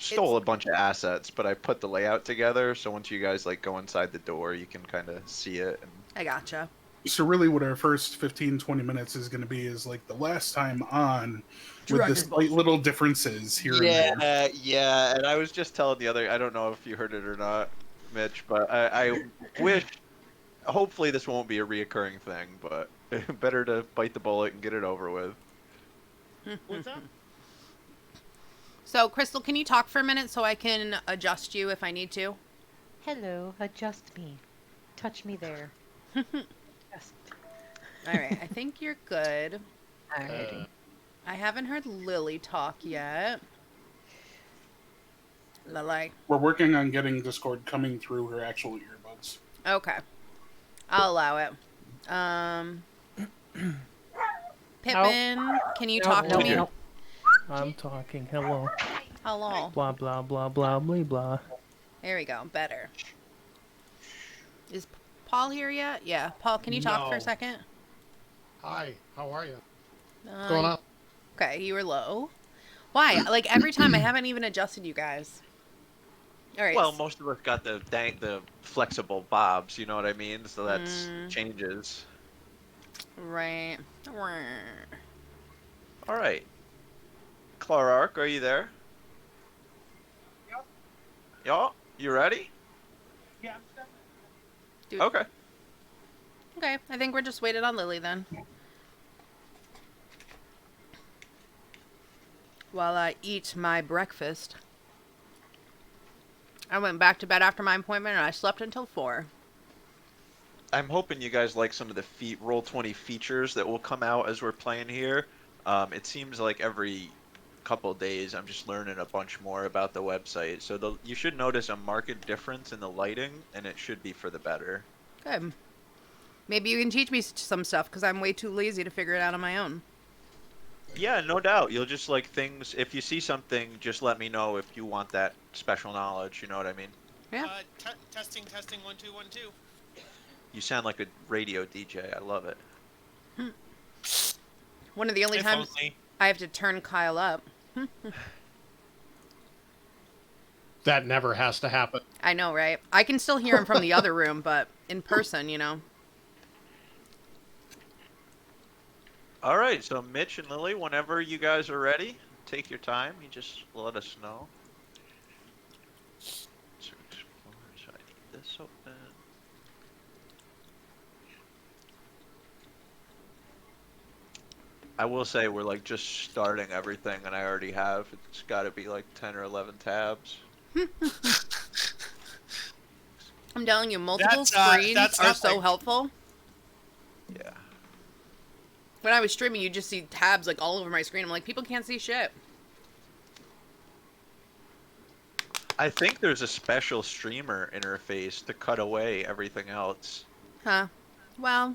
stole a bunch of assets, but I put the layout together, so once you guys like go inside the door, you can kind of see it. And I gotcha. So really what our first 15, 20 minutes is going to be is like the last time on with the slight little differences here and there. Yeah, and I was just telling the other, I don't know if you heard it or not, Mitch, but I wish, hopefully this won't be a reoccurring thing, but better to bite the bullet and get it over with. What's up? So, Crystal, can you talk for a minute so I can adjust you if I need to? Hello, adjust me. Touch me there. Just. All right, I think you're good. Alrighty. I haven't heard Lily talk yet. Lily. We're working on getting Discord coming through her actual earbuds. Okay. I'll allow it. Pippin, can you talk to me? I'm talking. Hello. Hello. Blah, blah, blah, blah, blah, blah. There we go. Better. Is Paul here yet? Yeah. Paul, can you talk for a second? Hi, how are you? What's going on? Okay, you were low. Why? Like every time I haven't even adjusted you guys. All right. Well, most of us got the flexible bobs, you know what I mean? So that's changes. Right. All right. Clarark, are you there? Yep. Y'all, you ready? Yeah. Dude. Okay. Okay, I think we're just waiting on Lily then. While I eat my breakfast. I went back to bed after my appointment and I slept until 4. I'm hoping you guys like some of the Roll20 features that will come out as we're playing here. It seems like every couple days I'm just learning a bunch more about the website. So you should notice a marked difference in the lighting, and it should be for the better. Good. Maybe you can teach me some stuff because I'm way too lazy to figure it out on my own. Yeah, no doubt. You'll just like things. If you see something, just let me know if you want that special knowledge. You know what I mean? Yeah. Testing, 1 2 1 2. You sound like a radio DJ. I love it. One of the only times I have to turn Kyle up. That never has to happen. I know, right? I can still hear him from the other room, but in person, you know. All right, so Mitch and Lily, whenever you guys are ready, take your time. You just let us know. So I need this open. I will say we're like just starting everything, and I already have. It's got to be like 10 or 11 tabs. I'm telling you, multiple screens are so helpful. Yeah. When I was streaming, you just see tabs like all over my screen. I'm like, people can't see shit. I think there's a special streamer interface to cut away everything else. Huh. Well.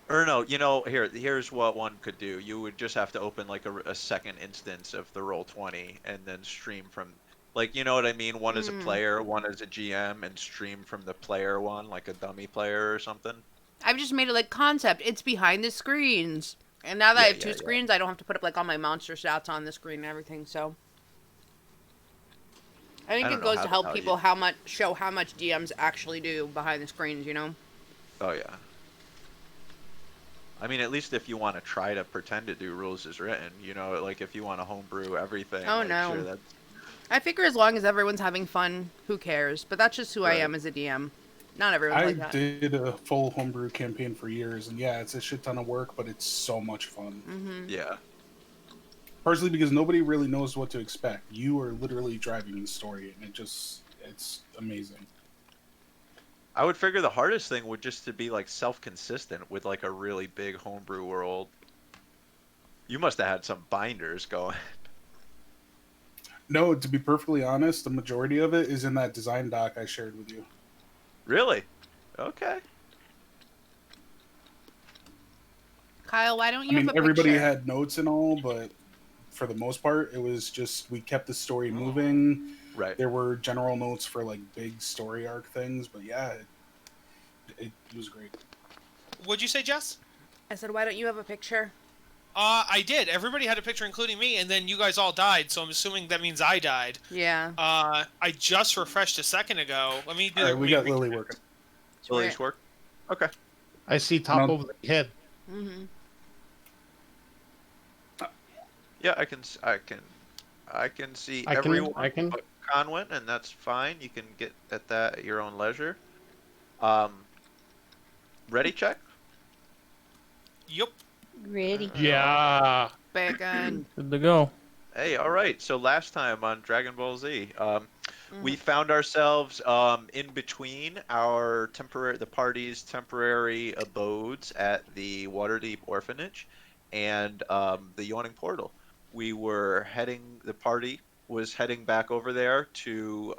Or no, you know, here's what one could do. You would just have to open like a second instance of the Roll20 and then stream from, like, you know what I mean? One as a player, one as a GM, and stream from the player one, like a dummy player or something. I've just made it like concept. It's behind the screens. And now that I have two screens, I don't have to put up like all my monster stats on the screen and everything, so. I think it goes to help people show how much DMs actually do behind the screens, you know? Oh, yeah. I mean, at least if you want to try to pretend to do rules as written, you know, like if you want to homebrew everything. Oh, like, no. Sure, I figure as long as everyone's having fun, who cares? But that's just who I am as a DM. Not everyone's like that. I did a full homebrew campaign for years, and yeah, it's a shit ton of work, but it's so much fun. Mm-hmm. Yeah. Partially because nobody really knows what to expect. You are literally driving the story, and it's amazing. I would figure the hardest thing would just to be like self-consistent with like a really big homebrew world. You must have had some binders going. No, to be perfectly honest, the majority of it is in that design doc I shared with you. Really? Okay. Kyle, why don't you have a everybody picture? had notes and all, but for the most part, it was just we kept the story moving. Right. There were general notes for like big story arc things, but yeah, it was great. What'd you say, Jess? I said, why don't you have a picture? I did. Everybody had a picture, including me, and then you guys all died, so I'm assuming that means I died. Yeah. I just refreshed a second ago. Let me do All right, we got Lily working. Lily's work. Okay. I see top No. over the head. Mm-hmm. Yeah, I can see I can- everyone I can- but Conwin, and that's fine. You can get at that at your own leisure. Ready check? Yup. Ready. Yeah. Bacon. Good to go. Hey, all right. So last time on Dragon Ball Z, we Mhm. found ourselves in between the party's temporary abodes at the Waterdeep Orphanage and the Yawning Portal. The party was heading back over there to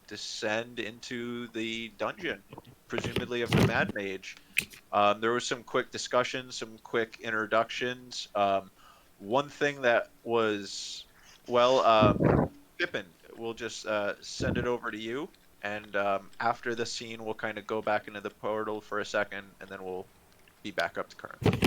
descend into the dungeon, presumably of the Mad Mage. There was some quick discussions, some quick introductions. One thing that was, Pippin, we'll just send it over to you. And after the scene, we'll kind of go back into the portal for a second, and then we'll be back up to current.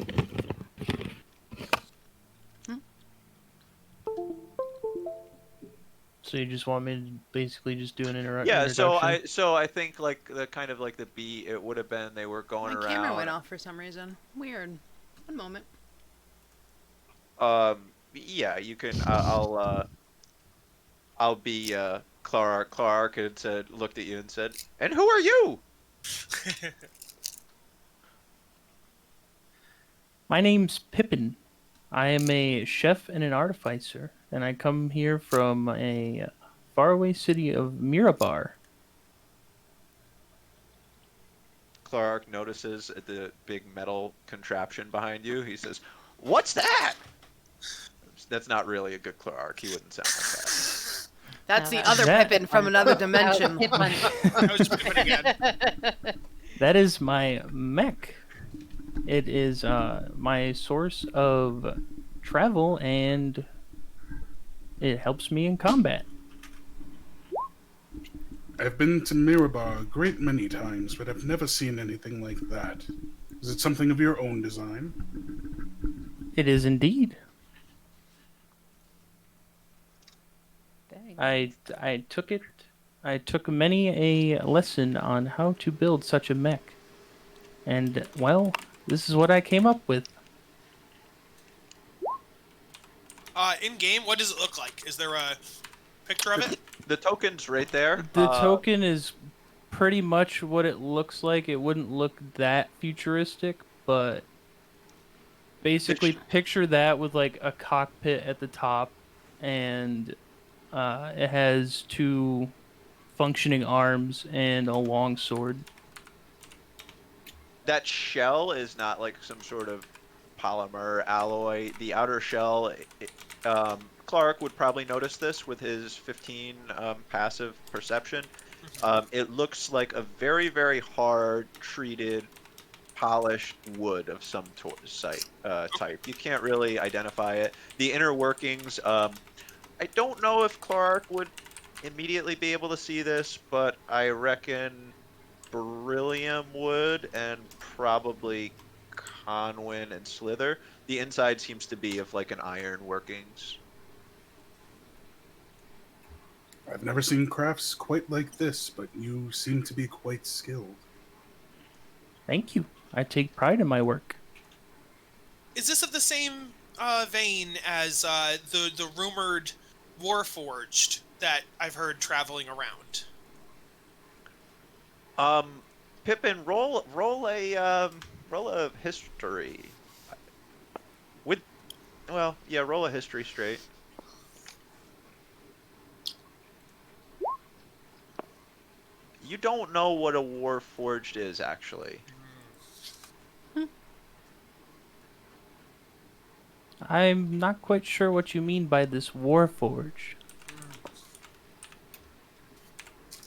So you just want me to basically just do an Yeah, introduction? so I think like the beat it would have been they were going My around. camera went off for some reason. Weird. One moment. Yeah, you can. I'll be Clark. Clark had said, looked at you and said, "And who are you?" My name's Pippin. I am a chef and an artificer, and I come here from a faraway city of Mirabar. Clark notices the big metal contraption behind you. He says, "What's that?" That's not really a good Clark. He wouldn't sound like that. That's No, the that- other That- Pippin from another dimension. I was Pippin again. That is my mech. It is my source of travel, and it helps me in combat. I've been to Mirabar a great many times, but I've never seen anything like that. Is it something of your own design? It is indeed. Dang. I took it. I took many a lesson on how to build such a mech, and well, this is what I came up with. In game, what does it look like? Is there a picture of it? The token's right there. The token is pretty much what it looks like. It wouldn't look that futuristic, but basically picture that with like a cockpit at the top, and it has two functioning arms and a long sword. That shell is not like some sort of polymer alloy. The outer shell, Clark would probably notice this with his 15 passive perception. It looks like a very, very hard treated, polished wood of some type. You can't really identify it. The inner workings, I don't know if Clark would immediately be able to see this, but I reckon beryllium wood and probably Conwin and Slither. The inside seems to be of like an iron workings. I've never seen crafts quite like this, but you seem to be quite skilled. Thank you. I take pride in my work. Is this of the same vein as the rumored Warforged that I've heard traveling around? Pippin, roll a history. Roll a history straight. You don't know what a Warforged is, actually. I'm not quite sure what you mean by this Warforged.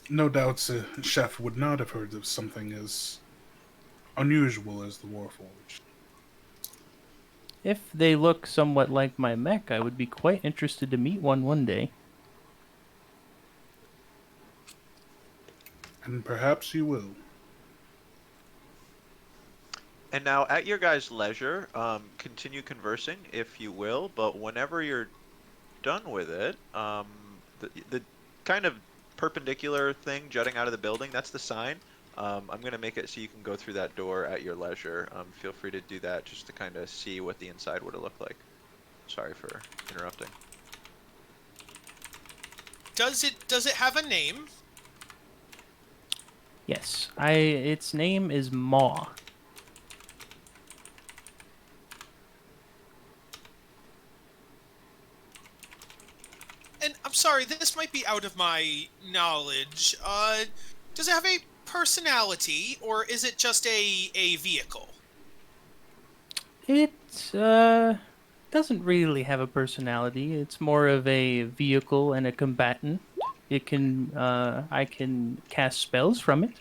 No doubts a chef would not have heard of something as unusual as the Warforged. If they look somewhat like my mech, I would be quite interested to meet one day. And perhaps you will. And now, at your guys' leisure, continue conversing if you will. But whenever you're done with it, the kind of perpendicular thing jutting out of the building, that's the sign. I'm gonna make it so you can go through that door at your leisure. Feel free to do that just to kind of see what the inside would have looked like. Sorry for interrupting. Does it have a name? Yes, its name is Maw. And I'm sorry, this might be out of my knowledge. Does it have a personality, or is it just a vehicle? It doesn't really have a personality. It's more of a vehicle and a combatant. It can I can cast spells from it.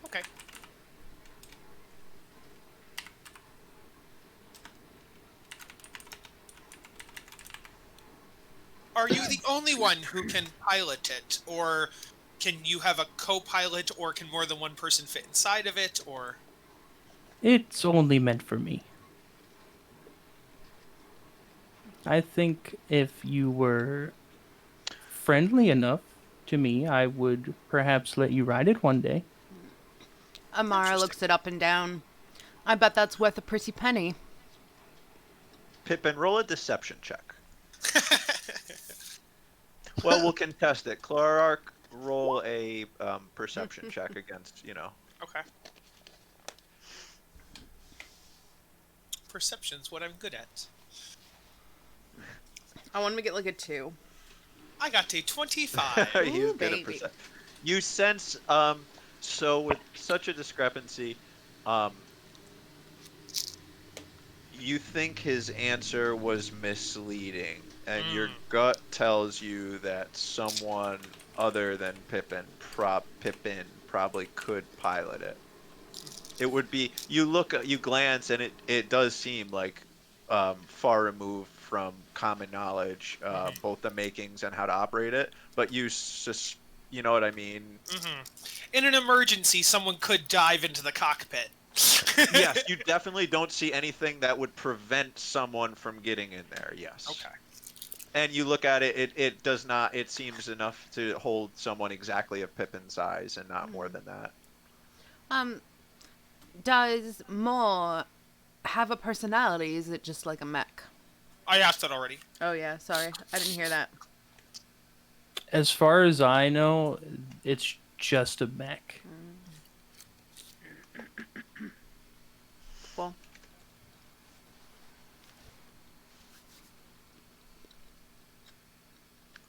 Okay. Are you the only one who can pilot it, or can you have a co-pilot, or can more than one person fit inside of it, or... It's only meant for me. I think if you were friendly enough to me, I would perhaps let you ride it one day. Amara looks it up and down. I bet that's worth a pretty penny. Pippin, roll a deception check. Well, we'll contest it. Clarark, roll a perception check against, Okay. Perception's what I'm good at. I want to get like a 2. I got a 25. He's Ooh, good at baby. perception. You sense, so with such a discrepancy, you think his answer was misleading, and your gut tells you that someone other than Pippin probably could pilot it. It would be, you glance, and it does seem like far removed from common knowledge, both the makings and how to operate it. But you know what I mean? In an emergency, someone could dive into the cockpit. Yes, you definitely don't see anything that would prevent someone from getting in there. Yes. Okay. And you look at it, it does not. It seems enough to hold someone exactly of Pippin's size, and not more than that. Does Maw have a personality? Is it just like a mech? I asked that already. Oh yeah, sorry. I didn't hear that. As far as I know, it's just a mech. Cool.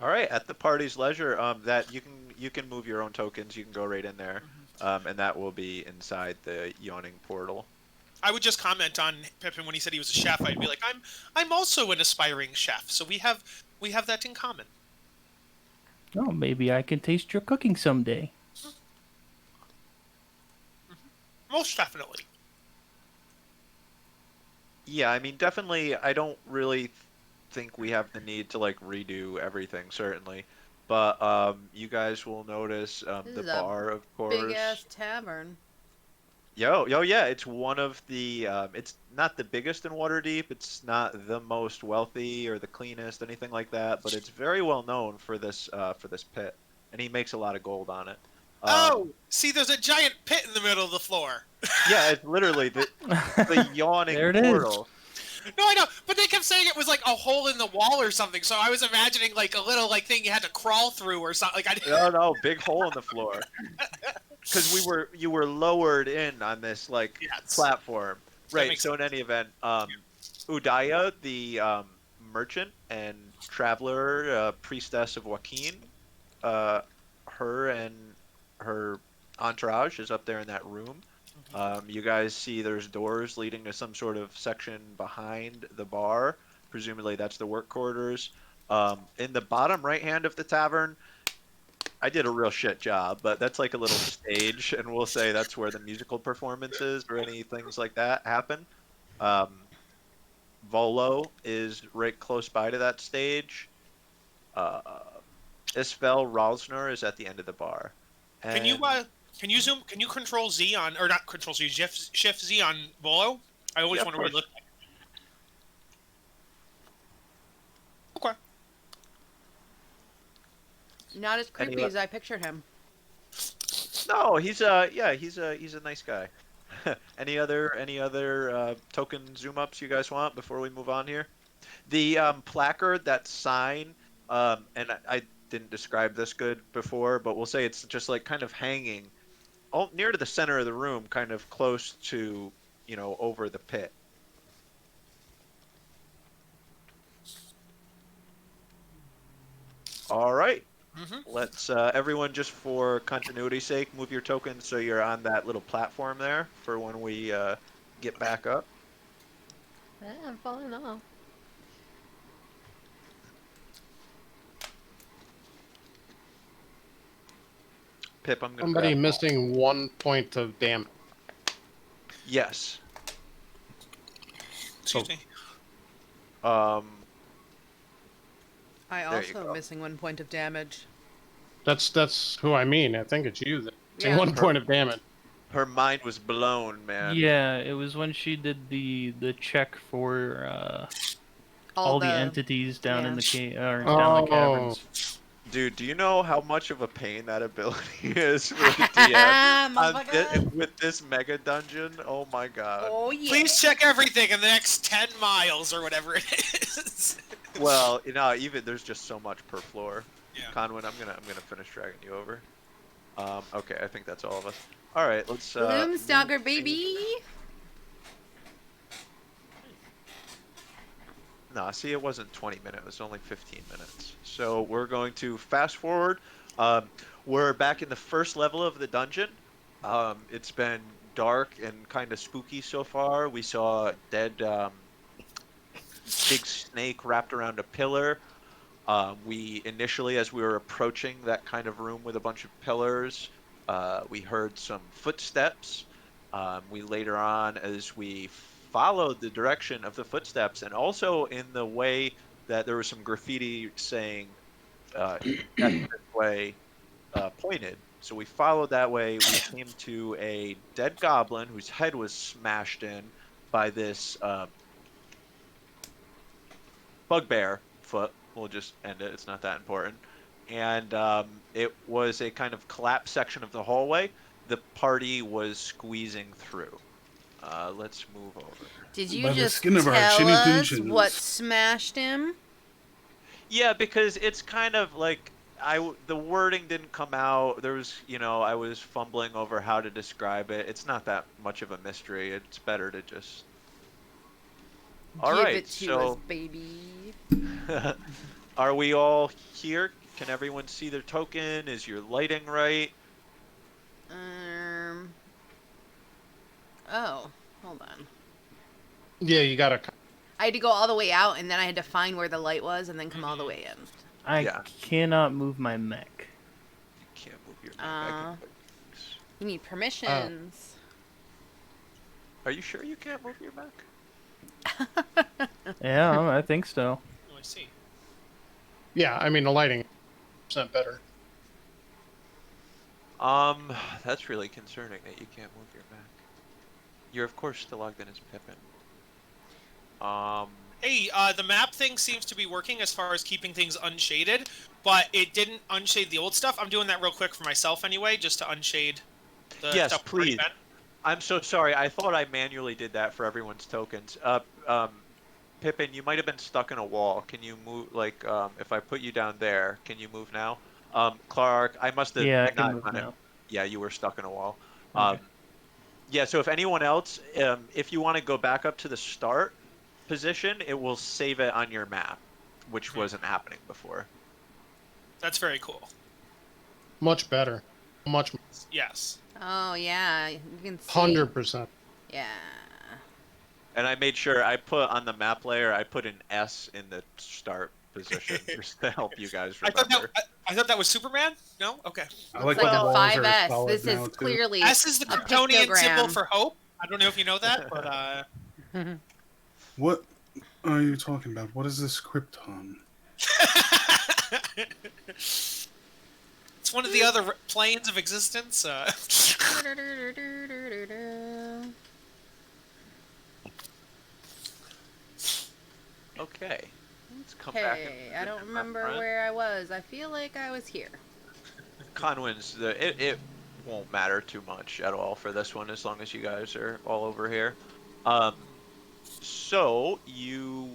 All right, at the party's leisure, that you can move your own tokens. You can go right in there, and that will be inside the yawning portal. I would just comment on Pippin when he said he was a chef. I'd be like, I'm also an aspiring chef, so we have that in common. Oh, maybe I can taste your cooking someday. Most definitely. Yeah, I mean, definitely. I don't really think we have the need to like redo everything, certainly. But you guys will notice This the is a bar, of course. Big ass tavern. Yo, yeah, it's one of the. It's not the biggest in Waterdeep. It's not the most wealthy or the cleanest, anything like that. But it's very well known for this pit, and he makes a lot of gold on it. See, there's a giant pit in the middle of the floor. Yeah, it's literally the yawning There it portal. No, I know, but they kept saying it was like a hole in the wall or something. So I was imagining like a little like thing you had to crawl through or something. Like No, big hole in the floor. Because you were lowered in on this like platform, right? So in any event, Udaya, the merchant and traveler, priestess of Joaquin, her and her entourage is up there in that room. You guys see there's doors leading to some sort of section behind the bar. Presumably that's the work quarters. In the bottom right hand of the tavern, I did a real shit job, but that's like a little stage, and we'll say that's where the musical performances or any things like that happen. Volo is right close by to that stage. Isfel Ralsner is at the end of the bar. And Can you zoom? Can you control Z on, or not control Z, shift Z on Volo? I always Yeah, want of to relook. Okay. Not as creepy as I pictured him. No, he's he's a nice guy. Any other token zoom ups you guys want before we move on here? The placard, that sign, and I didn't describe this good before, but we'll say it's just like kind of hanging all near to the center of the room, kind of close to, over the pit. All right. Let's everyone, just for continuity's sake, move your tokens so you're on that little platform there for when we get back up. I'm falling off. Pip, I'm gonna Somebody grab. missing 1 point of damage. Yes. Excuse me. I There you also go. am missing 1 point of damage. That's who I mean. I think it's you. Yeah. 1 point of damage. Her mind was blown, man. Yeah, it was when she did the check for all the entities down in the down the caverns. Dude, do you know how much of a pain that ability is for the DM with this mega dungeon? Oh my god. Oh yeah. Please check everything in the next 10 miles or whatever it is. Well, even there's just so much per floor. Yeah. Conwyn, I'm gonna finish dragging you over. Okay, I think that's all of us. All right, let's. Bloomstalker, baby. No, see, it wasn't 20 minutes. It was only 15 minutes. So we're going to fast forward. We're back in the first level of the dungeon. It's been dark and kind of spooky so far. We saw a dead big snake wrapped around a pillar. We initially, as we were approaching that kind of room with a bunch of pillars, we heard some footsteps. We later on, as we followed the direction of the footsteps, and also in the way that there was some graffiti saying this way pointed. So we followed that way. We came to a dead goblin whose head was smashed in by this bugbear foot. We'll just end it. It's not that important. And it was a kind of collapsed section of the hallway. The party was squeezing through. Let's move over. Did you By the just skin of our tell chinny us dungeons. what smashed him? Yeah, because it's kind of like the wording didn't come out. There was, I was fumbling over how to describe it. It's not that much of a mystery. It's better to just. All Give right, it to so us, baby. are we all here? Can everyone see their token? Is your lighting right? Oh, hold on. Yeah, you gotta. I had to go all the way out, and then I had to find where the light was, and then come all the way in. I cannot move my mech. You can't move your neck. I can put- You need permissions. Are you sure you can't move your mech? Yeah, I think so. Oh, I see. Yeah, I mean the lighting percent better. That's really concerning that you can't move your mech. You're of course still logged in as Pippin. Hey, the map thing seems to be working as far as keeping things unshaded, but it didn't unshade the old stuff. I'm doing that real quick for myself anyway, just to unshade the Yes, stuff. We've already please. been. I'm so sorry. I thought I manually did that for everyone's tokens. Pippin, you might have been stuck in a wall. Can you move? Like, if I put you down there, can you move now? Clark, I must have. Yeah, I can not move done it. now. Yeah, you were stuck in a wall. Okay. Yeah. So if anyone else, if you want to go back up to the start position, it will save it on your map, which wasn't happening before. That's very cool. Much better. Much. Yes. Oh, yeah. You can see. 100%. Yeah. And I made sure I put on the map layer, I put an S in the start position just to help you guys remember. I thought that was Superman? No? Okay. I like It's like the a walls are 5S. solid This now, is too. clearly S is the a Kryptonian symbol pictogram. for hope. I don't know if you know that, but What are you talking about? What is this Krypton? it's It's one of the other planes of existence. Okay. Let's come back. Okay, I don't remember where I was. I feel like I was here. Conwin's it won't matter too much at all for this one as long as you guys are all over here. So you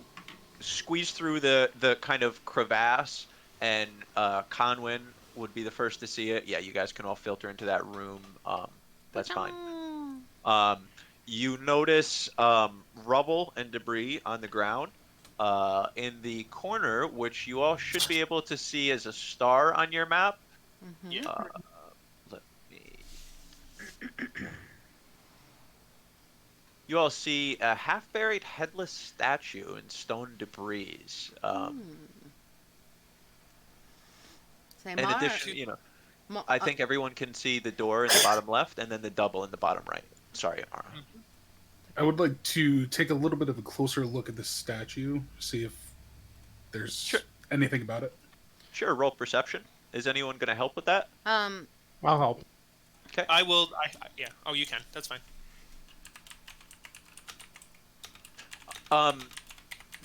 squeeze through the kind of crevasse, and Conwin would be the first to see it. Yeah, you guys can all filter into that room. That's fine. You notice rubble and debris on the ground. In the corner, which you all should be able to see as a star on your map. Yeah. Let me. You all see a half-buried headless statue in stone debris. In addition, I think everyone can see the door in the bottom left and then the double in the bottom right. Sorry, Amara. I would like to take a little bit of a closer look at this statue, see if there's anything about it. Sure, roll perception. Is anyone going to help with that? I'll help. Okay. I will. Yeah. Oh, you can. That's fine.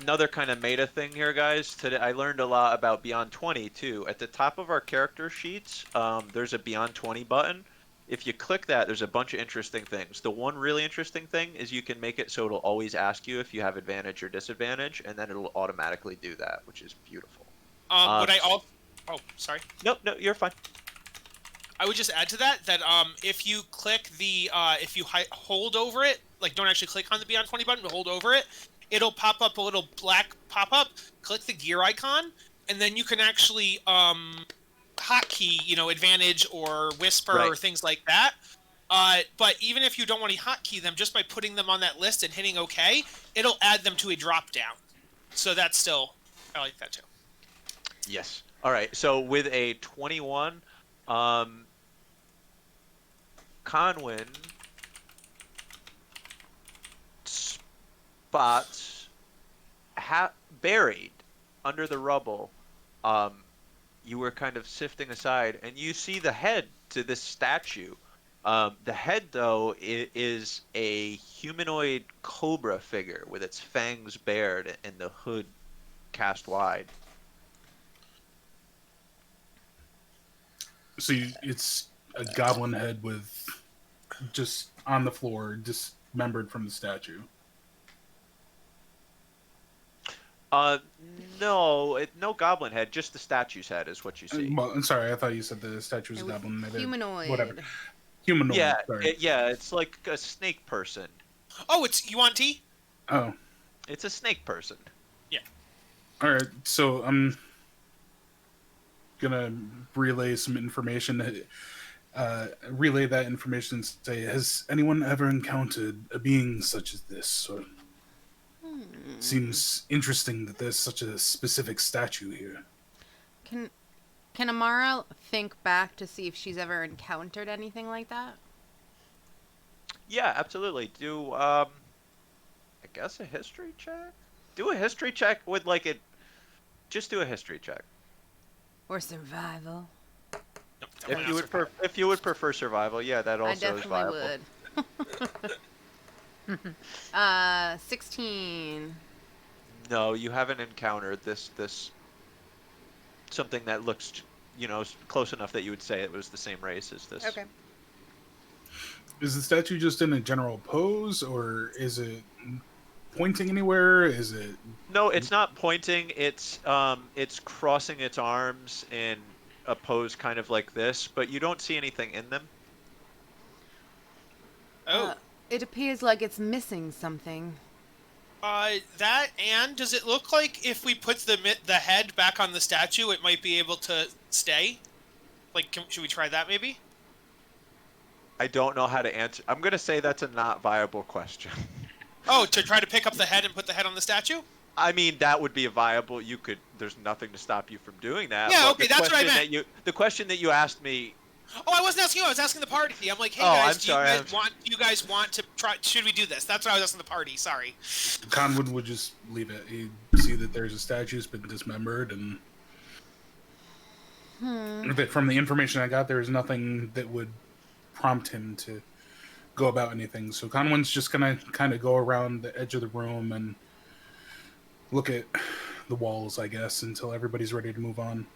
Another kind of meta thing here, guys. Today I learned a lot about Beyond 20 too. At the top of our character sheets, there's a Beyond 20 button. If you click that, there's a bunch of interesting things. The one really interesting thing is you can make it so it'll always ask you if you have advantage or disadvantage, and then it'll automatically do that, which is beautiful. Would I all? Oh, sorry. Nope, no, you're fine. I would just add to that if you click the if you hold over it, like don't actually click on the Beyond 20 button, but hold over it, it'll pop up a little black pop-up. Click the gear icon, and then you can actually hotkey, advantage or whisper or things like that. But even if you don't want to hotkey them, just by putting them on that list and hitting OK, it'll add them to a drop-down. So that's still, I like that too. Yes. All right. So with a 21, Conwin spots buried under the rubble. You were kind of sifting aside, and you see the head to this statue. The head, though, is a humanoid cobra figure with its fangs bared and the hood cast wide. So it's a goblin head with just on the floor, dismembered from the statue. No, no goblin head, just the statue's head is what you see. Well, I'm sorry, I thought you said the statue was a goblin head. Humanoid. Whatever. Humanoid. Yeah, sorry. it's like a snake person. Oh, it's you want tea? Oh. It's a snake person. Yeah. All right, so I'm gonna relay some information. Relay that information and say, has anyone ever encountered a being such as this? Or seems interesting that there's such a specific statue here. Can Amara think back to see if she's ever encountered anything like that? Yeah, absolutely. Do I guess a history check? Do a history check with like it. Just do a history check. Or survival? Nope, If you would prefer survival, yeah, that also is viable. I definitely would. 16. No, you haven't encountered this something that looks, close enough that you would say it was the same race as this. Okay. Is the statue just in a general pose, or is it pointing anywhere? Is it? No, it's not pointing. It's crossing its arms in a pose kind of like this, but you don't see anything in them. Oh. It appears like it's missing something. That, and does it look like if we put the head back on the statue, it might be able to stay? Like, should we try that maybe? I don't know how to answer. I'm gonna say that's a not viable question. Oh, to try to pick up the head and put the head on the statue? I mean, that would be a viable. You could. There's nothing to stop you from doing that. Yeah, but okay, that's what I meant. The question that you asked me. Oh, I wasn't asking you. I was asking the party. I'm like, hey Oh, guys, I'm sorry, do you guys want to try? Should we do this? That's what I was asking the party. Sorry. Conwood would just leave it. He'd see that there's a statue that's been dismembered, and That from the information I got, there's nothing that would prompt him to go about anything. So Conwin's just gonna kind of go around the edge of the room and look at the walls, I guess, until everybody's ready to move on.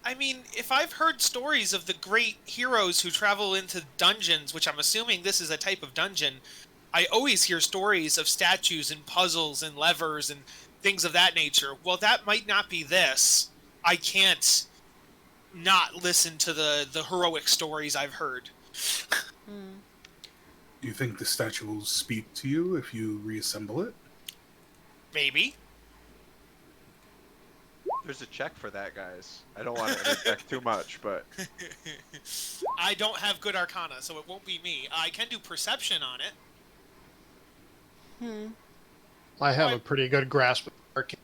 I mean, if I've heard stories of the great heroes who travel into dungeons, which I'm assuming this is a type of dungeon, I always hear stories of statues and puzzles and levers and things of that nature. Well, that might not be this. I can't not listen to the heroic stories I've heard. Do you think the statue will speak to you if you reassemble it? Maybe. There's a check for that, guys. I don't want to interject too much, but I don't have good arcana, so it won't be me. I can do perception on it. I have a pretty good grasp of arcane.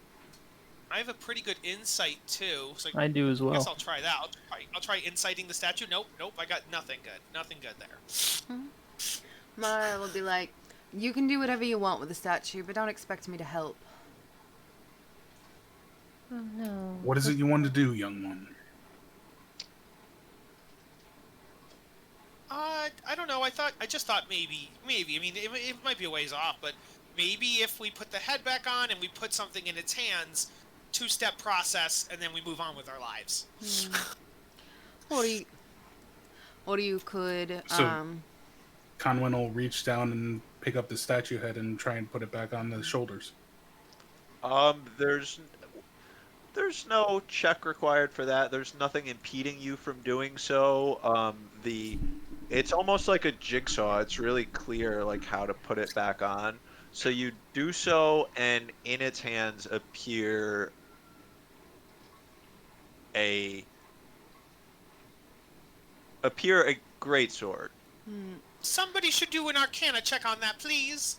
I have a pretty good insight too. So I do as I guess well. I'll try that. I'll try inciting the statue. Nope. I got nothing good. Nothing good there. Mara will be like, you can do whatever you want with the statue, but don't expect me to help. Oh no. What is it you want to do, young one? I don't know. I just thought maybe. I mean, it might be a ways off, but maybe if we put the head back on and we put something in its hands, 2-step process, and then we move on with our lives. Or you could, So- Conwin will reach down and pick up the statue head and try and put it back on the shoulders. there's no check required for that. There's nothing impeding you from doing so. It's almost like a jigsaw. It's really clear like how to put it back on. So you do so, and in its hands appear a greatsword. Somebody should do an arcana check on that, please.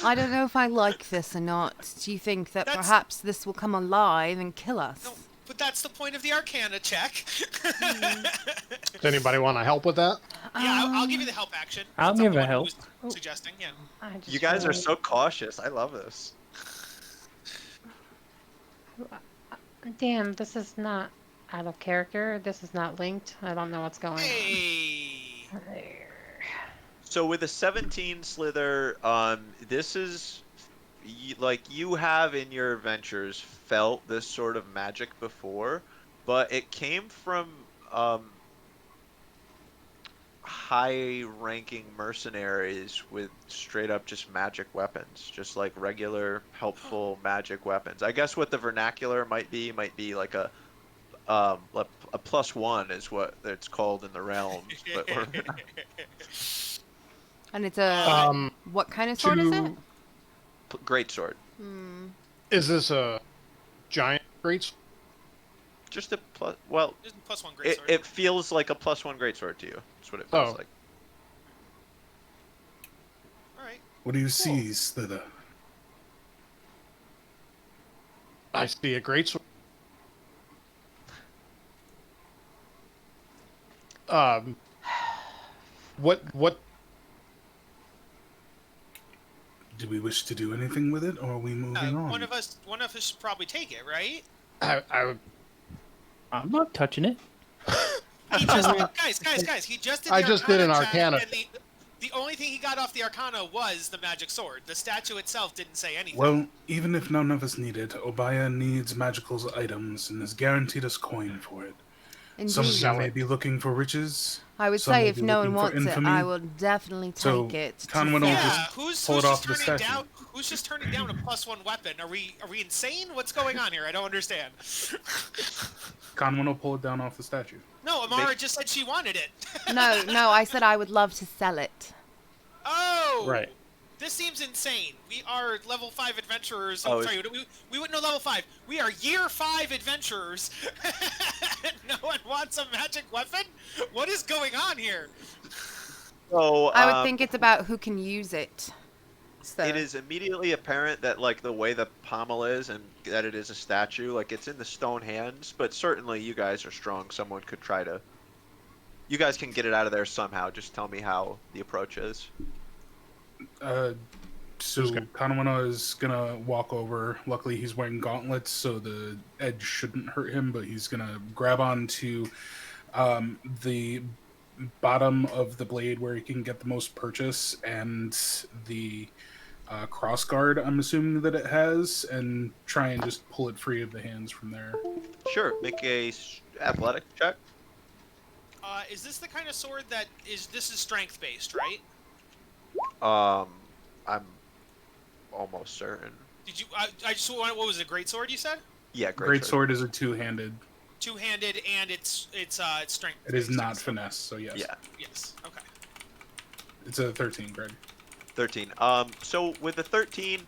I don't know if I like this or not. Do you think that That's- perhaps this will come alive and kill us? No, but that's the point of the arcana check. Does anybody want to help with that? Yeah, I'll give you the help action. I'll since I'm give the a one who help. was Suggesting, yeah. I just You guys are rolled- so cautious. I love this. Damn, this is not out of character. This is not linked. I don't know what's going Hey. on. So with a 17 slither, this is like you have in your adventures felt this sort of magic before, but it came from high-ranking mercenaries with straight up just magic weapons, just like regular helpful magic weapons. I guess what the vernacular might be like a +1 is what it's called in the realms, but And it's a... what kind of sword is it? great sword. Is this a giant great? Just a plus. Well, There's a +1 greatsword. it feels like a +1 greatsword to you. That's what it feels Oh. like. All right. What do you see, Slither? I see a great sword. What? Do we wish to do anything with it, or are we moving on? One of us should probably take it, right? I I'm not touching it. He just, guys, he just did. I The just did an check, arcana. and the only thing he got off the arcana was the magic sword. The statue itself didn't say anything. Well, even if none of us need it, Obaya needs magical items and has guaranteed us coin for it. Some of Indeed. you may be looking for riches. I would some say may if be no one looking for wants it, infamy. I will definitely So, take it. to Conwin will sell. yeah, just who's pull it off just the turning statue. down? Who's just turning down a +1 weapon? Are we insane? What's going on here? I don't understand. Conwin will pull it down off the statue. No, Amara just said she wanted it. No, I said I would love to sell it. Oh, Right. This seems insane. We are level 5 adventurers. Oh, Sorry, we wouldn't know level 5. We are year 5 adventurers. No one wants a magic weapon? What is going on here? So I would think it's about who can use it. So. it is immediately apparent that like the way the pommel is and that it is a statue, like it's in the stone hands. But certainly you guys are strong. Someone could try to. You guys can get it out of there somehow. Just tell me how the approach is. So Who's gonna- Kanwana is gonna walk over. Luckily, he's wearing gauntlets, so the edge shouldn't hurt him. But he's gonna grab onto the bottom of the blade where he can get the most purchase, and the cross guard. I'm assuming that it has, and try and just pull it free of the hands from there. Sure, make a athletic check. Is this the kind of sword that is? This is strength based, right? I'm almost certain. Did you? I just want. What was it? Great sword? You said? Yeah, Great sword is a two-handed. Two-handed, and it's strength. It is based, not so- finesse, so yes. Yeah, Yes. Okay. It's a 13, Greg. 13. So with the 13,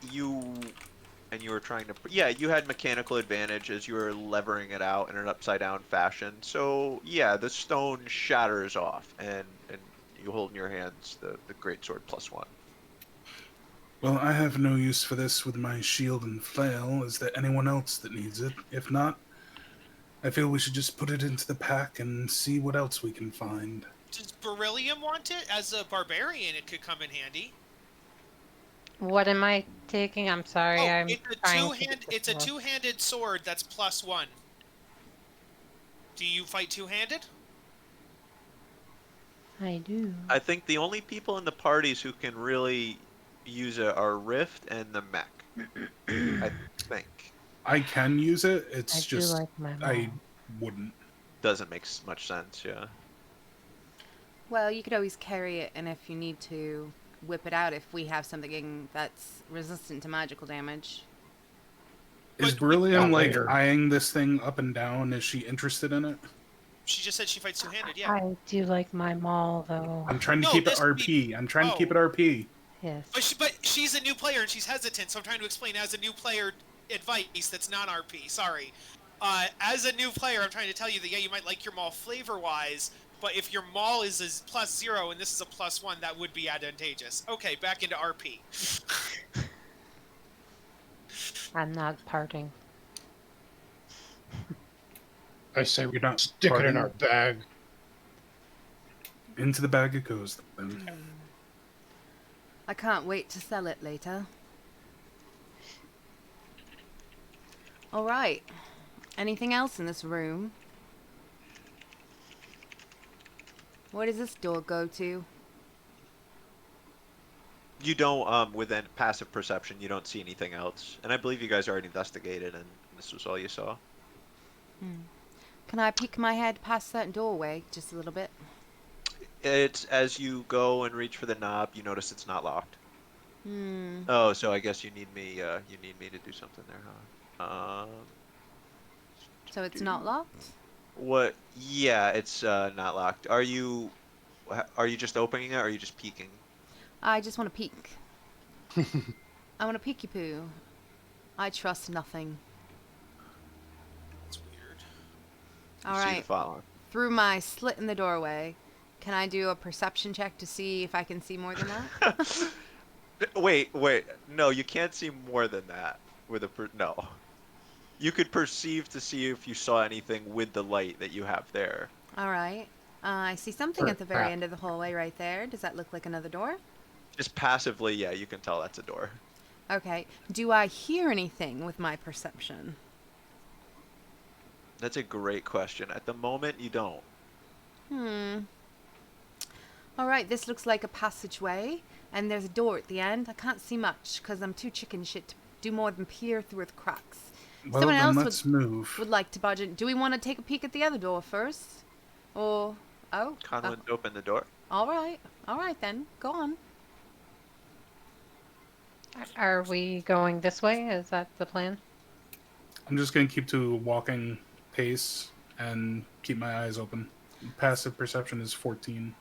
you were trying to, yeah, you had mechanical advantage as you were levering it out in an upside down fashion. So yeah, the stone shatters off, and you hold in your hands the great sword +1. Well, I have no use for this with my shield and flail. Is there anyone else that needs it? If not, I feel we should just put it into the pack and see what else we can find. Does Beryllium want it? As a barbarian, it could come in handy. What am I taking? I'm sorry. Oh, I'm it's a trying to get It's a this more. two-handed sword that's +1. Do you fight two-handed? I do. I think the only people in the parties who can really use it are Rift and the mech. I think. I can use it. I It's do just like my I mom. wouldn't. Doesn't make much sense, yeah. Well, you could always carry it, and if you need to, whip it out if we have something that's resistant to magical damage. Is But- Beryllium Not like later. eyeing this thing up and down? Is she interested in it? She just said she fights two-handed. Yeah. I do like my maul, though. I'm trying to No, keep it this would be- RP. I'm trying to keep oh. it RP. Yes. But she's a new player and she's hesitant, so I'm trying to explain as a new player advice that's not RP. Sorry. As a new player, I'm trying to tell you that yeah, you might like your maul flavor-wise, but if your maul is +0 and this is a +1, that would be advantageous. Okay, back into RP. I'm not parting. I say we You're not stick it in parting? our bag. Into the bag it goes then. I can't wait to sell it later. All right. Anything else in this room? Where does this door go to? You don't, within passive perception, you don't see anything else. And I believe you guys already investigated, and this was all you saw. Can I peek my head past that doorway just a little bit? It's as you go and reach for the knob, you notice it's not locked. Hmm. Oh, so I guess you need me to do something there, huh? So it's not locked? What? Yeah, it's not locked. Are you just opening it, or are you just peeking? I just want to peek. I want to peeky poo. I trust nothing. That's weird. All You see the right. following. Through my slit in the doorway, can I do a perception check to see if I can see more than that? Wait. No, you can't see more than that with no. You could perceive to see if you saw anything with the light that you have there. All right. I see something at the very Crap. end of the hallway right there. Does that look like another door? Just passively, yeah, you can tell that's a door. Okay. Do I hear anything with my perception? That's a great question. At the moment, you don't. All right. This looks like a passageway, and there's a door at the end. I can't see much because I'm too chicken shit to do more than peer through the cracks. Well, Someone then else let's move. would like to budge in. Do we want to take a peek at the other door first? Or, Conway opened the door. all right. All right then. Go on. Are we going this way? Is that the plan? I'm just gonna keep to a walking pace and keep my eyes open. Passive perception is 14.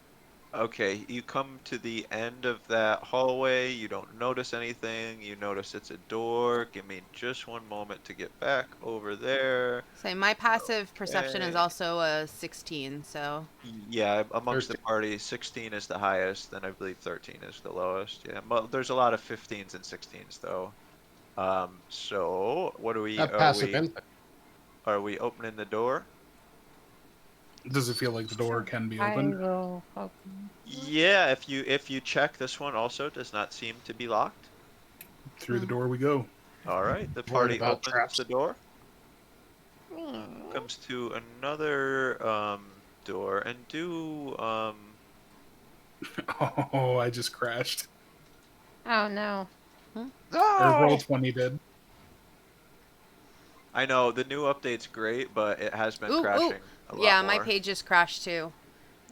Okay, you come to the end of that hallway. You don't notice anything. You notice it's a door. Give me just one moment to get back over there. So my passive perception is Okay. also a 16, so Yeah, amongst the 13. party, 16 is the highest, then I believe 13 is the lowest. Yeah, well, there's a lot of 15s and 16s though. So what are we? Have passive insight. Are we opening the door? Does it feel like the door can be I opened? will open. Yeah, if you check, this one also does not seem to be locked. Through the door we go. All right, the Worried party about opens traps. the door, comes to another door, and do Oh, I just crashed. Oh no. Or roll no! 20 did. I know the new update's great, but it has been Ooh, ooh. crashing a lot Yeah, my more. page just crashed too.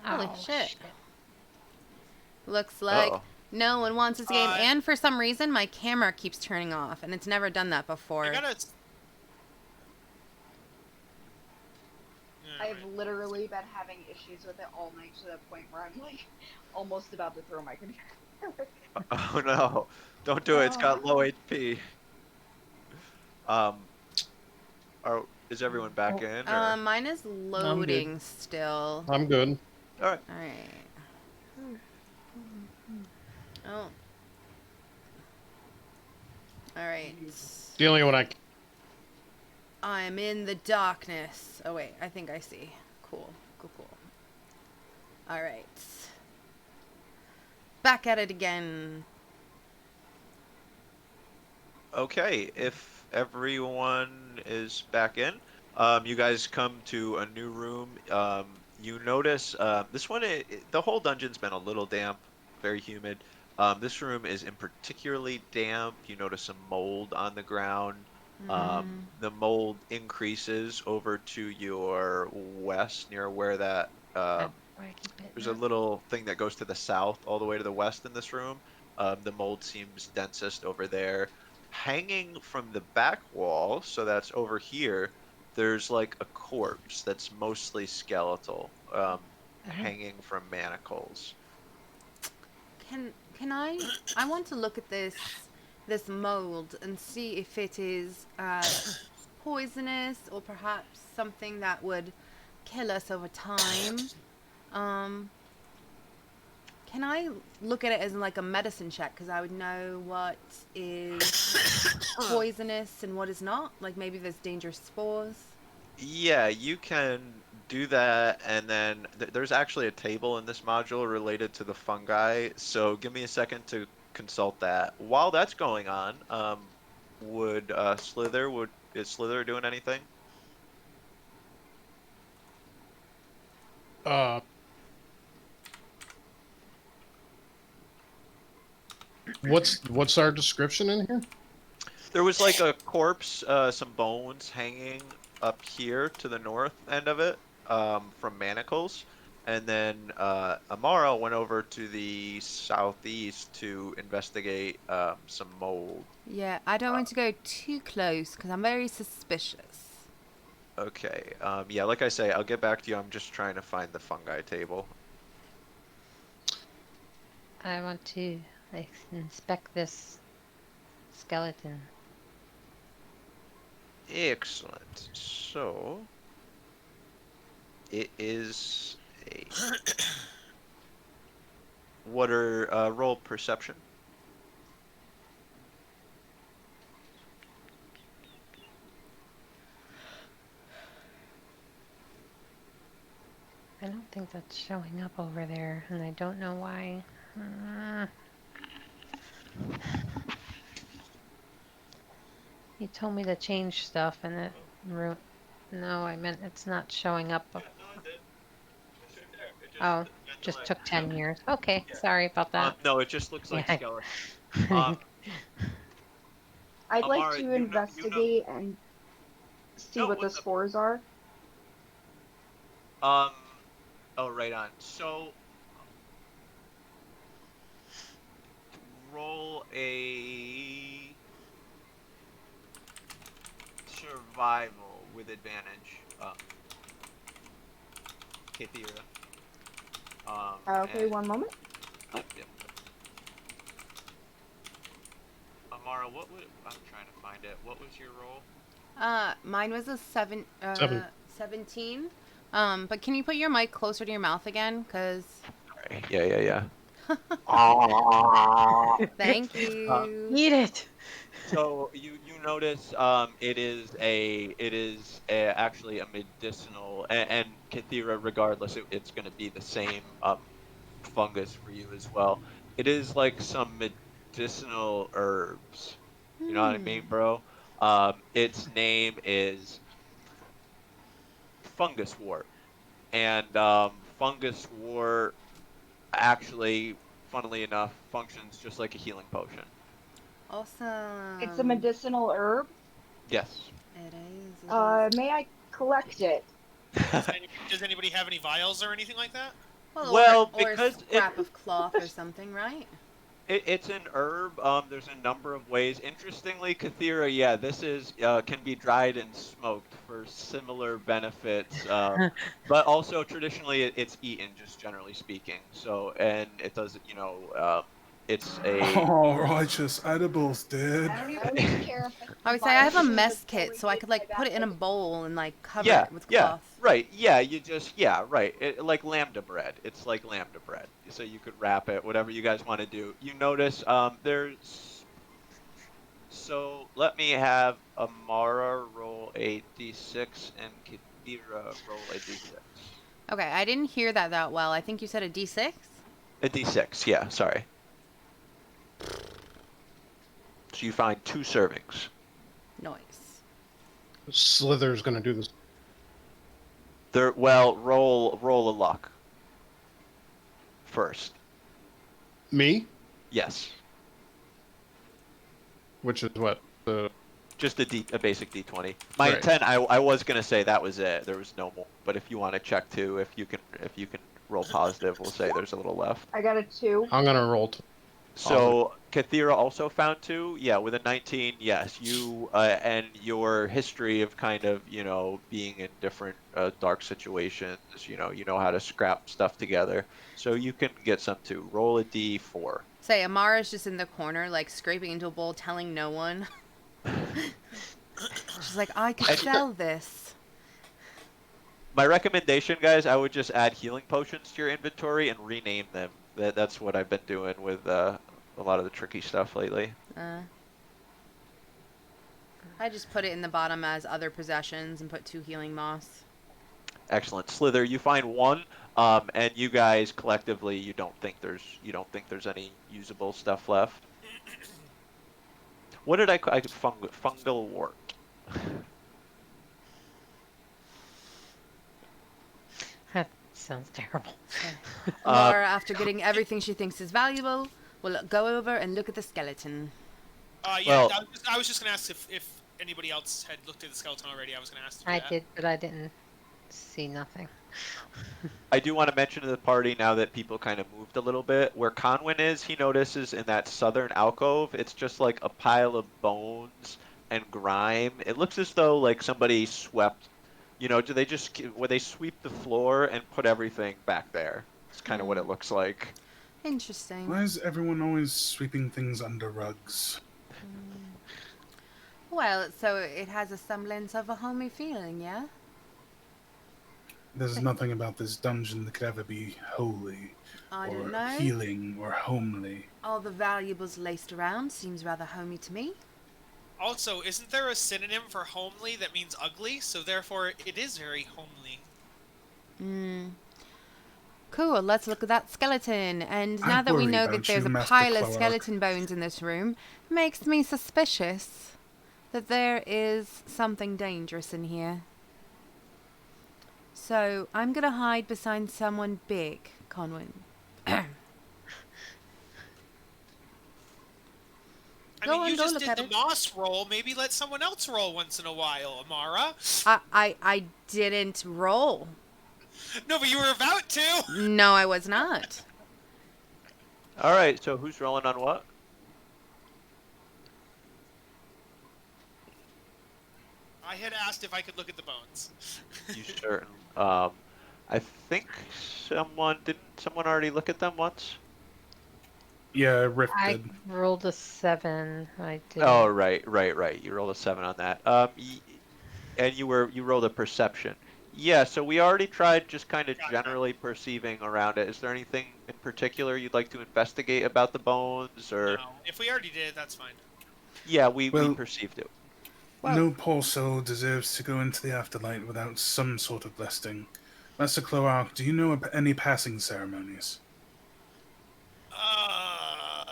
Holy Oh, shit. Looks like Uh-oh. no one wants this game, Uh, and for some reason my camera keeps turning off, and it's never done that I before. gotta. I've literally been having issues with it all night to the point where I'm like almost about to throw my computer. Oh no! Don't do it. It's got low HP. Is everyone back in? Or? Mine is loading still. I'm good. All right. All right. Oh. All right. The only one I I'm in the darkness. Oh wait, I think I see. Cool. Cool. All right. Back at it again. Okay, if everyone is back in, you guys come to a new room. You notice this one, the whole dungeon's been a little damp, very humid. This room is in particularly damp. You notice some mold on the ground. The mold increases over to your west, near where that there's a little thing that goes to the south, all the way to the west in this room. The mold seems densest over there. Hanging from the back wall, so that's over here, there's like a corpse that's mostly skeletal, hanging from manacles. Can I want to look at this mold and see if it is poisonous or perhaps something that would kill us over time. Can I look at it as like a medicine check, because I would know what is poisonous and what is not? Like maybe there's dangerous spores. Yeah, you can do that, and then there's actually a table in this module related to the fungi, so give me a second to consult that. While that's going on, is Slither doing anything? uh what's our description in here? There was like a corpse, some bones hanging up here to the north end of it, from manacles. And then Amara went over to the southeast to investigate some mold. Yeah, I don't want to go too close because I'm very suspicious. Okay, yeah, like I say, I'll get back to you. I'm just trying to find the fungi table. I want to inspect this skeleton. Excellent. So, it is a... What are, roll perception? I don't think that's showing up over there, and I don't know why. You told me to change stuff, and it... No, I meant it's not showing up. Oh, just took 10 years. Okay, sorry about that. No, it just looks like Yeah. skeleton. I'd like Amara, to investigate and see what the spores are. Oh, right on. So, roll a survival with advantage, Kathira. Okay, one moment. Yep. Amara, I'm trying to find it. What was your roll? Mine was a 7. 17. But can you put your mic closer to your mouth again? Cause. Yeah. Thank you. Eat it! So you notice actually a medicinal, and Kathira, regardless, it's going to be the same fungus for you as well. It is like some medicinal herbs. You know what I mean, bro? Its name is fungus wort, and fungus wort actually, funnily enough, functions just like a healing potion. Awesome. It's a medicinal herb. Yes. It is. May I collect it? Does anybody have any vials or anything like that? Well, or a because scrap of cloth or something, right? it's an herb. There's a number of ways. Interestingly, Kathira, yeah, this is can be dried and smoked for similar benefits. But also traditionally it's eaten, just generally speaking. So, and it does, it's a Oh, righteous edibles, dude. I don't even care if I would say I have a mess kit, so I could like put it in a bowl and like cover yeah, it with yeah, cloth. right. Yeah, right. Like lambda bread. It's like lambda bread. So you could wrap it, whatever you guys want to do. You notice there's. So let me have Amara roll a d6 and Kadira roll a d6. Okay, I didn't hear that well. I think you said a D6? A d6, yeah, sorry. So you find 2 servings. Nice. Slither's gonna do this. Roll a luck first. Me? Yes. Which is what? Just a basic d20. My Right. intent, I was gonna say that was it. There was no more. But if you want to check too, if you can roll positive, we'll say there's a little left. I got a 2. I'm gonna roll. So Kathira also found 2. Yeah, with a 19. Yes, you and your history of kind of being in different dark situations. You know how to scrap stuff together. So you can get some too. Roll a d4. Say, Amara's just in the corner, like scraping into a bowl, telling no one. She's like, I could sell this. My recommendation, guys, I would just add healing potions to your inventory and rename them. That's what I've been doing with a lot of the tricky stuff lately. I just put it in the bottom as other possessions and put 2 healing moss. Excellent. Slither, you find 1, and you guys collectively you don't think there's any usable stuff left. What did I fungal wart? That sounds terrible. Amara, after getting everything she thinks is valuable, will go over and look at the skeleton. Yeah, Well- I was just gonna ask if anybody else had looked at the skeleton already. I was gonna ask. I did, but I didn't see nothing. I do want to mention to the party now that people kind of moved a little bit. Where Conwyn is, he notices in that southern alcove, it's just like a pile of bones and grime. It looks as though like somebody swept. Do they just where they sweep the floor and put everything back there? It's kind of what it looks like. Interesting. Why is everyone always sweeping things under rugs? Well, so it has a semblance of a homey feeling, yeah? There's nothing about this dungeon that could ever be holy, I or don't know. healing, or homely. All the valuables laced around seems rather homey to me. Also, isn't there a synonym for homely that means ugly? So therefore, it is very homely. Cool, let's look at that skeleton. And now I that we worry know about that there's you, a Master pile of Clark. skeleton bones in this room, makes me suspicious that there is something dangerous in here. So, I'm gonna hide beside someone big, Conwyn. I mean, you just did the moss roll. Maybe let someone else roll once in a while, Amara. I didn't roll. No, but you were about to. No, I was not. All right, so who's rolling on what? I had asked if I could look at the bones. You certain? I think didn't someone already look at them once? Yeah, Rift I did. rolled a 7. I did. Oh, right. You rolled a 7 on that. And you rolled a perception. Yeah, so we already tried just kind of generally perceiving around it. Is there anything in particular you'd like to investigate about the bones, or? No, if we already did it, that's fine. Yeah, we perceived it. Well, No poor soul deserves to go into the afterlife without some sort of blessing. Master Cloark, do you know of any passing ceremonies? Uh,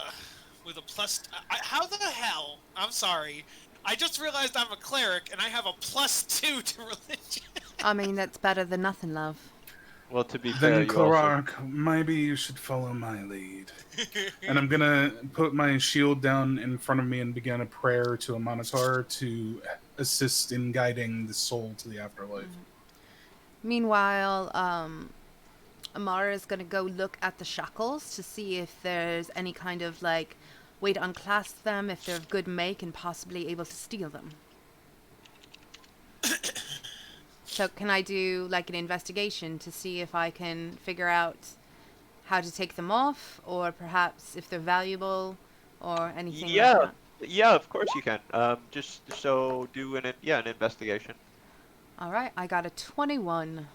with a plus. How the hell? I'm sorry. I just realized I'm a cleric and I have a +2 to religion. I mean, that's better than nothing, love. Well, to be fair, Then, you also Cloark, maybe you should follow my lead. And I'm gonna put my shield down in front of me and begin a prayer to a Minotaur to assist in guiding the soul to the afterlife. Meanwhile, Amara is going to go look at the shackles to see if there's any kind of like way to unclasp them, if they're of good make and possibly able to steal them. So can I do like an investigation to see if I can figure out how to take them off, or perhaps if they're valuable or anything like yeah, that? yeah, of course you can. Just so do an investigation. All right, I got a 21.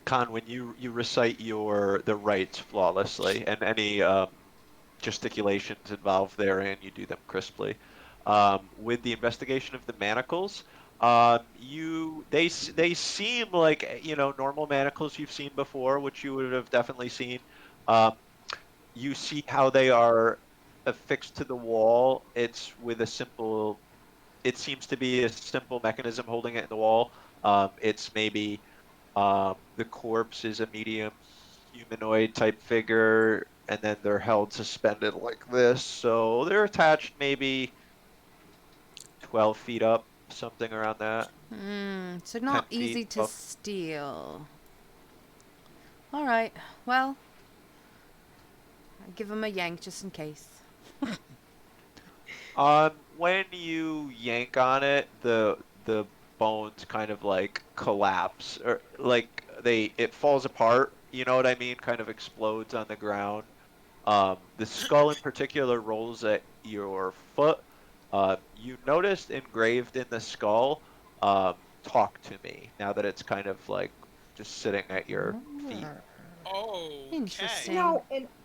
Con, when you recite the rites flawlessly, and any gesticulations involved therein, you do them crisply. With the investigation of the manacles, they seem like normal manacles you've seen before, which you would have definitely seen. Um, you see how they are affixed to the wall. It's with a simple. It seems to be a simple mechanism holding it in the wall. It's maybe the corpse is a medium humanoid type figure, and then they're held suspended like this. So they're attached maybe 12 feet up, something around that. So 10 not feet easy to up. steal. All right, well, I'll give him a yank just in case. When you yank on it, the bones kind of like collapse, or like it falls apart. You know what I mean? Kind of explodes on the ground. The skull in particular rolls at your foot. You noticed engraved in the skull, talk to me, now that it's kind of like just sitting at your feet. Okay. Interesting. Now,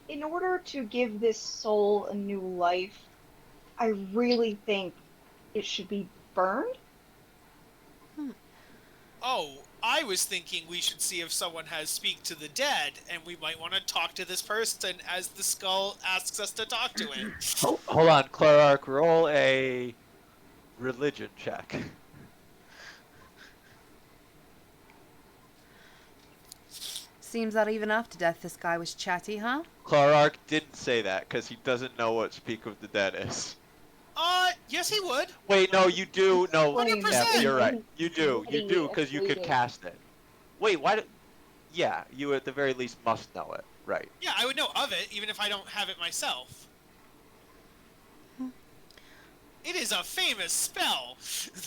in order to give this soul a new life, I really think it should be burned. Oh, I was thinking we should see if someone has speak to the dead, and we might want to talk to this person as the skull asks us to talk to it. Hold on, Clarark, roll a religion check. Seems that even after death, this guy was chatty, huh? Clarark didn't say that because he doesn't know what Speak of the Dead is. Yes, he would. Wait, no, you do. No, 100%. you're right. You do, Explain. because you could Explain. cast it. Wait, why? Yeah, you at the very least must know it, right? Yeah, I would know of it, even if I don't have it myself. It is a famous spell.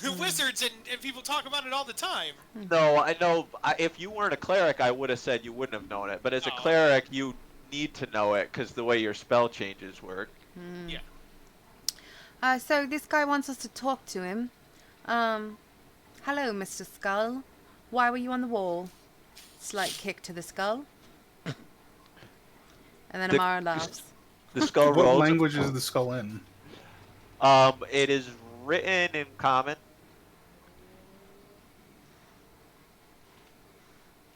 The wizards and people talk about it all the time. No, I know. If you weren't a cleric, I would have said you wouldn't have known it. But as a Oh. cleric, you need to know it because the way your spell changes work. Yeah. So this guy wants us to talk to him. Hello, Mr. Skull. Why were you on the wall? Slight kick to the skull. And then The- Amara laughs. The skull What rolls. language is the skull in? It is written in common.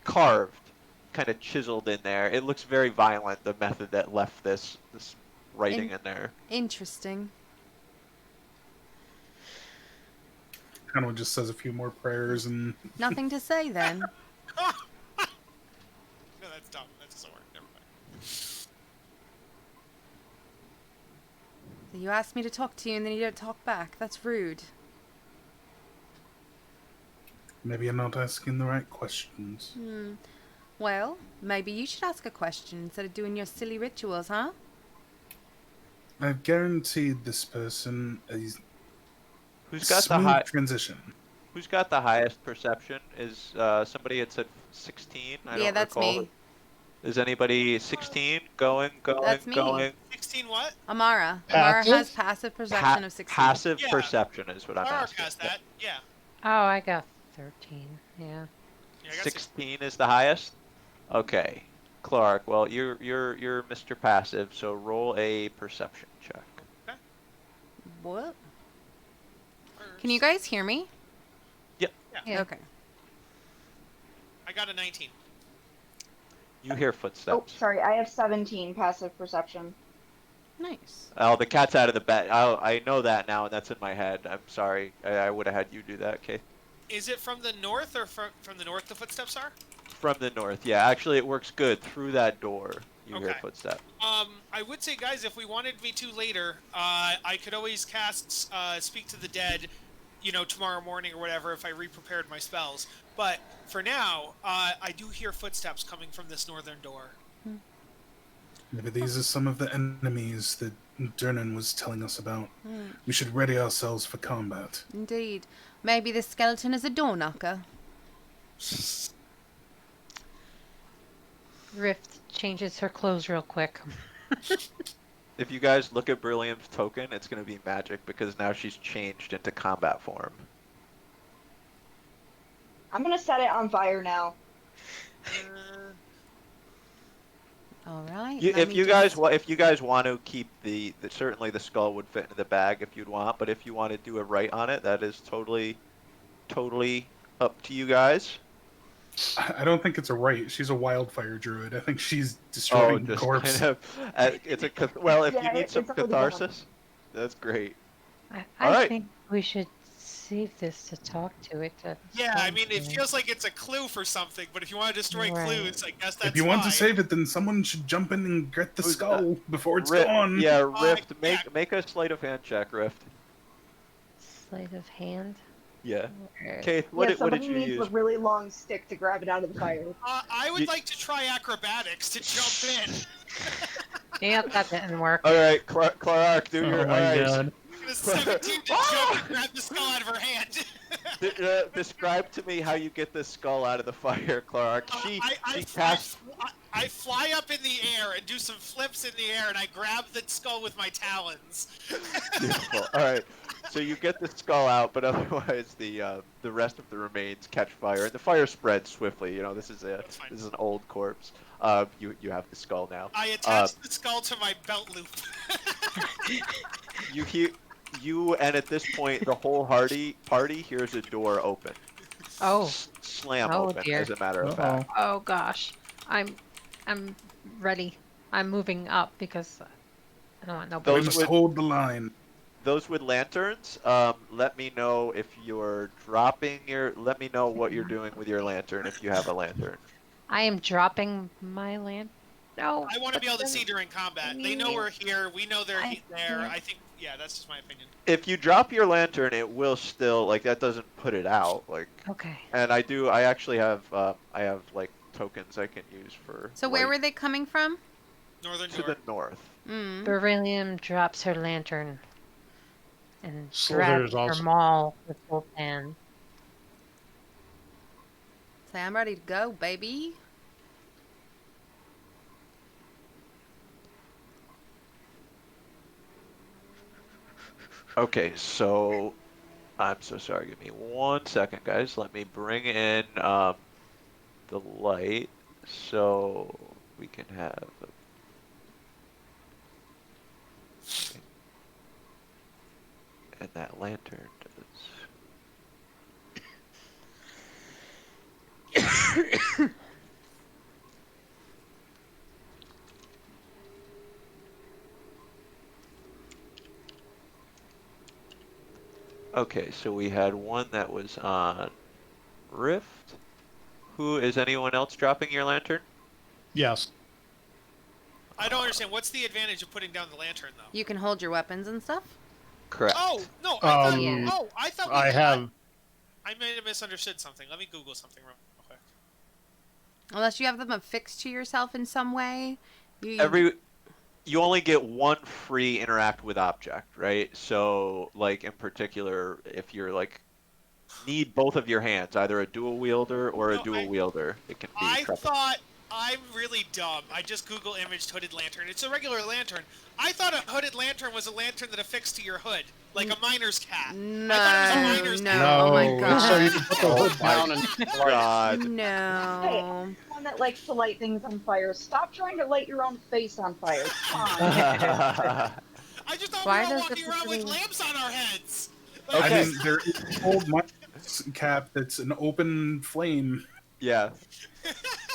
Carved, kind of chiseled in there. It looks very violent, the method that left this writing in there. Interesting. Kind of just says a few more prayers and Nothing to say then. No, that's dumb. That doesn't work. Never mind. So you asked me to talk to you and then you don't talk back. That's rude. maybe I'm not asking the right questions. Well, maybe you should ask a question instead of doing your silly rituals, huh? I've guaranteed this person a Who's got the smooth high? transition. Who's got the highest perception? Is somebody had said 16? I Yeah, don't that's recall. me. Is anybody 16? Going, That's me. going. 16 what? Amara. Amara Passive? has passive perception of 16. Passive Yeah. perception is what I'm Clark asking. has that. Yeah. Oh, I got 13. Yeah. Yeah, I got 16 is the highest. Okay, Clark. Well, you're Mr. Passive, so roll a perception check. What? Can you guys hear me? Yeah. Okay. I got a 19. You hear Oh, footsteps. sorry. I have 17 passive perception. Nice. Oh, the cat's out of the bag. Oh, I know that now, and that's in my head. I'm sorry. I would have had you do that, Kate. Is it from the north or from the north the footsteps are? From the north, yeah. Actually, it works good. Through that door, you hear Okay. footsteps. I would say, guys, if we wanted me to later, I could always cast Speak to the Dead, tomorrow morning or whatever if I re-prepared my spells. But for now, I do hear footsteps coming from this northern door. Maybe these are some of the enemies that Durnan was telling us about. We should ready ourselves for combat. Indeed. Maybe the skeleton is a door knocker. Rift changes her clothes real quick. If you guys look at Brilliant's token, it's going to be magic because now she's changed into combat form. I'm gonna set it on fire now. All right. If you guys want to keep the certainly the skull would fit into the bag if you'd want, but if you want to do a right on it, that is totally up to you guys. I don't think it's a right. She's a wildfire druid. I think she's destroying the just corpse. kind of, it's a well. If you Yeah, need some it's already catharsis, that's great. I Alright. think we should save this to talk to it. Yeah, I mean, it feels like it's a clue for something, but if you want to destroy Right. clues, I guess that's If you want to fine. save it, then someone should jump in and get the Who's skull before it's Rift, gone. yeah, Rift. yeah. Make a sleight of hand check, Rift. Sleight of hand. Yeah. Where- Kate, Yeah, what did somebody you needs use? a really long stick to grab it out of the fire. I would You- like to try acrobatics to jump in. Yeah, that didn't work. All right, Clark, do your Oh my eyes. god. The 17 to jump and grab the skull out of her hand. Describe to me how you get this skull out of the fire, Clark. She I casts. fly up in the air and do some flips in the air, and I grab the skull with my talons. Beautiful. All right, so you get the skull out, but otherwise the rest of the remains catch fire, and the fire spreads swiftly. This is That's fine. an old corpse. You have the skull now. I attach the skull to my belt loop. You and at this point the whole party hears a door open. Oh, Slam Oh, open, dear. as a matter of Uh-oh. fact. oh gosh. I'm ready. I'm moving up because I don't want no. We Those must would- hold the line. Those with lanterns, let me know if you're dropping your. Let me know what you're doing with your lantern if you have a lantern. I am dropping my land. No. I want to be able to see during combat. They know we're here. We know they're I- there. yeah. I think, yeah, that's just my opinion. If you drop your lantern, it will still that doesn't put it out Okay. And I actually have tokens I can use for. So where light were they coming from? Northern to the York. north. Mm. Beryllium drops her lantern and So grabs there's her also- maul with both hands. Say, I'm ready to go, baby. Okay, so I'm so sorry. Give me 1 second, guys. Let me bring in the light so we can have. And that lantern does. Okay, so we had one that was on Rift. Is anyone else dropping your lantern? Yes. I don't understand. What's the advantage of putting down the lantern, though? You can hold your weapons and stuff. Correct. Oh, no. I thought, Yeah. I thought we I have. I may have misunderstood something. Let me Google something real quick. Unless you have them affixed to yourself in some way. You only get one free interact with object, right? So, in particular, if you're need both of your hands, either a dual wielder or a No, dual wielder, it can be. I thought I'm really dumb. I just Google imaged hooded lantern. It's a regular lantern. I thought a hooded lantern was a lantern that affixed to your hood, like a miner's cap. No, I thought it was a miner's no, cap. oh my it's so you god. can put the hood down and. God. No. One that likes to light things on fire. Stop trying to light your own face on fire. Come on. I just thought Why we were all does walking this around with really- lamps on our heads. I Okay. mean, there is an old mine cap that's an open flame. Yeah.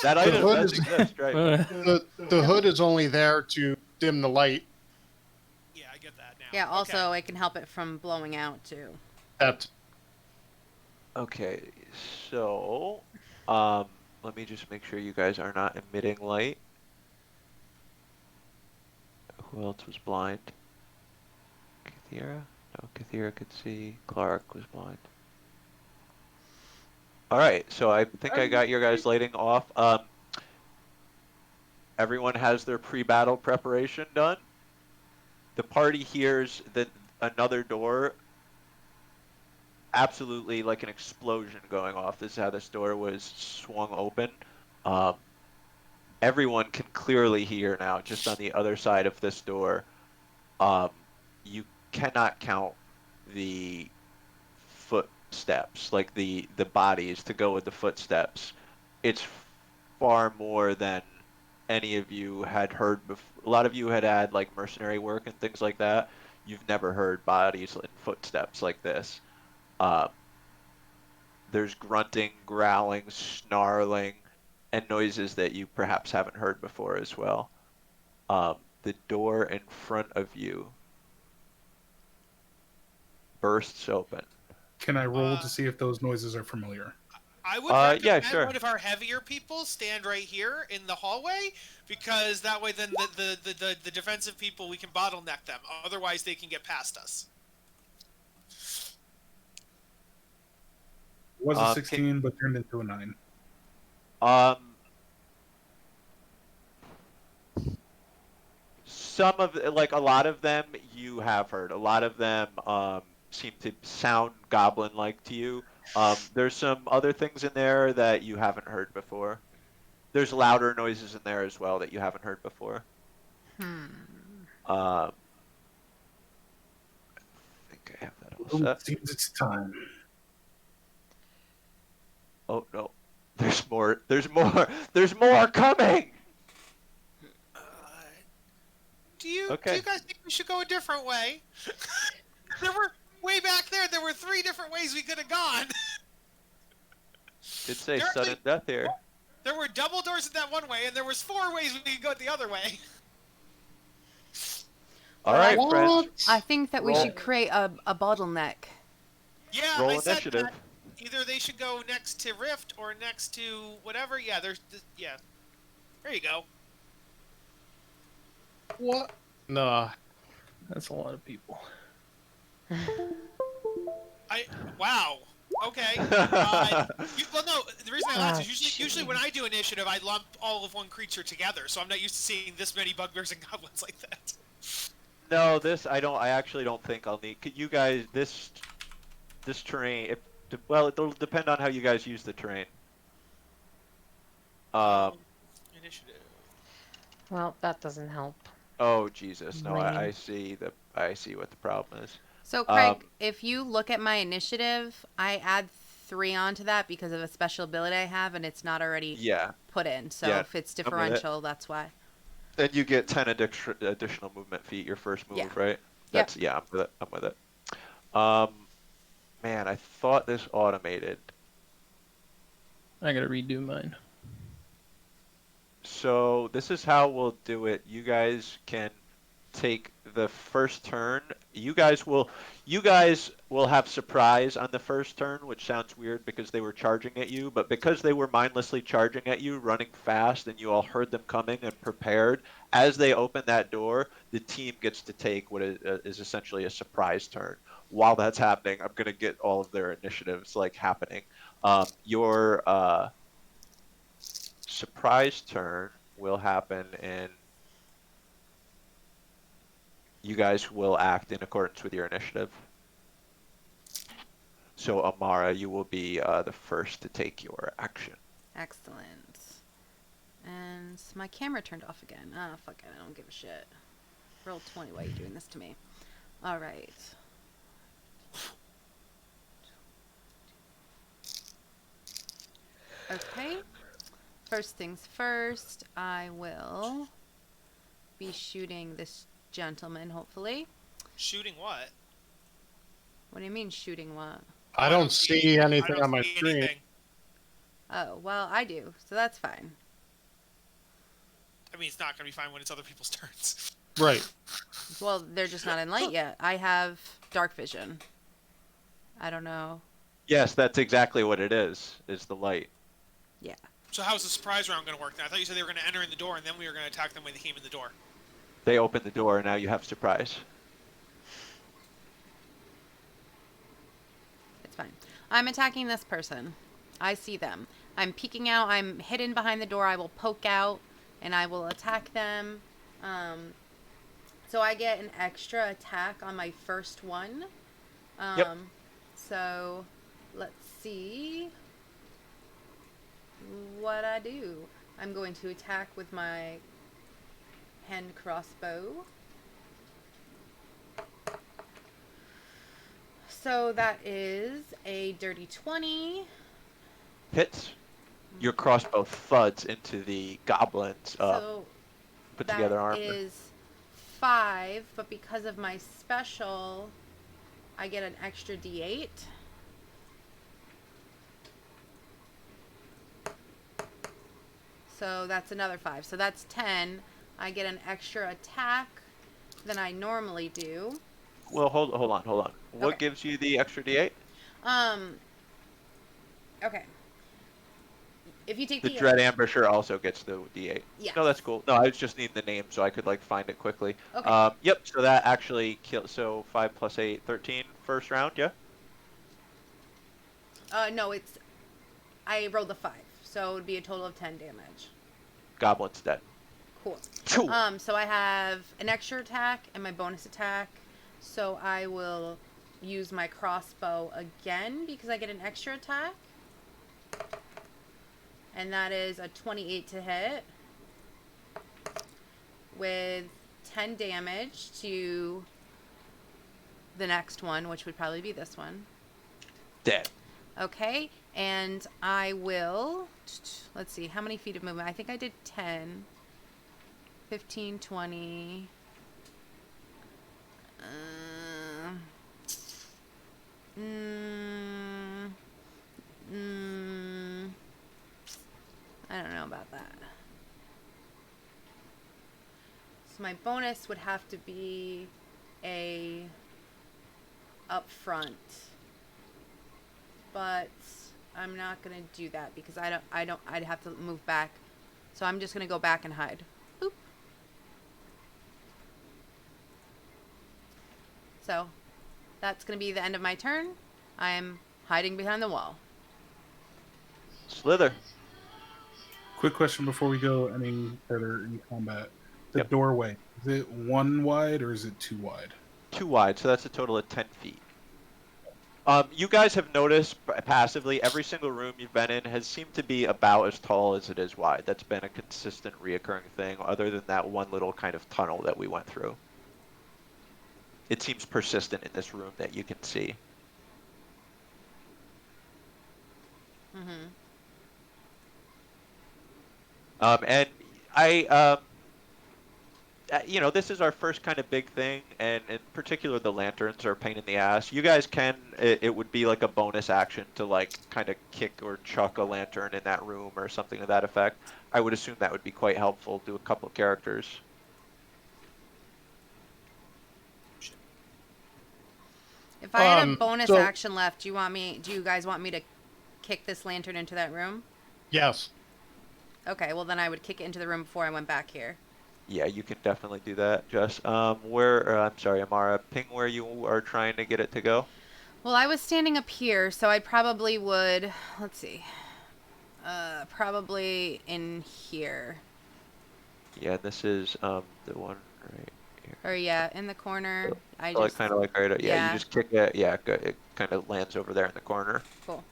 That The item hood does is- exist, right? The hood is only there to dim the light. Yeah, I get that now. Yeah, also Okay. it can help it from blowing out too. That Okay, so let me just make sure you guys are not emitting light. Who else was blind? Kathira? No, Kathira could see. Clark was blind. Alright, so I think I got your guys' lighting off. Everyone has their pre-battle preparation done. The party hears that another door, absolutely like an explosion going off. This is how this door was swung open. Um, Everyone can clearly hear now, just on the other side of this door. You cannot count the footsteps, like the bodies to go with the footsteps. It's far more than any of you had heard before. A lot of you had like mercenary work and things like that. You've never heard bodies and footsteps like this. Um, there's grunting, growling, snarling, and noises that you perhaps haven't heard before as well. The door in front of you bursts open. Can I roll to see if those noises are familiar? I would Yeah, recommend sure. one of our heavier people stand right here in the hallway, because that way then the defensive people, we can bottleneck them. Otherwise they can get past us. It was a Okay. 16, but turned into a 9. Some of like a lot of them you have heard. A lot of them seem to sound goblin-like to you. There's some other things in there that you haven't heard before. There's louder noises in there as well that you haven't heard before. I think I have that all Oh, set. it seems it's time. Oh no, there's more. There's more. There's more coming. Do you Okay. guys think we should go a different way? There were way back there. There were 3 different ways we could have gone. Did say There sudden actually- death here. There were double doors in that one way, and there was 4 ways we could go the other way. All right, What? friends. I think that we Roll. should create a bottleneck. Yeah, Roll I said initiative. that. Either they should go next to Rift or next to whatever. Yeah, yeah. There you go. what? Nah. That's a lot of people. Wow. Okay. Well, no. The reason I laughed is usually when I do initiative, I lump all of one creature together, so I'm not used to seeing this many bugbears and goblins like that. No, this I don't. I actually don't think I'll need. Could you guys this terrain? Well, it'll depend on how you guys use the terrain. Initiative. Well, that doesn't help. Oh Jesus, no! I Lame. see I see what the problem is. So, Craig, if you look at my initiative, I add 3 onto that because of a special ability I have, and it's not already Yeah, put in. So Yeah, if it's I'm with it. differential, that's why. and you get 10 additional movement feet your first move, Yeah. right? That's yeah. I'm with it. I'm with it. Man, I thought this automated. I gotta redo mine. So this is how we'll do it. You guys can take the first turn. You guys will have surprise on the first turn, which sounds weird because they were charging at you, but because they were mindlessly charging at you, running fast, and you all heard them coming and prepared, as they open that door, the team gets to take what is essentially a surprise turn. While that's happening, I'm going to get all of their initiatives like happening. Your surprise turn will happen in. You guys will act in accordance with your initiative. So Amara, you will be the first to take your action. Excellent. And my camera turned off again. Ah, fuck it. I don't give a shit. Roll 20. Why are you doing this to me? All right. Okay. First things first, I will be shooting this gentleman, hopefully. Shooting what? What do you mean shooting what? I don't see I anything don't on my see screen. anything. Oh, well, I do, so that's fine. I mean, it's not going to be fine when it's other people's turns. Right. Well, they're just not in light yet. I have dark vision. I don't know. Yes, that's exactly what it is the light. Yeah. So how's the surprise round going to work then? I thought you said they were going to enter in the door, and then we were going to attack them when they came in the door. They open the door, and now you have surprise. It's fine. I'm attacking this person. I see them. I'm peeking out. I'm hidden behind the door. I will poke out, and I will attack them. So I get an extra attack on my first one. Yep. So let's see what I do. I'm going to attack with my hand crossbow. So that is a dirty 20. Hits. Your crossbow thuds into the goblin's So put that together armor. is 5, but because of my special, I get an extra d8. So that's another 5. So that's 10. I get an extra attack than I normally do. Well, hold on. What Okay. gives you the extra D8? Okay. If you take The the Dread Ambusher also gets the D8. Yes. No, that's cool. No, I was just needing the name so I could like find it quickly. Okay. Yep. So that actually kills. So 5 plus 8, 13 first round. Yeah. No, it's I rolled a 5, so it would be a total of 10 damage. Goblin's dead. Cool. Phew. So I have an extra attack and my bonus attack. So I will use my crossbow again because I get an extra attack. And that is a 28 to hit with 10 damage to the next one, which would probably be this one. Dead. Okay, and I will, let's see, how many feet of movement? I think I did 10, 15, 20. I don't know about that. So my bonus would have to be a up front. But I'm not gonna do that because I'd have to move back. So I'm just gonna go back and hide. Boop. So that's gonna be the end of my turn. I am hiding behind the wall. Slither. Quick question before we go any further in combat. The Yep. doorway, is it 1 wide or is it 2 wide? 2 wide, so that's a total of 10 feet. You guys have noticed passively every single room you've been in has seemed to be about as tall as it is wide. That's been a consistent reoccurring thing other than that one little kind of tunnel that we went through. It seems persistent in this room that you can see. Mm-hmm. And I, you know, this is our first kind of big thing, and in particular, the lanterns are a pain in the ass. You guys can, it would be like a bonus action to like kind of kick or chuck a lantern in that room or something to that effect. I would assume that would be quite helpful to a couple of characters. If I had a Um, bonus so- action left, do you guys want me to kick this lantern into that room? Yes. Okay, well then I would kick it into the room before I went back here. Yeah, you can definitely do that, Jess. I'm sorry, Amara, ping where you are trying to get it to go. Well, I was standing up here, so I probably would, let's see, probably in here. Yeah, this is the one right here. Or yeah, in the corner. I Like just, kind of like right. Yeah, yeah. you just kick it. Yeah, good. It kind of lands over there in the corner. Cool.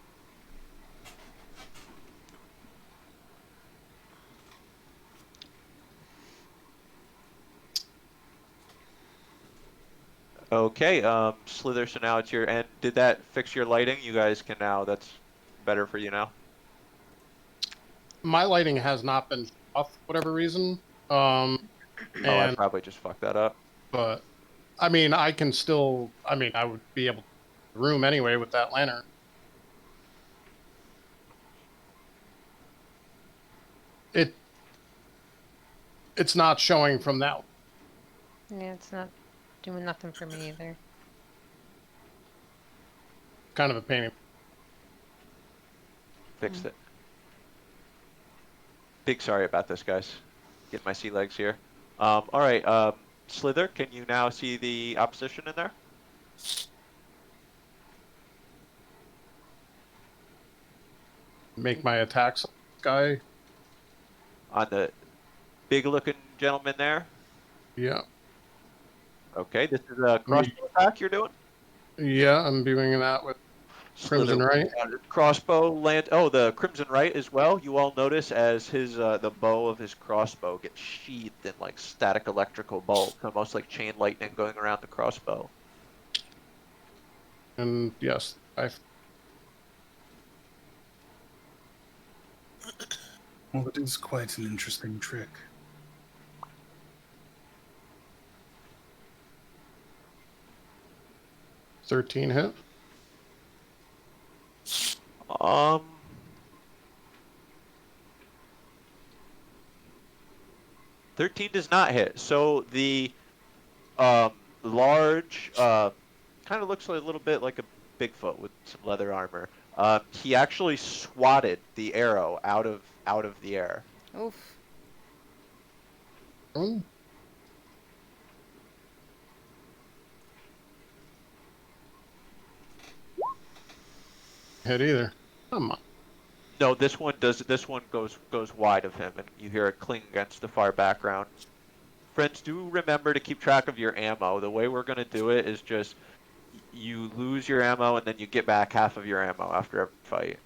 Okay, Slither, so now it's your end. Did that fix your lighting? You guys can now, that's better for you now. My lighting has not been off for whatever reason. Oh, I And probably just fucked that up. but I mean, I can still. I mean, I would be able room anyway with that lantern. It's not showing from that. Yeah, it's not doing nothing for me either. Kind of a pain. Fixed it. Big sorry about this, guys. Get my sea legs here. All right. Slither, can you now see the opposition in there? Make my attacks guy. On the big-looking gentleman there? Yeah. Okay, this is a crossbow attack you're doing? Yeah, I'm doing that with Slither, Crimson Right. crossbow land. Oh, the Crimson Right as well. You all notice as his the bow of his crossbow gets sheathed in like static electrical bolts, almost like chain lightning going around the crossbow. And yes, Well, it is quite an interesting trick. $13 hit. Um, 13 does not hit. So the large, kind of looks like a little bit like a Bigfoot with some leather armor. He actually swatted the arrow out of the air. Oof. Oh, hit either. Come on. No, this one does. This one goes wide of him, and you hear it cling against the far background. Friends, do remember to keep track of your ammo. The way we're gonna do it is just you lose your ammo, and then you get back half of your ammo after every fight.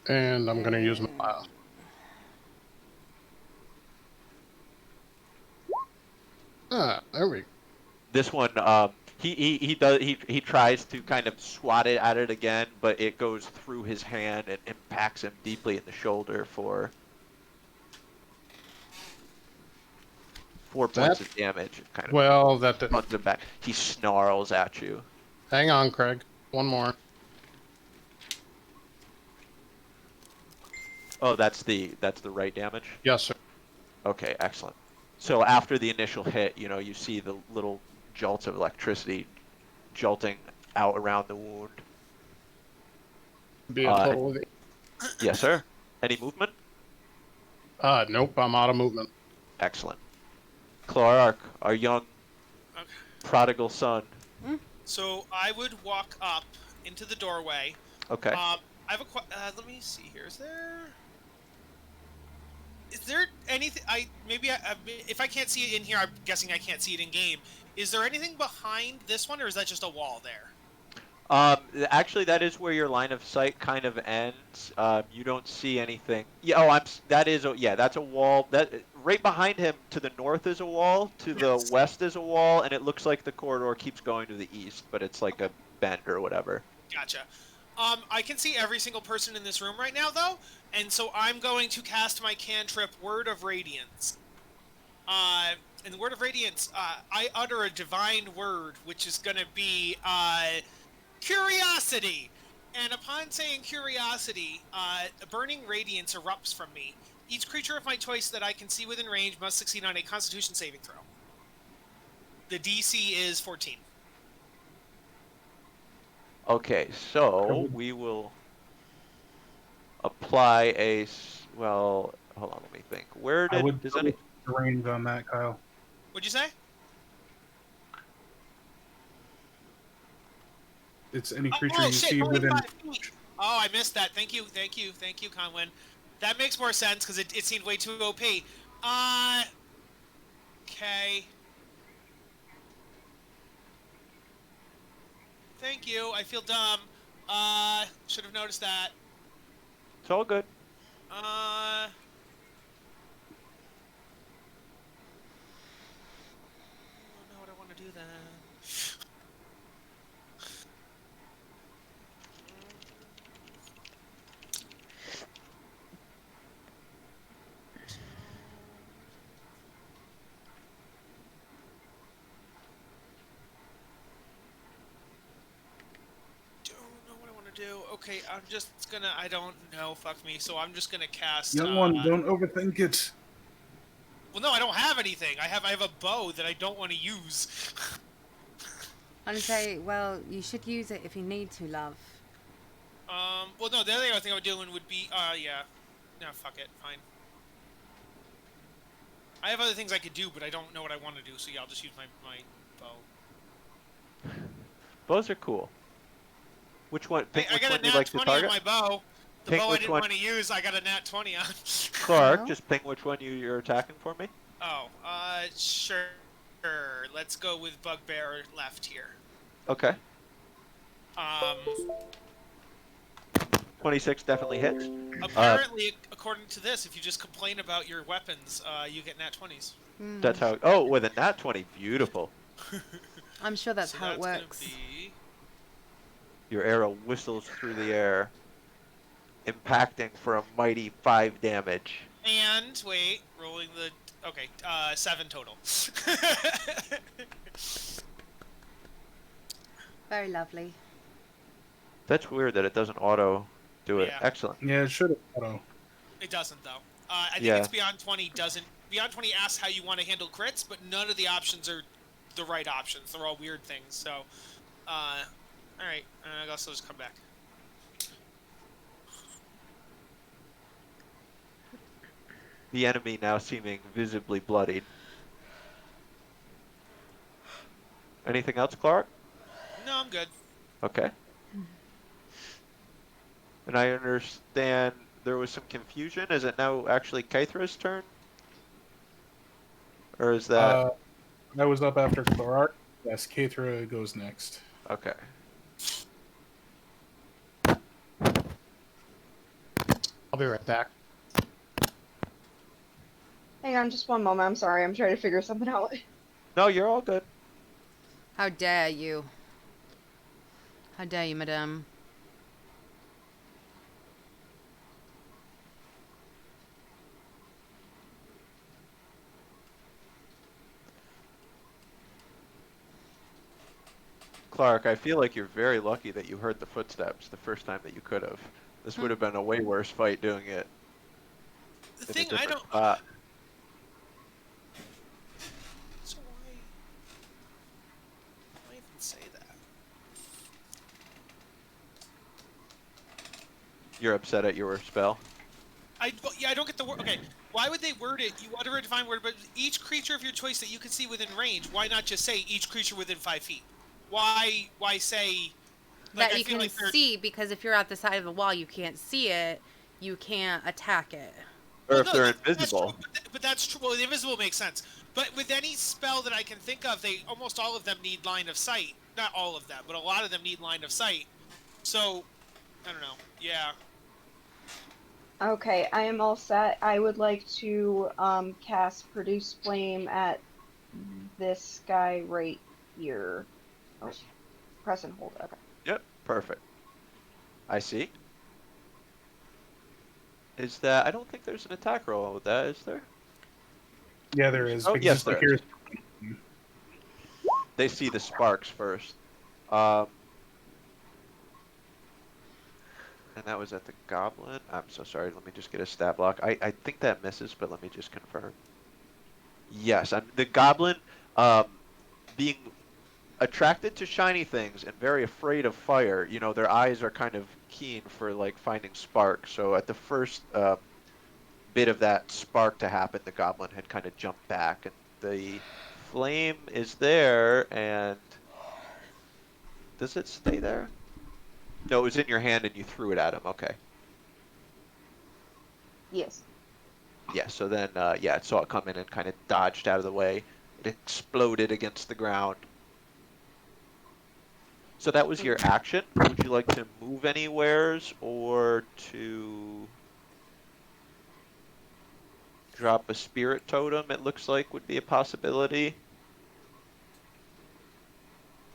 And I'm going to use my last. There we go. This one, he tries to kind of swat it at it again, but it goes through his hand and impacts him deeply in the shoulder for 4 points of damage. It kind of Well, that didn't. runs him back. He snarls at you. Hang on, Craig. One more. Oh, that's the right damage? Yes, sir. Okay, excellent. So after the initial hit, you see the little jolts of electricity jolting out around the wound. Be a total of Yes, sir. Any movement? Nope, I'm out of movement. Excellent. Clark, our young Okay. prodigal son. So I would walk up into the doorway. Okay. I have let me see here. Is there anything? If I can't see it in here, I'm guessing I can't see it in game. Is there anything behind this one, or is that just a wall there? Actually, that is where your line of sight kind of ends. You don't see anything. Yeah. Oh, that's a wall. That right behind him to the north is a wall. To the west is a wall, and it looks like the corridor keeps going to the east, but it's like a bend or whatever. Gotcha. I can see every single person in this room right now, though, and so I'm going to cast my cantrip, Word of Radiance. In the Word of Radiance, I utter a divine word, which is going to be curiosity. And upon saying curiosity, a burning radiance erupts from me. Each creature of my choice that I can see within range must succeed on a Constitution saving throw. The DC is 14. Okay, so we will apply well, hold on, let me think. I would does any range on that, Kyle. What'd you say? It's any creature Oh, you shit, see within. 45 feet. Oh, I missed that. Thank you, Conwin. That makes more sense because it seemed way too OP. Okay. Thank you. I feel dumb. Should have noticed that. It's all good. I don't know what I want to do then. do? Okay, I'm just gonna. I don't know. Fuck me. So I'm just gonna cast. Young one, don't overthink it. Well, no, I don't have anything. I have a bow that I don't want to use. And say, well, you should use it if you need to, love. Well, no, the other thing I would do would be, yeah. No, fuck it. Fine. I have other things I could do, but I don't know what I want to do, so yeah, I'll just use my bow. Bows are cool. Which one? Pick I which got one a you nat like to 20 on target. my bow. The Pick bow I which didn't one. want to use, I got a nat 20 on. Clark, Oh. just ping which one you're attacking for me. Oh, sure. Let's go with Bugbear left here. Okay. 26 definitely hits. Apparently, according to this, if you just complain about your weapons, you get nat 20s. That's how. Oh, with a nat 20, beautiful. I'm sure that's So how it that's works. Gonna be... Your arrow whistles through the air, impacting for a mighty 5 damage. And, wait, rolling the... Okay, 7 total. Very lovely. That's weird that it doesn't auto do it. Yeah. Excellent. Yeah, it should have. Auto. It doesn't, though. I think Yeah. it's Beyond 20 doesn't... Beyond 20 asks how you want to handle crits, but none of the options are the right options. They're all weird things, so... Alright, I guess I'll just come back. The enemy now seeming visibly bloodied. Anything else, Clark? No, I'm good. Okay. And I understand there was some confusion. Is it now actually Kaithra's turn? Or is that... That was up after Clark. Yes, Kaithra goes next. Okay. I'll be right back. Hang on just one moment. I'm sorry. I'm trying to figure something out. No, you're all good. How dare you? How dare you, madame? Clark, I feel like you're very lucky that you heard the footsteps the first time that you could have. This would have been a way worse fight doing it The in a thing I different don't... spot. So why even say that? You're upset at your spell? Yeah, I don't get the word. Okay, why would they word it? You utter a divine word, but each creature of your choice that you can see within range. Why not just say each creature within 5 feet? Why say like, That I you feel can like they're- see, because if you're at the side of the wall, you can't see it. You can't attack it. Or Well, if no, they're that's invisible? true, but that's true. Well, the invisible makes sense. But with any spell that I can think of, almost all of them need line of sight. Not all of them, but a lot of them need line of sight. So, I don't know. Yeah. Okay, I am all set. I would like to cast Produce Flame at this guy right here. Oh, press and hold. Okay. Yep, perfect. I see. Is that... I don't think there's an attack roll with that, is there? Yeah, there is. Oh, because yes, it's like there is. here's- They see the sparks first. And that was at the goblin. I'm so sorry. Let me just get a stat block. I think that misses, but let me just confirm. Yes, the goblin, being attracted to shiny things and very afraid of fire. You know, their eyes are kind of keen for like finding sparks. So at the first bit of that spark to happen, the goblin had kind of jumped back, and the flame is there. And does it stay there? No, it was in your hand and you threw it at him. Okay. Yes. Yeah, so then, yeah, it saw it come in and kind of dodged out of the way. It exploded against the ground. So that was your action. Would you like to move anywheres or to drop a spirit totem, it looks like would be a possibility?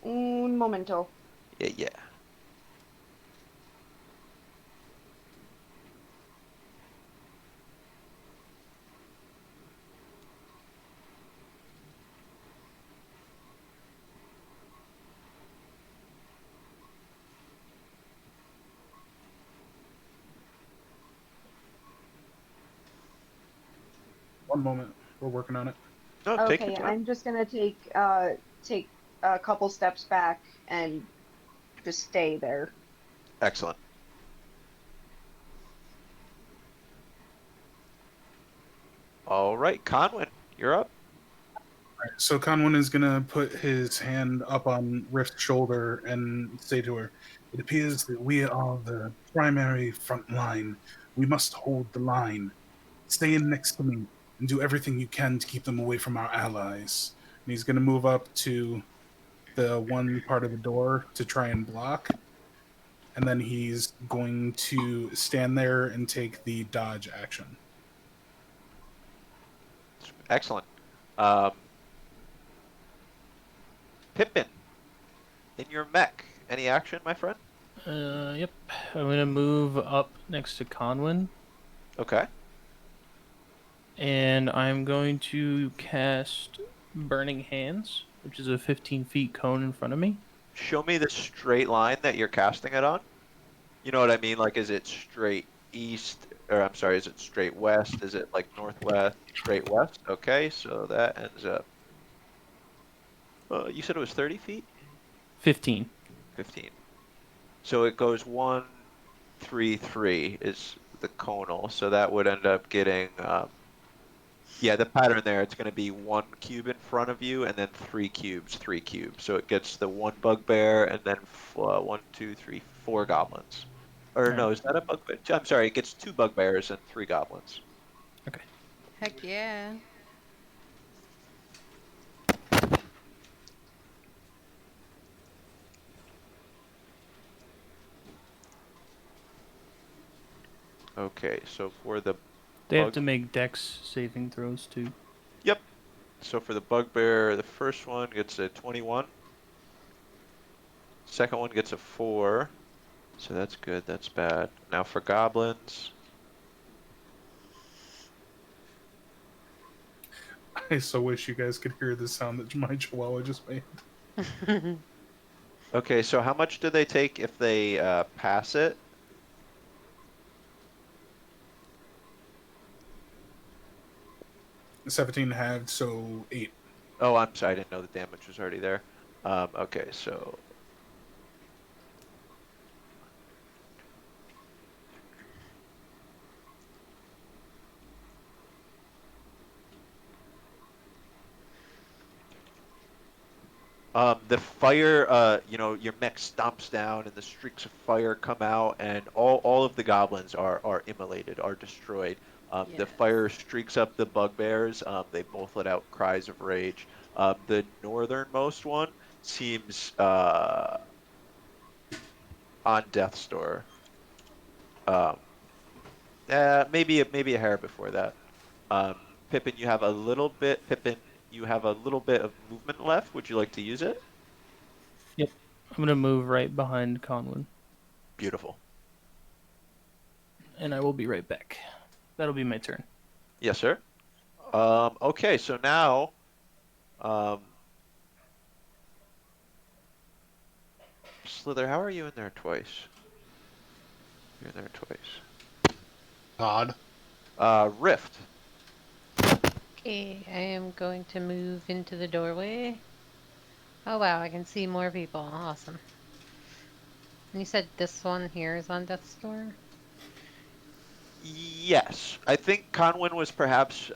Un momento. Yeah, yeah. One moment. We're working on it. No, take your Okay, time. I'm just gonna take a couple steps back and just stay there. Excellent. All right, Conwyn, you're up. Alright, so Conwyn is gonna put his hand up on Rift's shoulder and say to her, "It appears that we are the primary front line. We must hold the line. Stay in next to me and do everything you can to keep them away from our allies." And he's gonna move up to the one part of the door to try and block, and then he's going to stand there and take the dodge action. Excellent. Um, Pippin, in your mech, any action, my friend? Yep. I'm gonna move up next to Conwyn, Okay. and I'm going to cast Burning Hands, which is a 15 feet cone in front of me. Show me the straight line that you're casting it on. You know what I mean? Like, is it straight east, or I'm sorry, is it straight west? Is it like northwest, straight west? Okay, so that ends up. You said it was 30 feet? 15. 15. So it goes 1, 3, 3 is the conal. So that would end up getting, yeah, the pattern there, it's going to be 1 cube in front of you and then 3 cubes, 3 cubes. So it gets the 1 bugbear and then 1, 2, 3, 4 goblins. Or no, is that a bugbear? I'm sorry, it gets 2 bugbears and 3 goblins. Okay. Heck yeah. Okay, so for the They have Bug- to make dex saving throws too. Yep. So for the bugbear, the first one gets a 21. Second one gets a 4. So that's good, that's bad. Now for goblins. I so wish you guys could hear the sound that my chihuahua just made. Okay, so how much do they take if they pass it? 17 halved, so 8. Oh, I'm sorry, I didn't know the damage was already there. Okay, so the fire, your mech stomps down and the streaks of fire come out and all of the goblins are immolated, are destroyed. The Yes. fire streaks up the bugbears. They both let out cries of rage. The northernmost one seems on death's door. Um, maybe a hair before that. Pippin, you have a little bit. Pippin, you have a little bit of movement left. Would you like to use it? Yep. I'm gonna move right behind Conwyn, Beautiful. and I will be right back. That'll be my turn. Yes, sir. Okay, so now, um, Slither, how are you in there twice? You're in there twice. Odd. Rift. Okay, I am going to move into the doorway. Oh wow, I can see more people. Awesome. And you said this one here is on death's door? Yes, I think Conwyn was perhaps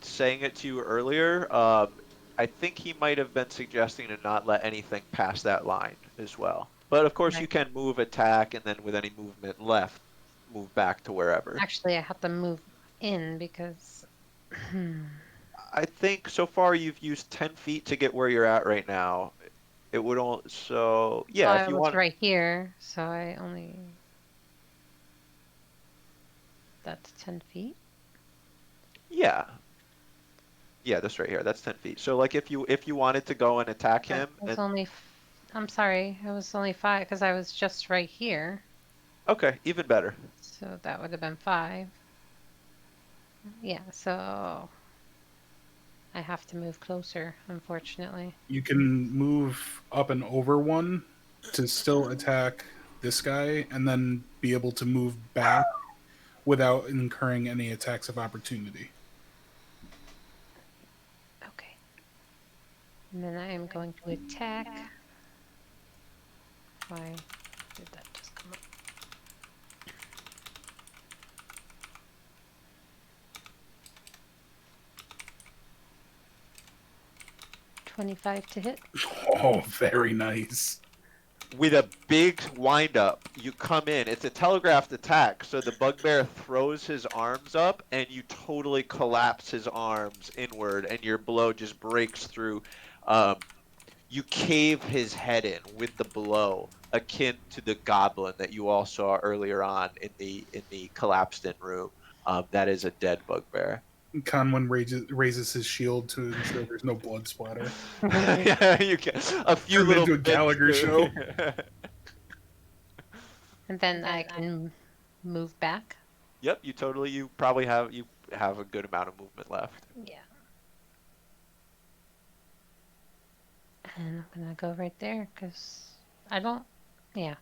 saying it to you earlier. I think he might have been suggesting to not let anything pass that line as well. But of course, you Right. can move, attack, and then with any movement left, move back to wherever. Actually, I have to move in because I think so far you've used 10 feet to get where you're at right now. It would only, so yeah, if I you was want, right here, so I only. That's 10 feet. yeah, yeah, this right here, that's 10 feet. So like if you wanted to go and attack him, I was and only. I'm sorry, I was only 5 because I was just right here. okay, even better. So that would have been 5. Yeah, so I have to move closer, unfortunately. You can move up and over one to still attack this guy, and then be able to move back without incurring any attacks of opportunity. And then I am going to attack. Why did that just come up? $25 to hit. Oh, very nice. With a big windup, you come in. It's a telegraphed attack, so the bugbear throws his arms up, and you totally collapse his arms inward, and your blow just breaks through. You cave his head in with the blow, akin to the goblin that you all saw earlier on in the collapsed in room. That is a dead bugbear. Conwyn raises his shield to ensure there's no blood splatter. Yeah, you can. A few Turn little into a bits Gallagher show. And then I can move back. Yep, you probably have a good amount of movement left. Yeah. And I'm gonna go right there because I don't. Yeah.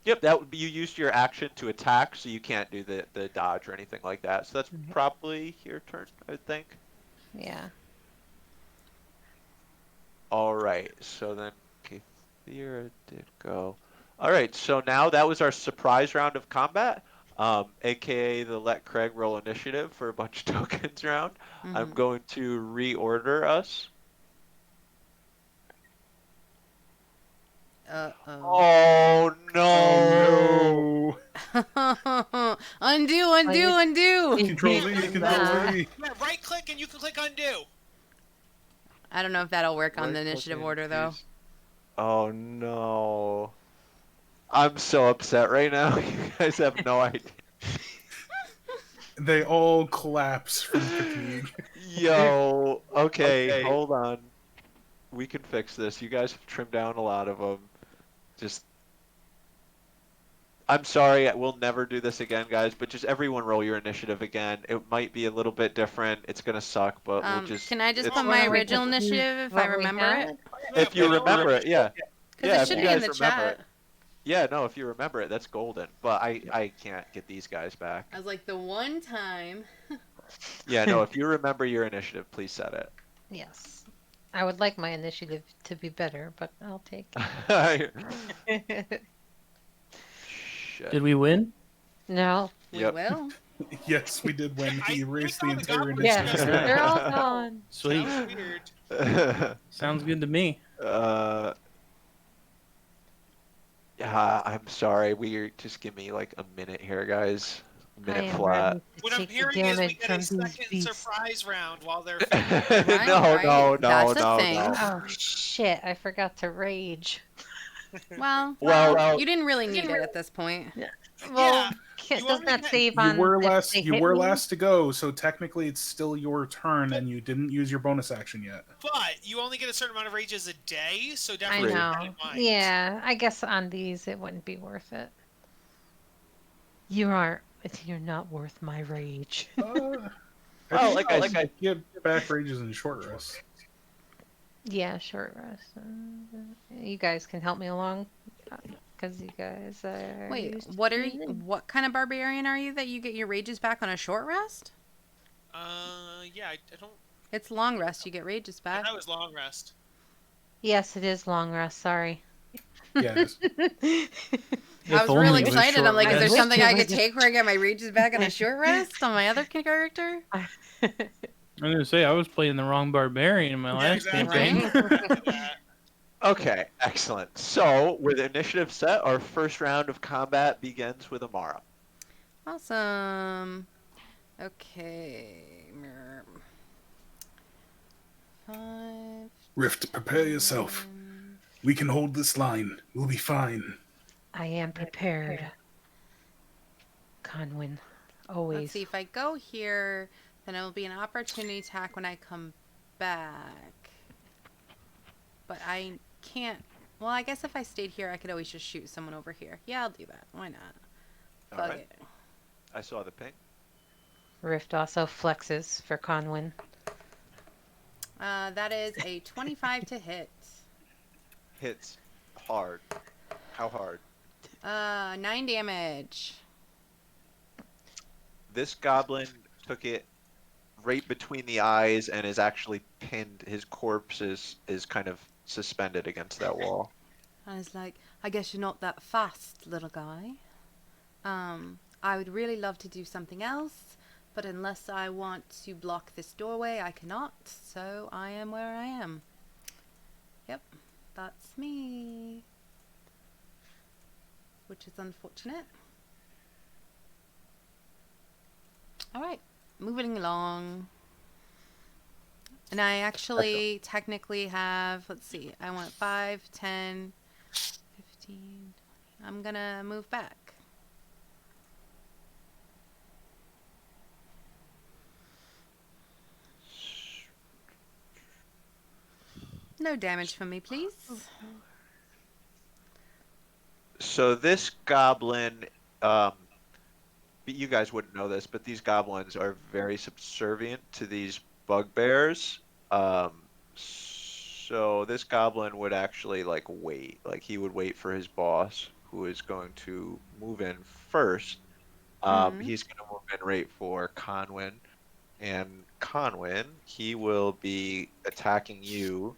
Yep, that would be, you used your action to attack, so you can't do the dodge or anything like that. So that's Mhm. probably your turn, I would think. Yeah. All right, so then Kathira did go. All right, so now that was our surprise round of combat, aka the let Craig roll initiative for a bunch of tokens round. I'm going to reorder us. Uh-oh. Oh no! Undo. Control Z, Control Z. Yeah, right click and you can click undo. I don't know if that'll work on the Right initiative click order, and though. use- Oh no. I'm so upset right now. You guys have no idea. They all collapse from fatigue. Yo, okay, hold on. We can fix this. You guys have trimmed down a lot of them. Just, I'm sorry, we'll never do this again, guys, but just everyone roll your initiative again. It might be a little bit different. It's gonna suck, but we'll just. Can I just it's put fine. my original initiative if I remember it? If you remember it, yeah. Because Yeah, it if should you be in guys the remember chat. it. Yeah, no, if you remember it, that's golden. But I can't get these guys back. I was like, the one time. Yeah, no, if you remember your initiative, please set it. Yes. I would like my initiative to be better, but I'll take it. Shit. Did we win? No. We Yep. will. Yes, we did when he I erased the think all the entire goblins Yeah, initiative. just- they're all gone. Sweet. Sounds weird. Sounds good to me. Yeah, I'm sorry. Just give me like a minute here, guys. A I minute am flat. ready to What I'm take the hearing is we damage get from a these second beasts. surprise round while they're. No. That's a thing. Oh shit! I forgot to rage. Well, you didn't really need it at this point. Well, you doesn't only that get- save You on? were if last. they You hit were me? last to go, so technically it's still your turn, and you didn't use your bonus action yet. But you only get a certain amount of rages a day, so I definitely keep that know. in mind. Yeah, I guess on these it wouldn't be worth it. You aren't. You're not worth my rage. I think like I get back rages and short rest. Yeah, short rest. You guys can help me along, because you guys are. Wait, used to what are being you? in. What kind of barbarian are you that you get your rages back on a short rest? Yeah, I don't. It's long rest. You get rages back. That was long rest. Yes, it is long rest. Sorry. Yes. I was real only it was excited. I'm short like, is there rest. something I I could wish it take where I get my rages back on a short rest on my other character? I'm gonna say I was playing the wrong barbarian in my Yeah, last exactly. campaign. Yeah. Okay, excellent. So, with initiative set, our first round of combat begins with Amara. Awesome. Okay. 5. Rift, prepare yourself. We can hold this line. We'll be fine. I am prepared. Conwyn, Let's always. see, if I go here, then it will be an opportunity attack when I come back. But I can't. Well, I guess if I stayed here, I could always just shoot someone over here. Yeah, I'll do that. Why not? All Fuck right. it. I saw the ping. Rift also flexes for Conwyn. That is a 25 to hit. Hits hard. How hard? 9 damage. This goblin took it right between the eyes and is actually pinned. His corpse is kind of suspended against that wall. I was like, I guess you're not that fast, little guy. I would really love to do something else, but unless I want to block this doorway, I cannot. So I am where I am. Yep, that's me. Which is unfortunate. Alright, moving along. And I actually technically have, let's see, I want 5, 10, 15, 20. I'm gonna move back. No damage for me, please. So this goblin, but you guys wouldn't know this, but these goblins are very subservient to these bugbears. So this goblin would actually like wait, like he would wait for his boss, who is going to move in first. He's going to move in right for Conwyn, and Conwyn, he will be attacking you.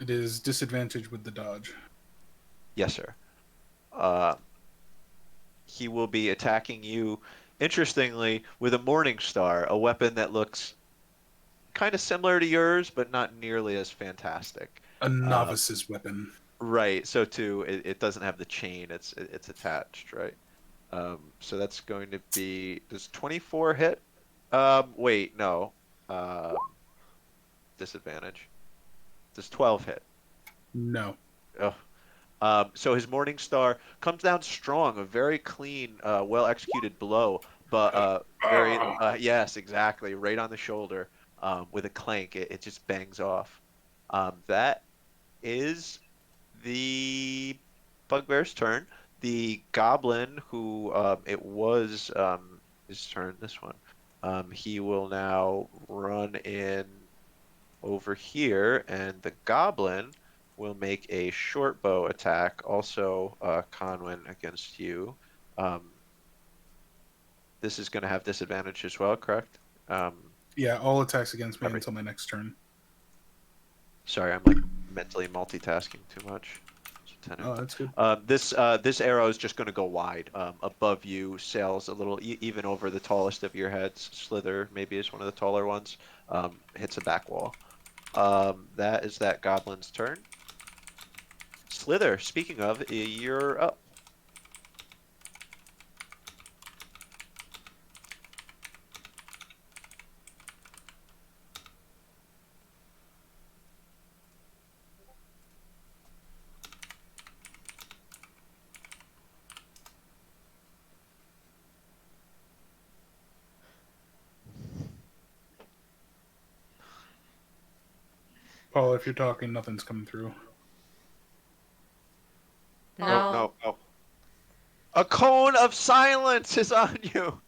It is disadvantage with the dodge. Yes, sir. He will be attacking you, interestingly, with a Morning Star, a weapon that looks kind of similar to yours, but not nearly as fantastic. A novice's weapon. Right. So too, it doesn't have the chain. It's attached, right? So that's going to be, does 24 hit? Wait, no. Disadvantage. Does 12 hit? No. Oh. So his Morning Star comes down strong, a very clean, well executed blow, but very, yes, exactly, right on the shoulder, with a clank. It just bangs off. That is the bugbear's turn. The goblin, who it was his turn, this one, he will now run in over here, and the goblin will make a short bow attack, also Conwyn against you. This is going to have disadvantage as well, correct? Yeah, all attacks against me Every- until my next turn. Sorry, I'm like mentally multitasking too much. Lieutenant. Oh, that's good. This arrow is just going to go wide. Above you, sails a little, even over the tallest of your heads. Slither maybe is one of the taller ones. Hits a back wall. That is that goblin's turn. Slither, speaking of, you're up. Paul, if you're talking, nothing's coming through. No. No. A cone of silence is on you.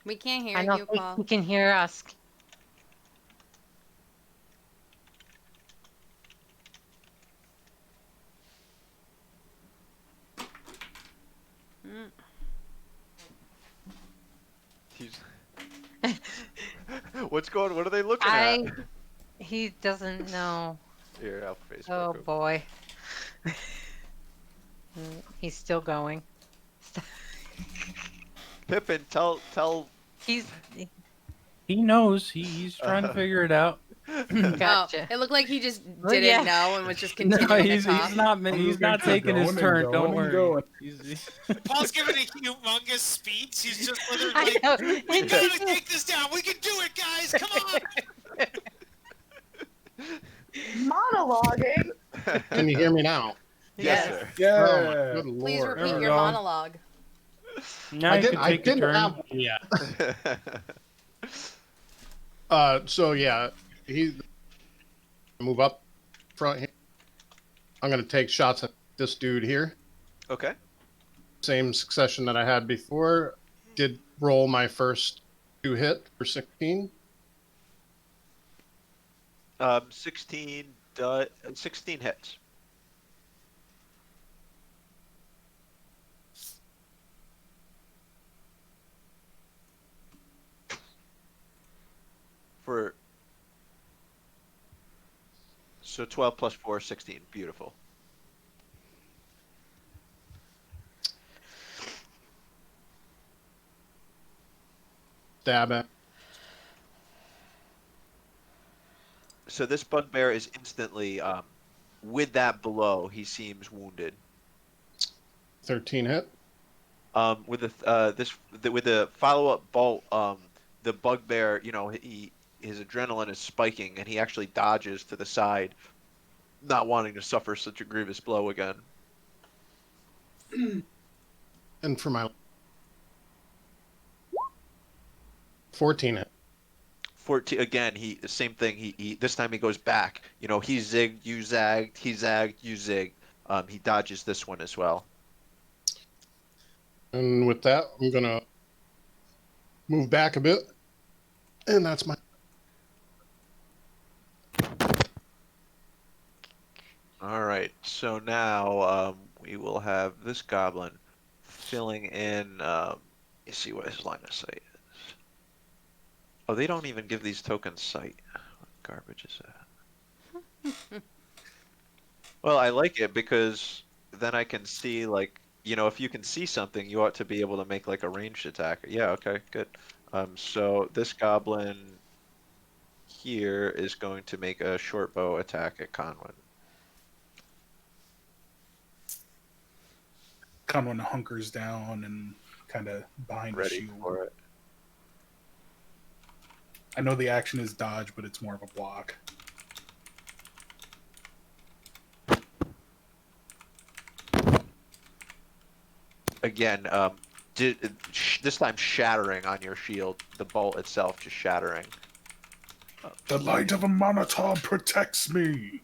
We can't hear I don't you, think Paul. he can hear us. He's... What are they looking at? He doesn't know. Here, I'll Facebook Oh him. boy. He's still going. Pippin, tell. He's He knows. He's trying to figure it out. gotcha. Oh, it looked like he just Well, didn't yeah. know and was just No, continuing he's to talk. not. I'm He's just not gonna keep taking his going and turn. going Don't and worry. going. Paul's giving a humongous speech. He's just literally I like, know. we gotta take this down. We can do it, guys. Come on. Monologuing. Can you hear me now? Yes, Yes. sir. Yeah. Oh my good Please lord! repeat we your go. monologue. Now you can I take your didn't turn. have yeah. So yeah, he move up front here. I'm gonna take shots at this dude here. Okay. Same succession that I had before. Did roll my first 2 hit for 16. 16 hits. So 12 plus 4, 16. Beautiful. Stab it. So this bugbear is instantly, with that blow, he seems wounded. 13 hit. With with the follow-up bolt, the bugbear, his adrenaline is spiking, and he actually dodges to the side, not wanting to suffer such a grievous blow again. And for my 14 hit. 14 again. The same thing. He this time he goes back. He zigged, you zagged, he zagged, you zigged. He dodges this one as well. And with that, I'm going to move back a bit. And that's my... All right. So now we will have this goblin filling in. You see what his line of sight is. Oh, they don't even give these tokens sight. What garbage is that? Well, I like it because then I can see, like, if you can see something, you ought to be able to make like a ranged attack. Yeah, okay, good. So this goblin here is going to make a short bow attack at Conwyn. Conwyn hunkers down and kind of behind a Ready shield. for it. I know the action is dodge, but it's more of a block. Again, this time shattering on your shield, the bolt itself just shattering. The light of a monitor protects me.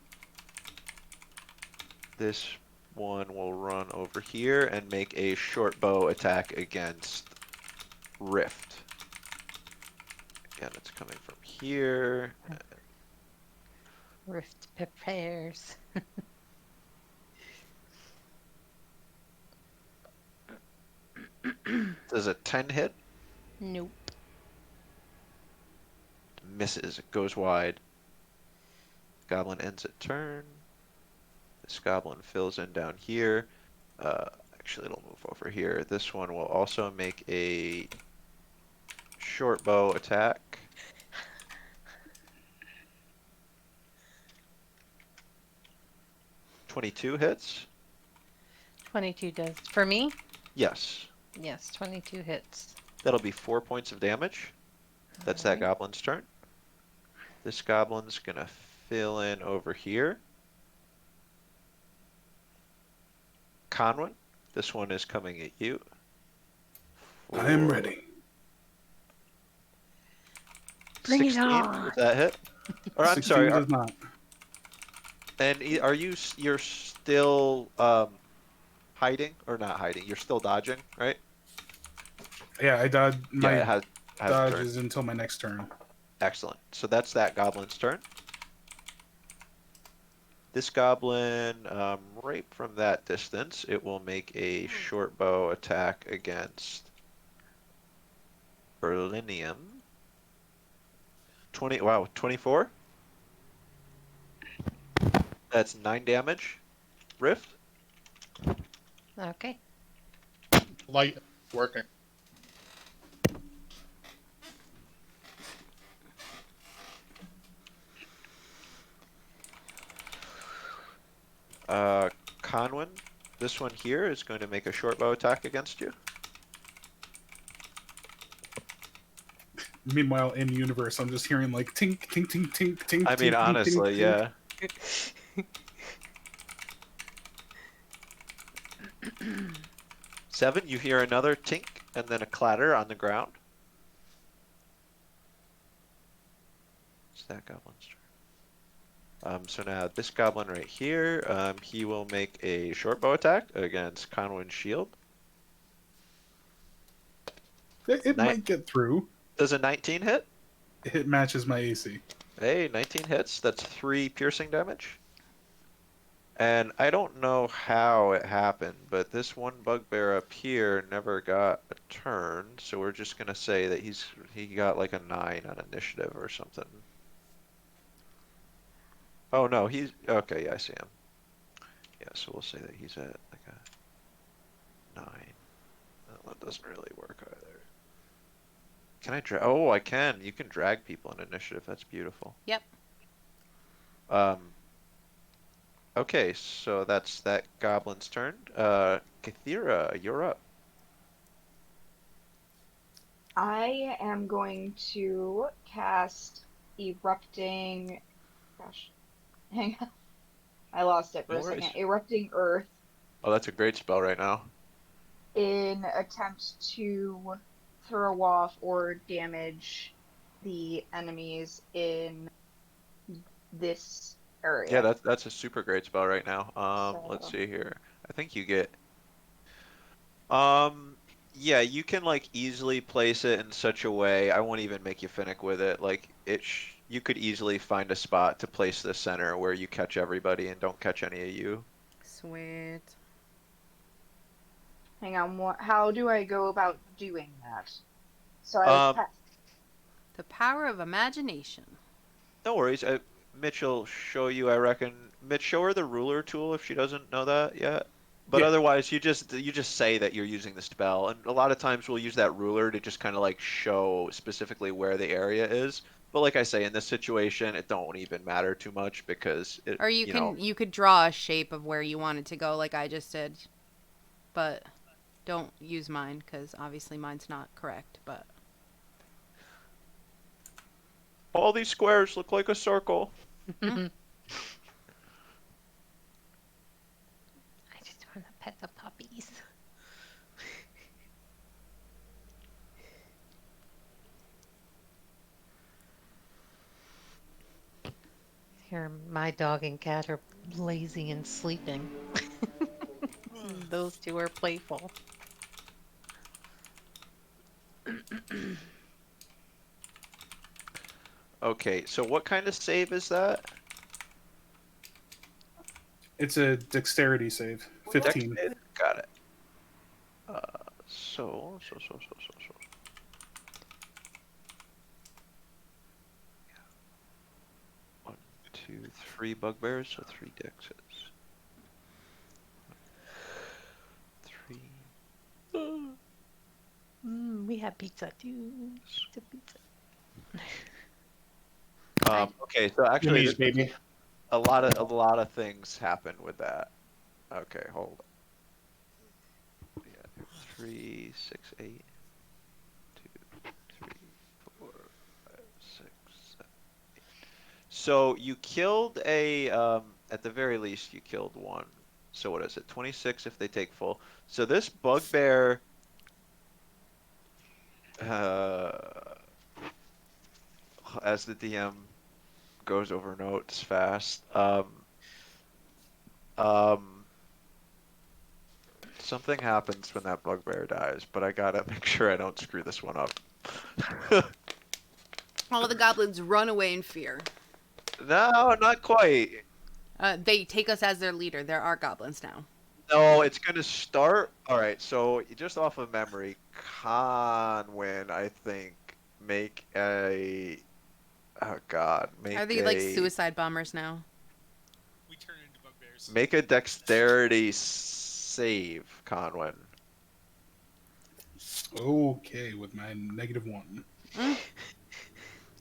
This one will run over here and make a short bow attack against Rift. Again, it's coming from here. Rift prepares. Does a 10 hit? Nope. Misses. It goes wide. Goblin ends a turn. This goblin fills in down here. Actually, it'll move over here. This one will also make a short bow attack. .22 hits? 22 does. For me? Yes. Yes, 22 hits. That'll be 4 points of damage. That's that Alright. goblin's turn. This goblin's gonna fill in over here. Conwyn, this one is coming at you. I am For ready. Bring it 16, on. does that hit? Or I'm 16 sorry. does not. And are you're still hiding or not hiding? You're still dodging, right? Yeah, I dodge. Yeah, My it has dodge turned. is until my next turn. Excellent. So that's that goblin's turn. This goblin, right from that distance, it will make a short bow attack against Berlinium. 24? That's 9 damage. Rift? Okay. Light working. Conwyn, this one here is going to make a short bow attack against you. Meanwhile, in universe, I'm just hearing like tink, tink, tink, tink, tink. I mean, tink, honestly, tink, yeah. Seven, you hear another tink and then a clatter on the ground. It's that goblin's turn. So now this goblin right here, he will make a short bow attack against Conwyn's shield. It might get through. Does a 19 hit? It matches my AC. Hey, 19 hits. That's 3 piercing damage. And I don't know how it happened, but this one bugbear up here never got a turn, so we're just gonna say that he got like a 9 on initiative or something. Oh no, he's okay. Yeah, I see him. Yeah, so we'll say that he's at like a 9. No, that doesn't really work either. Can I drag? Oh, I can. You can drag people in initiative. That's beautiful. Yep. Um. Okay, so that's that goblin's turn. Kathira, you're up. I am going to cast Erupting. Gosh, hang on. I lost it for No a second. worries. Erupting Earth Oh, that's a great spell right now. in attempt to throw off or damage the enemies in this Yeah, area. that's a super great spell right now. Let's So, see here. I think you get um yeah, you can like easily place it in such a way. I won't even make you finick with it. Like you could easily find a spot to place the center where you catch everybody and don't catch any of you. Sweet. hang on. How do I go about doing that? So I would Um, cast. The power of imagination. no worries. Mitch will show you, I reckon. Mitch, show her the ruler tool if she doesn't know that yet. But Yeah. otherwise, you just say that you're using the spell, and a lot of times we'll use that ruler to just kind of like show specifically where the area is. But like I say, in this situation, it don't even matter too much because it, Or you could draw a shape of where you want it to go like I just did. But don't use mine cuz obviously mine's not correct, but all these squares look like a circle. I just want to pet the puppies. Here, my dog and cat are lazy and sleeping. Those two are playful. Okay, so what kind of save is that? It's a dexterity save. 15. Dex save? Got it. So. 1, 2, 3 bugbears, so 3 dexes. 3. We have pizza too. Pizza. Okay, so actually, Enemies, baby. a lot of things happen with that. Okay, hold on. Yeah, 3, 6, 8, 2, 3, 4, 5, 6, 7, 8. So you killed at the very least, you killed one. So what is it? 26 if they take full. So this bugbear, as the DM goes over notes fast, um, something happens when that bugbear dies, but I gotta make sure I don't screw this one up. all the goblins run away in fear. No, not quite. They take us as their leader. There are goblins now. No, it's gonna start. All right, so just off of memory, Conwyn, I think, make a. Oh God, make Are they like suicide bombers now? We turn into bugbears. make a dexterity save, Conwyn. Okay, with my -1.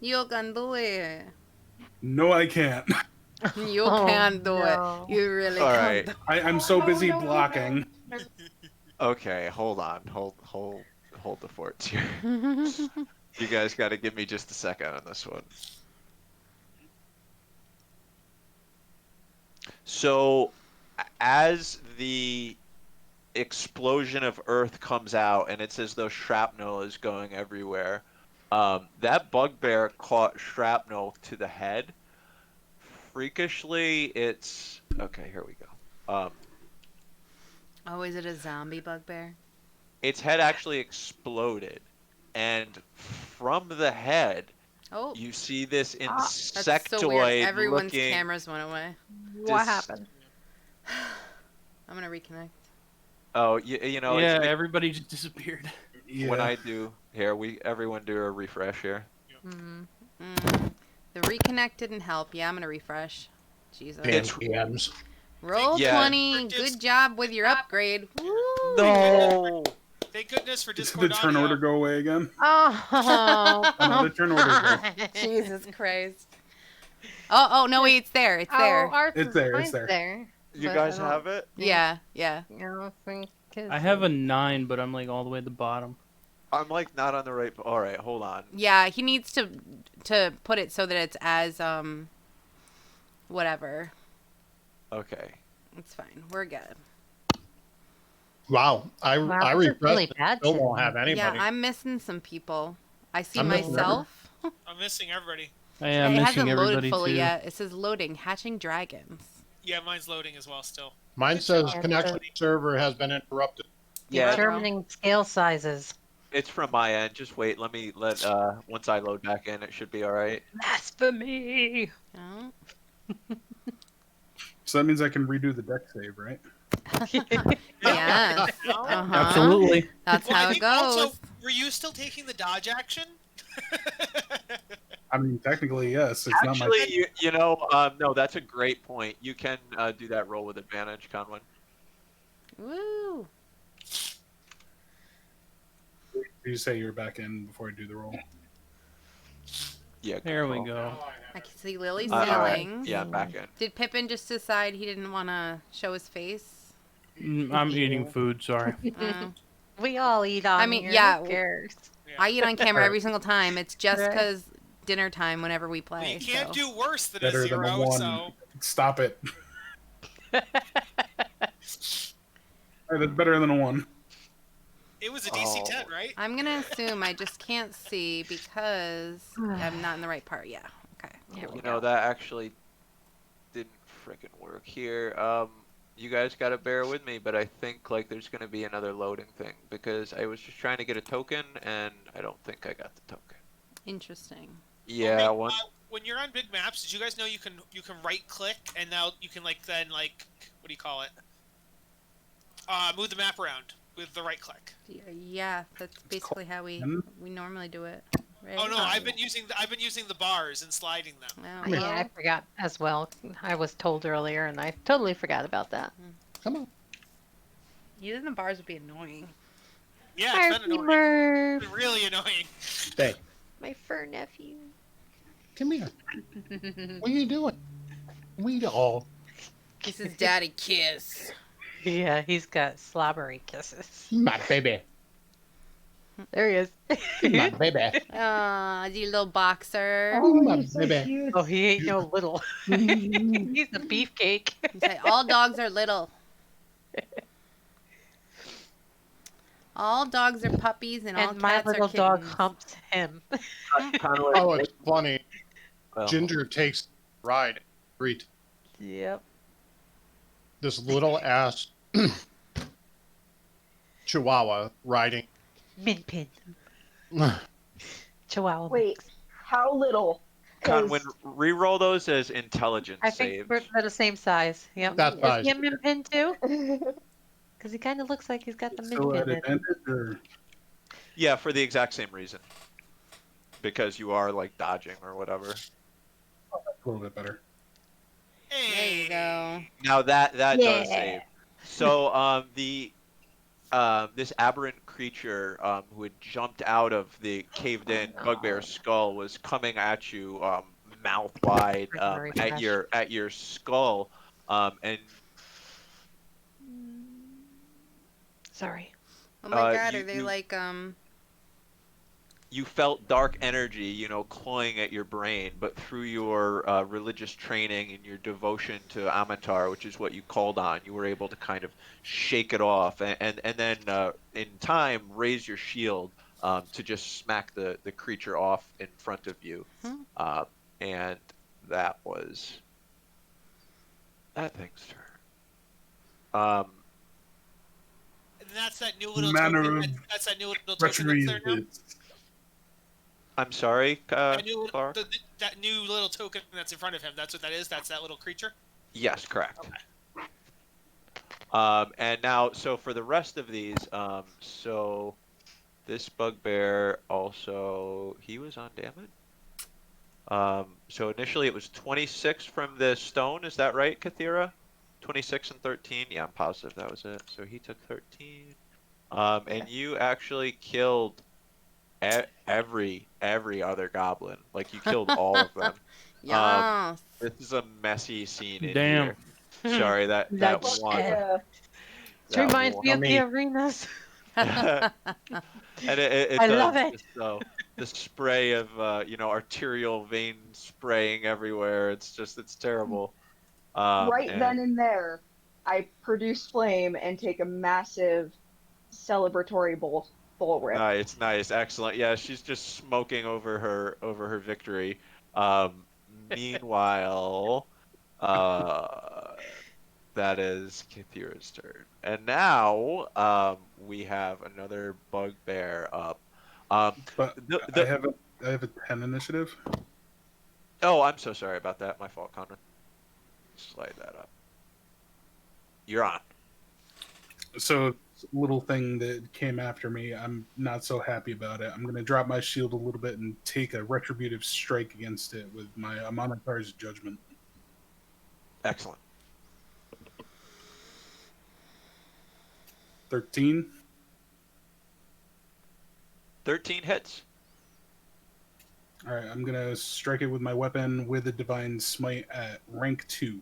You can do it. No, I can't. You Oh, can do no. it. You really All can. right. Do it. I'm so No, busy don't do blocking. Okay, hold on, hold the forts here. You guys got to give me just a second on this one. So, as the explosion of earth comes out, and it's as though shrapnel is going everywhere, that bugbear caught shrapnel to the head. Freakishly, it's okay. Here we go. Oh, is it a zombie bugbear? Its head actually exploded, and from the head, Oh, you see this that's so weird. insectoid Everyone's looking. cameras went away. What happened? I'm gonna reconnect. Oh, you know, yeah, it's everybody just disappeared. Yeah. when I do here, everyone do a refresh here. The reconnect didn't help. Yeah, I'm gonna refresh. Jesus. It's- PMs. Roll Yeah. 20. Good job with your upgrade. Woo! No. Thank goodness for Did Discord the turn audio. order go away again? Oh, Another turn order go. Jesus Christ. Oh no, wait, it's there. It's there. Oh, ours It's is there, it's mine's there. there. You but guys I don't have it? think- Yeah. I don't think I have a 9, but I'm like all the way at the bottom. I'm like not on the right. All right, hold on. Yeah, he needs to put it so that it's as whatever. Okay. It's fine. We're good. Wow. I Wow, I this is refreshed. really it. bad Still today. won't have anybody. Yeah, I'm missing some people. I see I'm missing myself. I'm missing everybody. I am it missing hasn't loaded everybody fully too. yet. It says loading, hatching dragons. Yeah, mine's loading as well still. Mine says Yeah, connection but- server has been interrupted. Yeah, Determining scale sizes. it's from my end. Just wait. Let me once I load back in, it should be all right. That's for me. Oh. So that means I can redo the deck save, right? Yes. Uh-huh. Absolutely. That's Well, I how it think goes. also, were you still taking the dodge action? I mean, technically, yes. It's not my. Actually, you know, no, that's a great point. You can do that roll with advantage, Conwin. Woo. Did you say you were back in before I do the roll? Yeah. There we good go. I can see Lily call. All right. sailing. Yeah, I'm back in. Did Pippin just decide he didn't want to show his face? I'm eating food, sorry. We all eat on I mean, here. yeah, Who cares? I eat on camera every single time. It's just Right. because dinner time whenever we Well, play. you can't so. do worse than Better a than zero, a 1. so Stop it. Hey, that's better than a 1. it was a DC Oh. 10, right? I'm going to assume I just can't see because I'm not in the right part. Yeah. Okay. Here we You go. know, that actually didn't frickin' work here. You guys gotta bear with me, but I think like there's gonna be another loading thing because I was just trying to get a token and I don't think I got the token. Interesting. Yeah, Okay, one. when you're on big maps, did you guys know you can right click and now you can then what do you call it? Move the map around with the right click. Yeah, that's basically how we normally do it. Right? Oh no, I've been using the bars and sliding them. Oh, Yeah, I well, forgot as well. I was told earlier, and I totally forgot about that. Come on. using the bars would be annoying. Yeah, it's been annoying. Murph, It's been really annoying. Stay. my fur nephew. Come here. What are you doing? We all. This is Daddy Kiss. Yeah, he's got slobbery kisses. My baby. There he is. My baby. Aw, you little boxer. Oh, my you're so baby. cute. Oh, he ain't no little. He's a beefcake. You say all dogs are little. All dogs are puppies and all And my cats little are dog kittens. humps him. Oh, it's funny. Well, Ginger takes a ride. Greet Yep. this little ass Chihuahua riding. Min pin. Chihuahua. Wait, how little? 'Cause Conwin, re-roll those as intelligence I think saves. they're the same size. Yep. That size. Is he a min pin too? Because he kind of looks like he's got the min So at pin in. advantage, or Yeah, for the exact same reason. Because you are like dodging or whatever. a little bit better. There you go. Now that does Yeah. save. So this aberrant creature who had jumped out of the caved-in Oh, no. bugbear skull was coming at you mouth wide Very at fresh. your skull and Sorry. Oh my god, you- are they you- like you felt dark energy, you know, clawing at your brain, but through your religious training and your devotion to Amatar, which is what you called on, you were able to kind of shake it off, and then in time raise your shield to just smack the creature off in front of you, and that was that thing's turn. And that's that new little Manner token. of That's that new little token Treachery that's there now. is I'm sorry, That new, Clark? that new little token that's in front of him. That's what that is. That's that little creature. Yes, correct. And now, so for the rest of these, so this bugbear also, he was on damage? So initially it was 26 from the stone. Is that right, Kathira? 26 and 13. Yeah, I'm positive that was it. So he took 13. And you actually killed every other goblin. Like you killed all of them. Um, Yes. this is a messy scene in Damn. here. Sorry, that Fuck one. Bloodshed. yeah. This That reminds one. me of the me. arenas. And it I does love it. just so the spray of arterial veins spraying everywhere. It's terrible. Right And then and there, I produce flame and take a massive celebratory bull rip. nice, excellent. Yeah, she's just smoking over her victory. Um, Meanwhile, uh, that is Kathira's turn, and now we have another bugbear up. Um, But the, I the have a 10 initiative. Oh, I'm so sorry about that. My fault, Conrad. Slide that up. You're on. So little thing that came after me, I'm not so happy about it. I'm going to drop my shield a little bit and take a retributive strike against it with my Amanakar's judgment. Excellent. 13. 13 hits. All right, I'm going to strike it with my weapon with a divine smite at rank 2.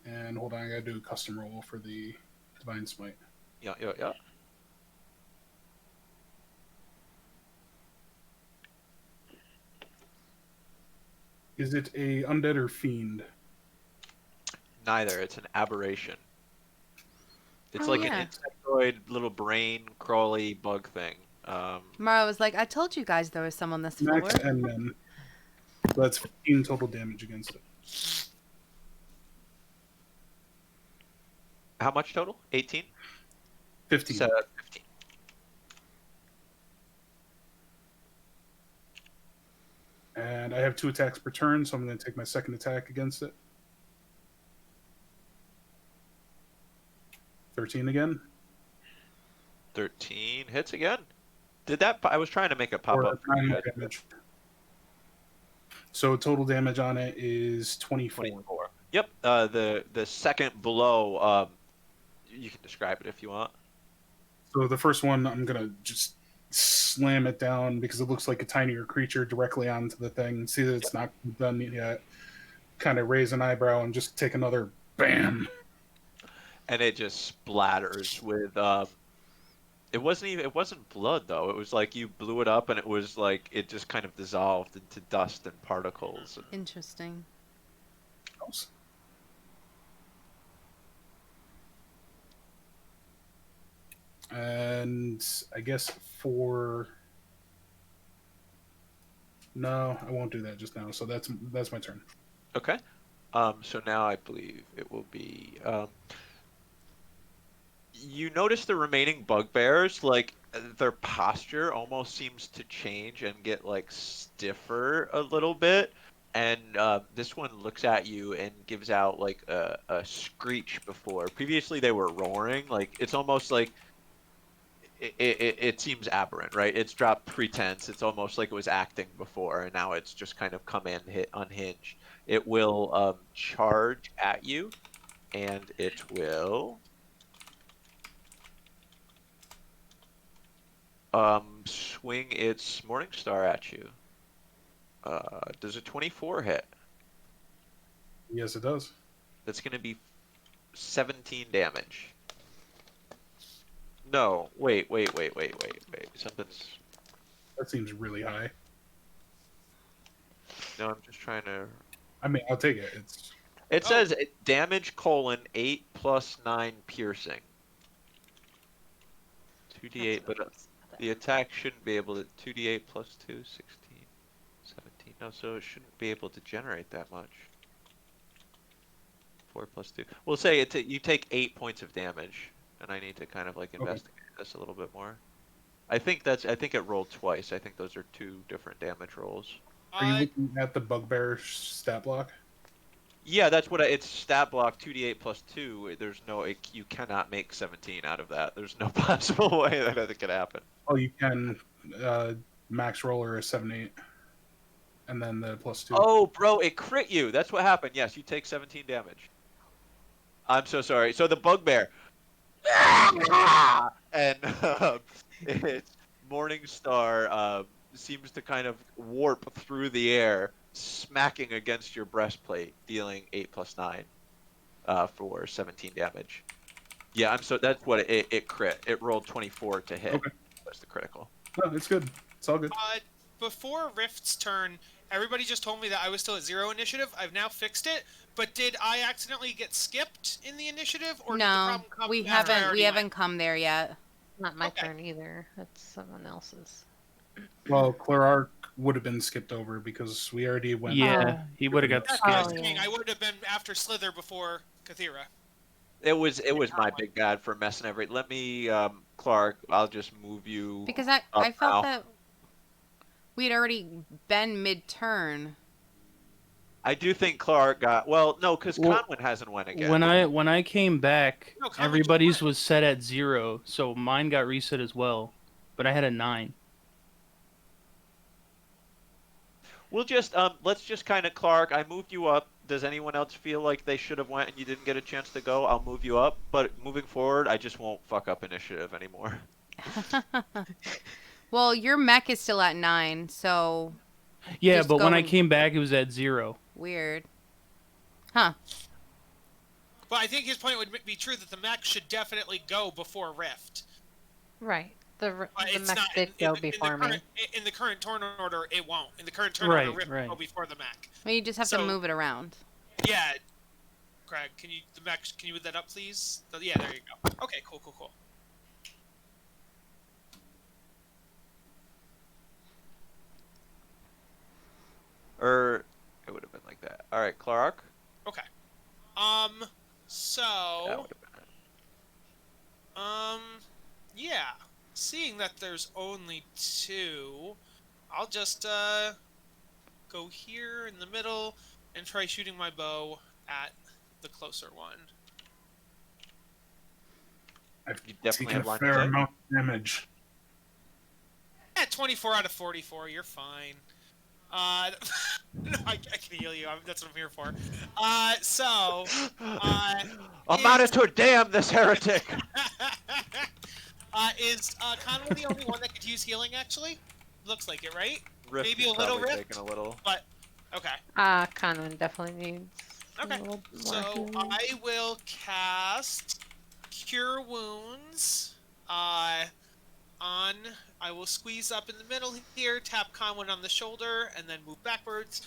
And hold on, I gotta do a custom roll for the divine smite. Yeah. Is it a undead or fiend? Neither. It's an aberration. It's Oh, like yeah. an insectoid little brain crawly bug thing. Mara was like, I told you guys there was some on this floor. Max and men. That's 15 total damage against it. How much total? 18? 15. So 15. And I have 2 attacks per turn, so I'm going to take my second attack against it. 13 again. 13 hits again. Did that? I was trying to make it pop Or up. For you 9 guys. damage. So total damage on it is 24. 24. Yep. The second blow. You can describe it if you want. So the first one, I'm going to just slam it down because it looks like a tinier creature directly onto the thing. See that it's not done yet. Kind of raise an eyebrow and just take another bam. And it just splatters with. It wasn't blood though. It was like you blew it up and it was like it just kind of dissolved into dust and particles. Interesting. And I guess no, I won't do that just now. So that's my turn. Okay. So now I believe it will be. You notice the remaining bugbears, like their posture almost seems to change and get like stiffer a little bit. And this one looks at you and gives out like a screech before. Previously they were roaring. Like it's almost like it seems aberrant, right? It's dropped pretense. It's almost like it was acting before, and now it's just kind of come in hit unhinged. It will charge at you, and it will swing its Morning Star at you. Does a 24 hit? Yes, it does. That's going to be 17 damage. No, wait. Something's. That seems really high. No, I'm just trying to. I mean, I'll take it. It says damage : 8 plus 9 piercing. 2d8, but the attack shouldn't be able to. 2d8 plus 2, 16, 17. No, so it shouldn't be able to generate that much. 4 plus 2. We'll say you take 8 points of damage, and I need to kind of like investigate this a little bit more. I think it rolled twice. I think those are 2 different damage rolls. Are you looking at the bugbear stat block? Yeah, that's what it's stat block 2d8 plus 2. There's no you cannot make 17 out of that. There's no possible way that it could happen. Oh, you can max roller a 7/8, and then the +2. Oh, bro, it crit you. That's what happened. Yes, you take 17 damage. I'm so sorry. So the bugbear, and it's Morningstar seems to kind of warp through the air, smacking against your breastplate, dealing 8 plus 9 for 17 damage. Yeah, that's what it crit. It rolled 24 to hit. Okay. That's the critical. No, it's good. It's all good. Before Rift's turn, everybody just told me that I was still at 0 initiative. I've now fixed it, but did I accidentally get skipped in the initiative, or did the No, problem come we after I haven't. already We went? haven't come there yet. Not my Okay. turn either. That's someone else's. Well, Clarark would have been skipped over because we already went. Yeah, he would have got That's skipped. what I was Oh, saying. yeah. I would have been after Slither before Kathira. It was my big bad for messing Let me, Clark. I'll just move you. Because I up felt now. that we'd already been mid-turn. I do think Clark got no, because Well, Conwin hasn't went again. When I came back, No, Conway everybody's just went. was set at 0, so mine got reset as well. But I had a 9. We'll just let's just kind of Clark. I moved you up. Does anyone else feel like they should have went and you didn't get a chance to go? I'll move you up. But moving forward, I just won't fuck up initiative anymore. Well, your mech is still at 9, so Yeah, Just but when I going- came back, it was at 0. weird. Huh. But I think his point would be true that the mech should definitely go before Rift. Right. The But it's mech not did in go the before me. in the current turn order. It won't. In the current turn order, Right, Rift right. will go before the mech. Well, you just have to So- move it around. Yeah, Craig, can you move that up, please? Yeah, there you go. Okay, cool. Or it would have been like that. All right, Clark. Okay. That So, would have been it. yeah. Seeing that there's only 2, I'll just go here in the middle and try shooting my bow at the closer one. I've You definitely taken have a line of fair sight. amount of damage. At 24 out of 44, you're fine. No, I can heal you. That's what I'm here for. So, A monitor, damn this heretic. is Conway the only one that could use healing? Actually, looks like it, right? Rift Maybe is a little probably rift? taking a little. But okay. Conwin definitely needs Okay, a little more So healing. I will cast Cure Wounds. I will squeeze up in the middle here, tap Conwin on the shoulder, and then move backwards.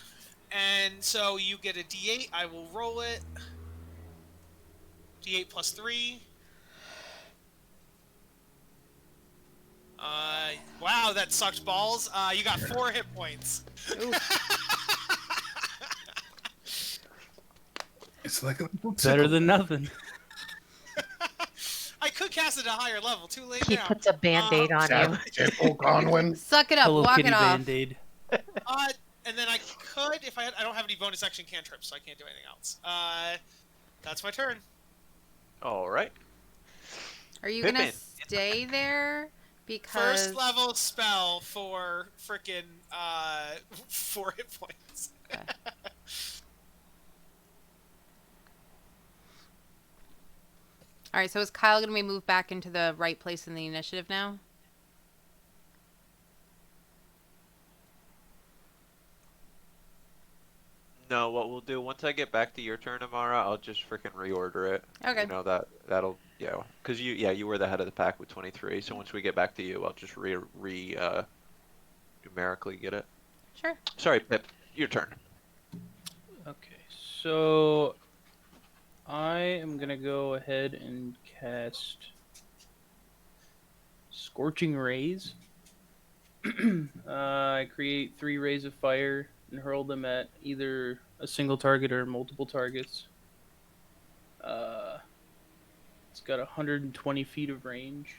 And so you get a D8. I will roll it. D8 plus 3. Wow, that sucked balls. You got 4 hit points. It's like a Better than nothing. I could cast it at a higher level. Too late He now. puts a band-aid on you. Typical Conwin. Suck it up. Hello walk Kitty it off. Band-Aid. And then I could, if I don't have any bonus action cantrips, so I can't do anything else. That's my turn. All right. Are you Pippin. gonna stay there? Because First level spell for frickin' 4 hit points. Okay. All right. So is Kyle gonna be moved back into the right place in the initiative now? No, what we'll do once I get back to your turn, Amara, I'll just freaking reorder it. Okay. You know that'll because you were the head of the pack with 23. So once we get back to you, I'll just numerically get it. Sure. Sorry, Pip, your turn. Okay, so I am gonna go ahead and cast Scorching Rays. I create 3 rays of fire and hurl them at either a single target or multiple targets. It's got 120 feet of range.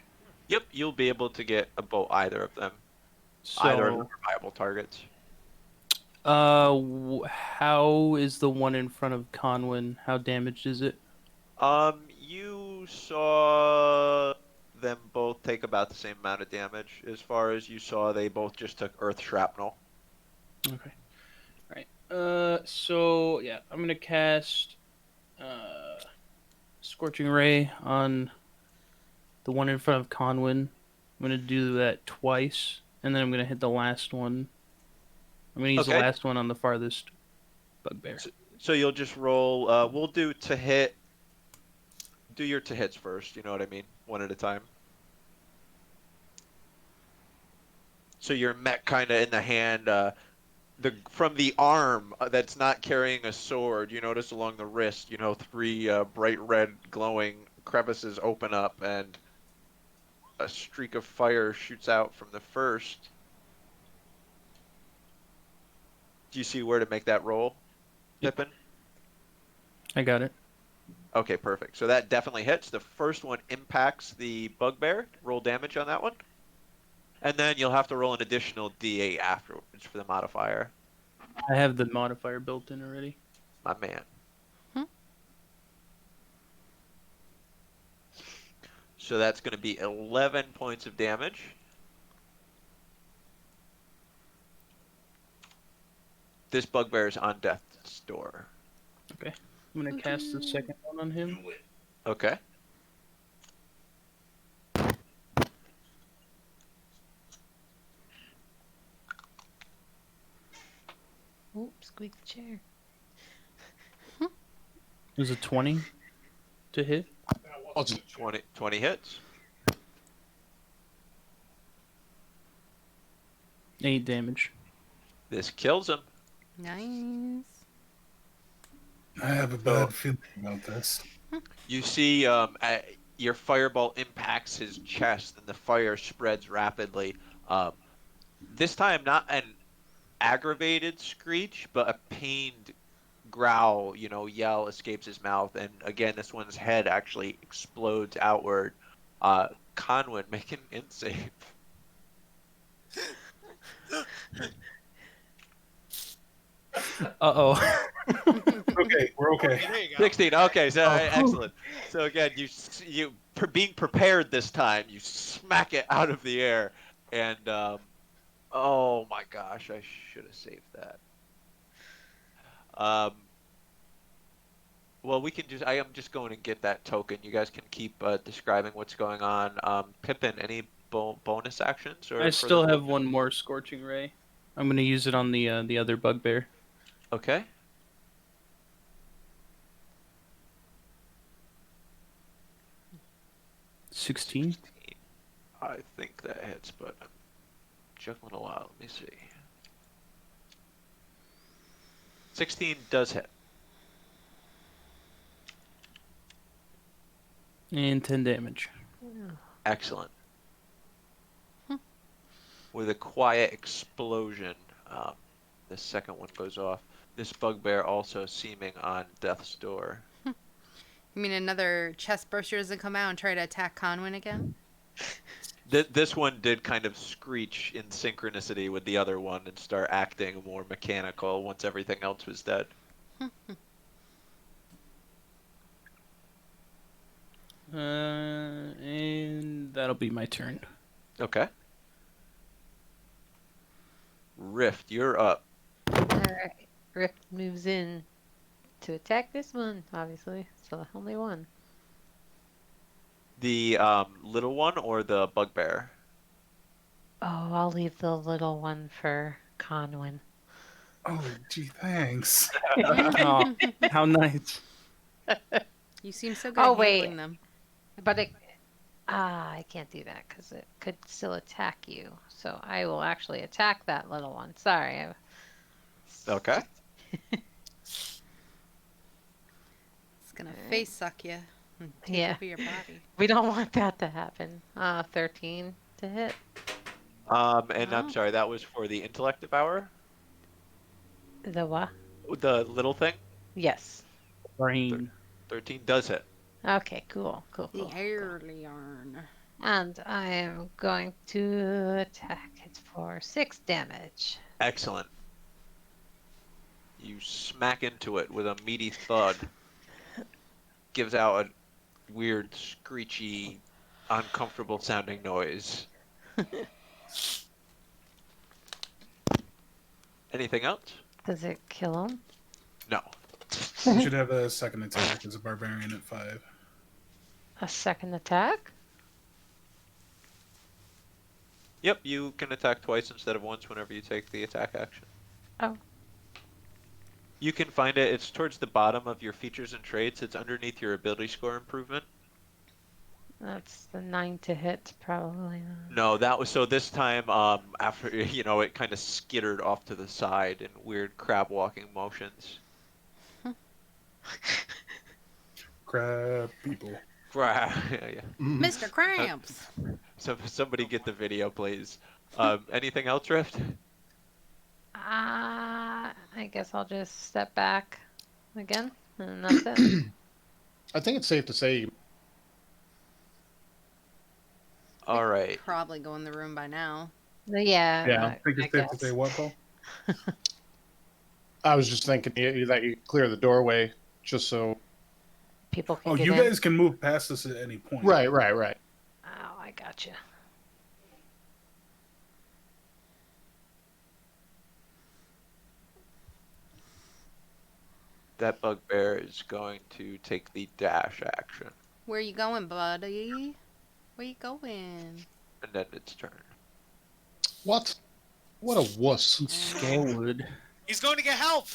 Yep, you'll be able to get either of them. So Either of them are viable targets. How is the one in front of Conwyn? How damaged is it? You saw them both take about the same amount of damage. As far as you saw, they both just took earth shrapnel. Okay. Right. So yeah, I'm gonna cast Scorching Ray on the one in front of Conwyn. I'm gonna do that twice, and then I'm gonna hit the last one. I'm gonna use the Okay. last one on the farthest bugbear. So you'll just roll. We'll do to hit. Do your to hits first. You know what I mean? One at a time. So your mech kind of in the hand. From the arm that's not carrying a sword, you notice along the wrist, 3 bright red glowing crevices open up, and a streak of fire shoots out from the first. Do you see where to make that roll, Yep. Pippin? I got it. Okay, perfect. So that definitely hits. The first one impacts the bugbear. Roll damage on that one. And then you'll have to roll an additional D8 afterwards for the modifier. I have the modifier built in already. My man. Hmm. So that's going to be 11 points of damage. This bugbear is on death's door. Okay. I'm gonna cast the second one on him. Okay. Oops, squeak the chair. There's a 20 to hit. 20 hits. 8 damage. This kills him. Nice. I have a bad feeling about this. You see your fireball impacts his chest and the fire spreads rapidly. This time not an aggravated screech, but a pained growl, yell escapes his mouth. And again, this one's head actually explodes outward. Conwyn, make an int save. Uh-oh. Okay, we're okay. Okay, there you go. 16. Okay, so Oh. excellent. So again, you being prepared this time, you smack it out of the air, and oh my gosh, I should have saved that. Well, I am just going to get that token. You guys can keep describing what's going on. Pippin, any bonus actions? Or I still have one more Scorching Ray. I'm gonna use it on the other bugbear. Okay. $16. I think that hits, but I'm juggling a lot. Let me see. 16 does hit. And 10 damage. Excellent. With a quiet explosion, the second one goes off. This bugbear also seeming on death's door. You mean another chest burster doesn't come out and try to attack Conwyn again? This one did kind of screech in synchronicity with the other one and start acting more mechanical once everything else was dead. And that'll be my turn. Okay. Rift, you're up. Alright. Rift moves in to attack this one, obviously. So the only one. The little one or the bugbear? Oh, I'll leave the little one for Conwyn. Oh, gee, thanks. Oh, how nice. You seem so good Oh, at wait. handling them. But I can't do that because it could still attack you. So I will actually attack that little one. Sorry. Okay. It's gonna face suck you and take Yeah. over your body. We don't want that to happen. 13 to hit. And I'm Oh. sorry, that was for the intellect devour? The what? The little thing? Yes. Brain. 13 does hit. Okay, cool. The early yarn. And I am going to attack it for 6 damage. Excellent. You smack into it with a meaty thud. Gives out a weird, screechy, uncomfortable sounding noise. Anything else? Does it kill him? No. You should have a second attack as a barbarian at 5. A second attack? Yep, you can attack twice instead of once whenever you take the attack action. Oh. You can find it. It's towards the bottom of your features and traits. It's underneath your ability score improvement. That's the 9 to hit, probably. No, that was so this time after it kind of skittered off to the side in weird crab walking motions. Crab people. Yeah, yeah. Mr. Cramps. So somebody get the video, please. Anything else, Rift? I guess I'll just step back again, and that's it. I think it's safe to say All right. Probably go in the room by now. Yeah. Yeah, I think I it's safe to guess. say what, Paul? I was just thinking that you clear the doorway just so. People can Oh, get you in. guys can move past this at any point. Right. Oh, I gotcha. That bugbear is going to take the dash action, Where you going, buddy? Where you going? and then its turn. What? What a wuss. Scarewood. He's going to get help.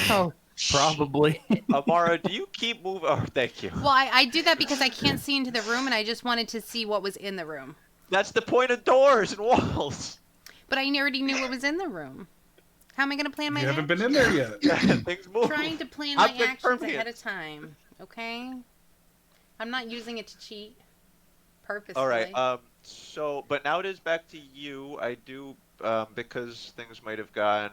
Oh, probably. Amara, do you keep moving? Oh, thank you. Well, I do that because I can't see into the room, and I just wanted to see what was in the room. That's the point of doors and walls. But I already knew what was in the room. How am I going to plan my You haven't been actions? in there yet. Things move. Trying to plan my I've been actions perfect. ahead of time. Okay? I'm not using it to cheat. Purposely. All right. But now it is back to you. I do, because things might have gotten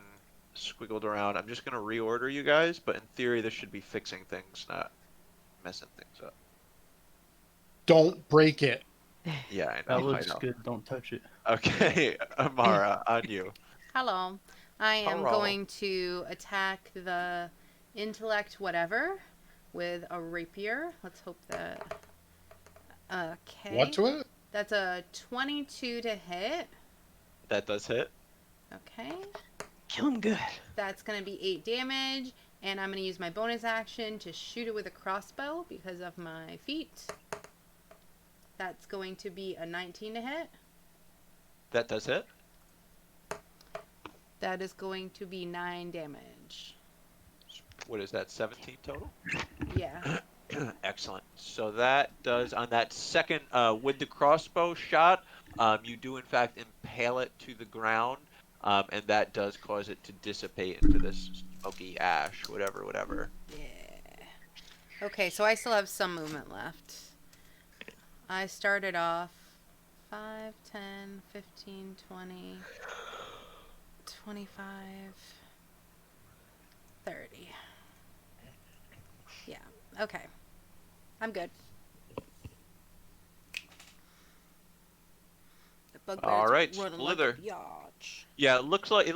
squiggled around. I'm just gonna reorder you guys, but in theory, this should be fixing things, not messing things up. Don't break it. Yeah, I That know. I looks know. good. Don't touch it. Okay, Amara, on you. Hello. I am Hello. going to attack the intellect whatever with a rapier. Let's hope that... Okay. What to it? That's a 22 to hit. That does hit. Okay. Kill him good. That's going to be 8 damage. And I'm going to use my bonus action to shoot it with a crossbow because of my feat. That's going to be a 19 to hit. That does hit. That is going to be 9 damage. What is that? 17 total. Yeah. Excellent. So that does on that second with the crossbow shot. You do in fact impale it to the ground, and that does cause it to dissipate into this smoky ash, whatever. Yeah. Okay, so I still have some movement left. I started off 5, 10, 15, 20, 25, 30. Yeah, okay. I'm good. The bugbear's All right, running Slither. like a biatch. Yeah, it looks like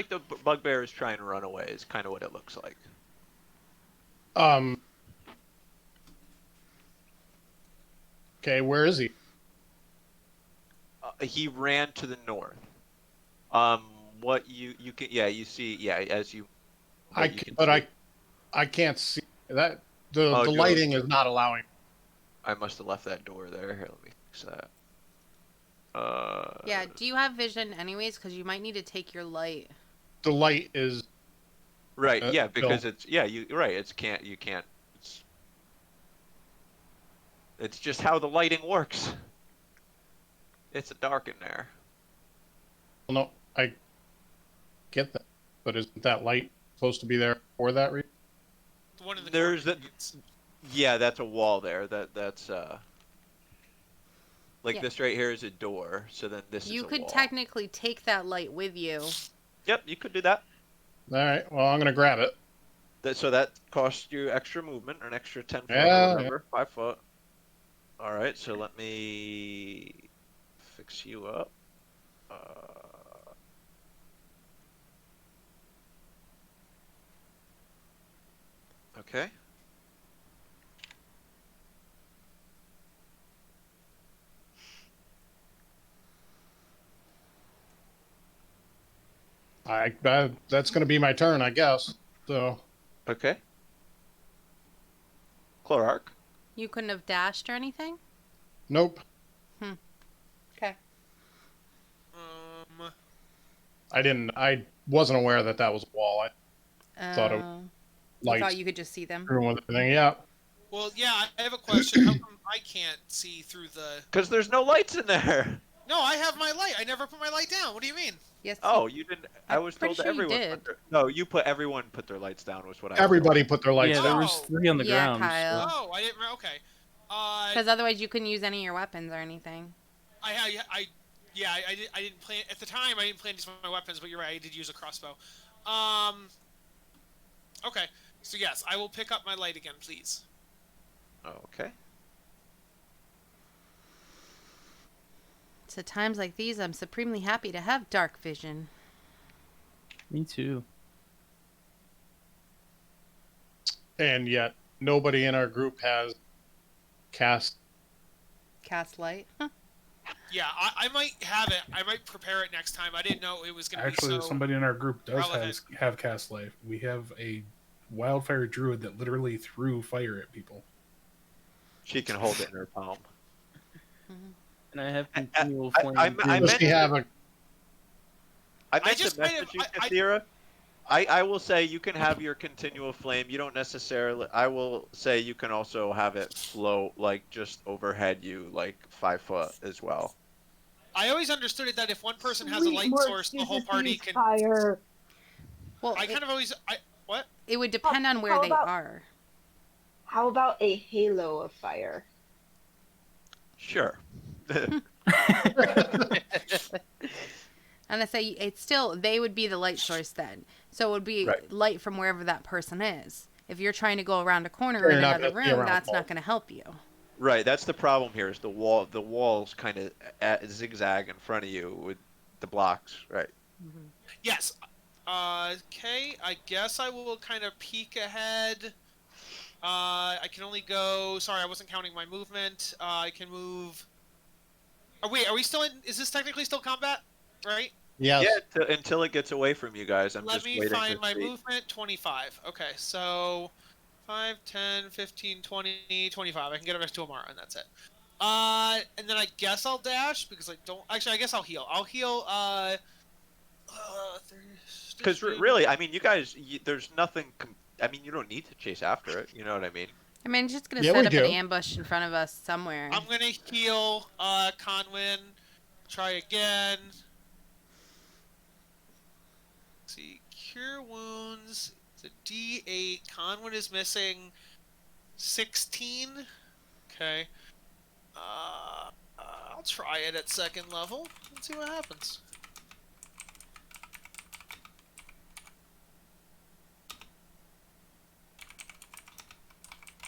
the bugbear is trying to run away. Is kind of what it looks like. Okay, where is he? He ran to the north. What you can you see as you. what you can see. I can't see that. The Oh, the Joe. lighting is not allowing. I must have left that door there. Here, let me fix that. Yeah, do you have vision anyways? Because you might need to take your light. The light is Right. Yeah, Bill. because it's you right. You can't. It's just how the lighting works. It's dark in there. no. I get that, but isn't that light supposed to be there for that reason? The one in the There's corner. Yeah, that's a wall there. That's like Yeah. this right here is a door. So then this You is a could wall. technically take that light with you. Yep, you could do that. All right. Well, I'm gonna grab it. So that costs you extra movement, an extra 10 foot Yeah, or whatever, 5 foot. All right, so let me fix you up. Okay. That's going to be my turn, I guess. So Okay. Clark. You couldn't have dashed or anything? nope. Okay. I didn't. I wasn't aware that that was a wall. I thought it was You thought lights you could just see them? through and everything. Yeah. Well, yeah, I have a question. How come I can't see through the... Because there's no lights in there. No, I have my light. I never put my light down. What do you mean? Yes. Oh, you didn't. I I'm was pretty told that sure you everyone did. put their. No, you put everyone put their lights down. Was what I. Was Everybody put their lights Yeah, there down. was 3 on the Yeah, ground. Kyle. So. Oh, I didn't... Okay. Because otherwise you couldn't use any of your weapons or anything. I didn't plan... At the time, I didn't plan to use my weapons, but you're right. I did use a crossbow. Okay. So, yes, I will pick up my light again, please. Okay. It's at times like these I'm supremely happy to have dark vision. Me too. And yet nobody in our group has cast. Cast light. Yeah, I might have it. I might prepare it next time. I didn't know it was going to be Actually, so... somebody in our group does relevant. have cast life. We have a wildfire druid that literally threw fire at people. She can hold it in her palm. And I have continual I- flame. I too. Does she have a? I meant just to might message have- you, Kathira. I will say you can have your continual flame. You don't necessarily. I will say you can also have it float like just overhead you, like 5 foot as well. I always understood it that if one person has a Sweet, light more source, the whole excuses to party use can... fire. Well, I kind of always... What? it would depend on where How they about- are. How about a halo of fire? Sure. And I say it's still they would be the light source then. So it would be Right. light from wherever that person is. If you're trying to go around a corner You're in not another gonna see room, around that's the not going to help you. Right. That's the problem here. Is the wall? The walls kind of zigzag in front of you with the blocks. Right. Yes. Okay, I guess I will kind of peek ahead. I can only go... Sorry, I wasn't counting my movement. I can move... Oh, wait, are we still in... Is this technically still combat? Right? Yes. Yeah. Until it gets away from you guys, I'm Let just me waiting find to my see. movement. 25. Okay, so 5, 10, 15, 20, 25. I can get up to tomorrow, and that's it. And then I guess I'll dash because I don't. Actually, I guess I'll heal. I'll heal. Because really, I mean, you guys, there's nothing. I mean, you don't need to chase after it. You know what I mean? I mean, it's just going to Yeah, set we up an do. ambush in front of us somewhere. I'm gonna heal. Conwin. Try again. Let's see, cure wounds. It's a D8. Conwin is missing 16. Okay. I'll try it at 2nd level and see what happens.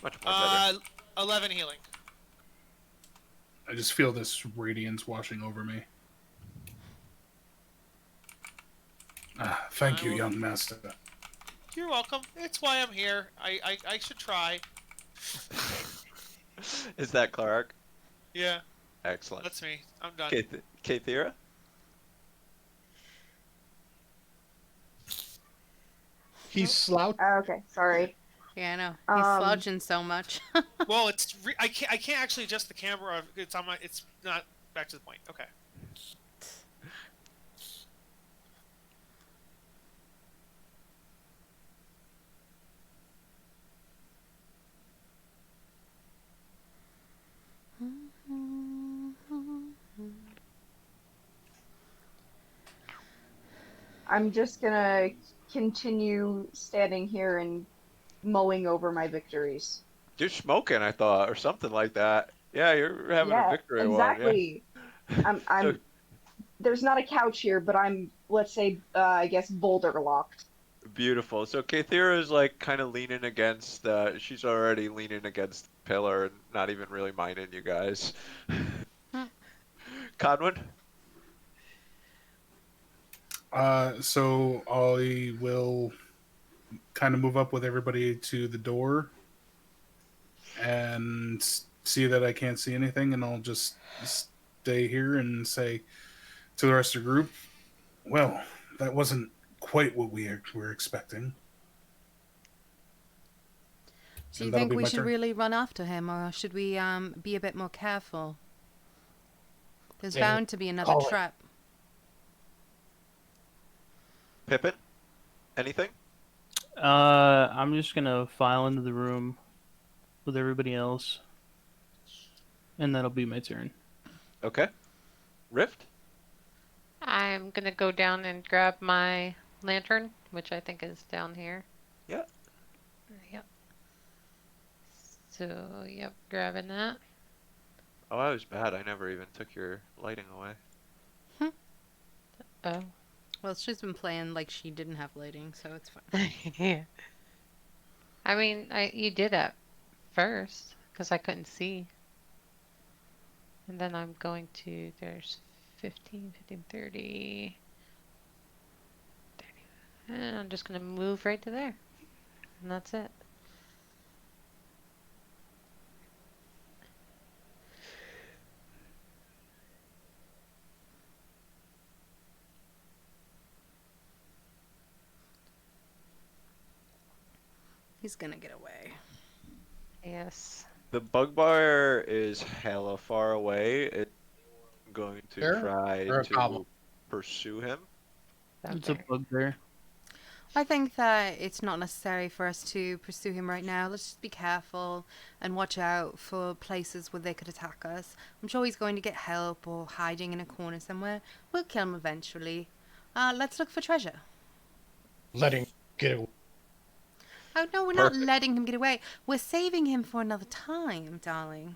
Much more better. 11 healing. I just feel this radiance washing over me. Thank you, young master. You're welcome. It's why I'm here. I should try. Is that Clark? Yeah, Excellent. that's me. I'm done. Kathira? He's slouched. Okay, sorry. Yeah, I know. He's slouching so much. Well, I can't actually adjust the camera. It's on my. It's not back to the point. Okay. I'm just gonna continue standing here and mulling over my victories. You're smoking, I thought, or something like that. Yeah, you're having a victory one. Yeah. exactly. I'm. There's not a couch here, but I'm, let's say, I guess, boulder locked. Beautiful. So Kathira is like kind of leaning against. She's already leaning against the pillar and not even really minding you guys. Conwin? So I will kind of move up with everybody to the door and see that I can't see anything, and I'll just stay here and say to the rest of the group, well, that wasn't quite what we were expecting. Do you And that'll think be we my should turn. really run after him, or should we be a bit more careful? There's Yeah. bound to be another Call it. trap. Pippin, anything? I'm just gonna file into the room with everybody else, and that'll be my turn. Okay. Rift? I'm gonna go down and grab my lantern, which I think is down here. Yeah. Yep. So, yep, grabbing that. Oh, I was bad. I never even took your lighting away. Oh. Well, she's been playing like she didn't have lighting, so it's fine. Yeah. I mean, you did at first, because I couldn't see. And then I'm going to, there's 15, 30. And I'm just going to move right to there. And that's it. He's gonna get away. Yes. The bugbear is hella far away. It's going to There? try Or a to goblin? pursue him. Out It's a there. bugbear. I think that it's not necessary for us to pursue him right now. Let's just be careful and watch out for places where they could attack us. I'm sure he's going to get help or hiding in a corner somewhere. We'll kill him eventually. Let's look for treasure. Letting get away. Oh, no, we're Perfect. not letting him get away. We're saving him for another time, darling.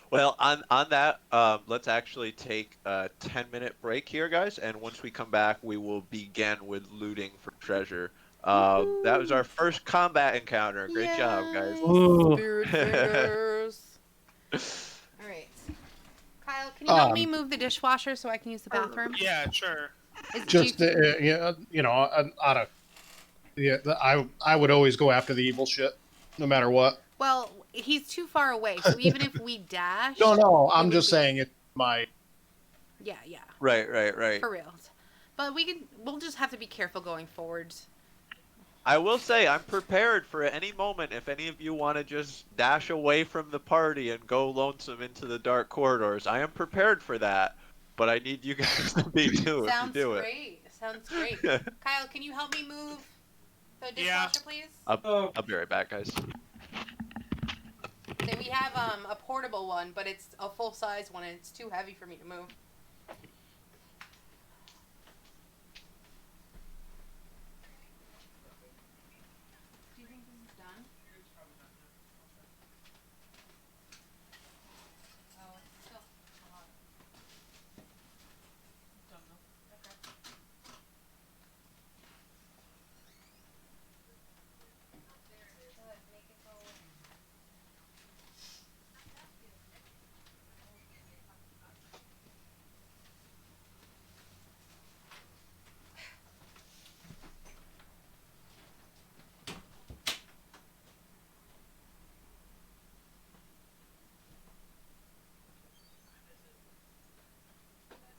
Well, on that, let's actually take a 10-minute break here, guys, and once we come back, we will begin with looting for treasure. That was our first combat encounter. Great job, guys. Yay, Ooh. Spirit fingers. All right. Kyle, can you help me move the dishwasher so I can use the bathroom? Yeah, sure. Just yeah, you know, out of yeah, I would always go after the evil shit, no matter what. Well, he's too far away, so even if we dash... No, it I'm would just be- saying it's my. Yeah, Right. for real. But we'll just have to be careful going forward. I will say I'm prepared for any moment if any of you want to just dash away from the party and go lonesome into the dark corridors. I am prepared for that, but I need you guys to be too if you do it. Sounds great. Kyle, can you help me move the dishwasher, Yeah. please? I'll be right back, guys. So we have a portable one, but it's a full-size one, and it's too heavy for me to move. Do you think this is done? Oh, it's still a lot. Don't know. Okay. Good, make it go away.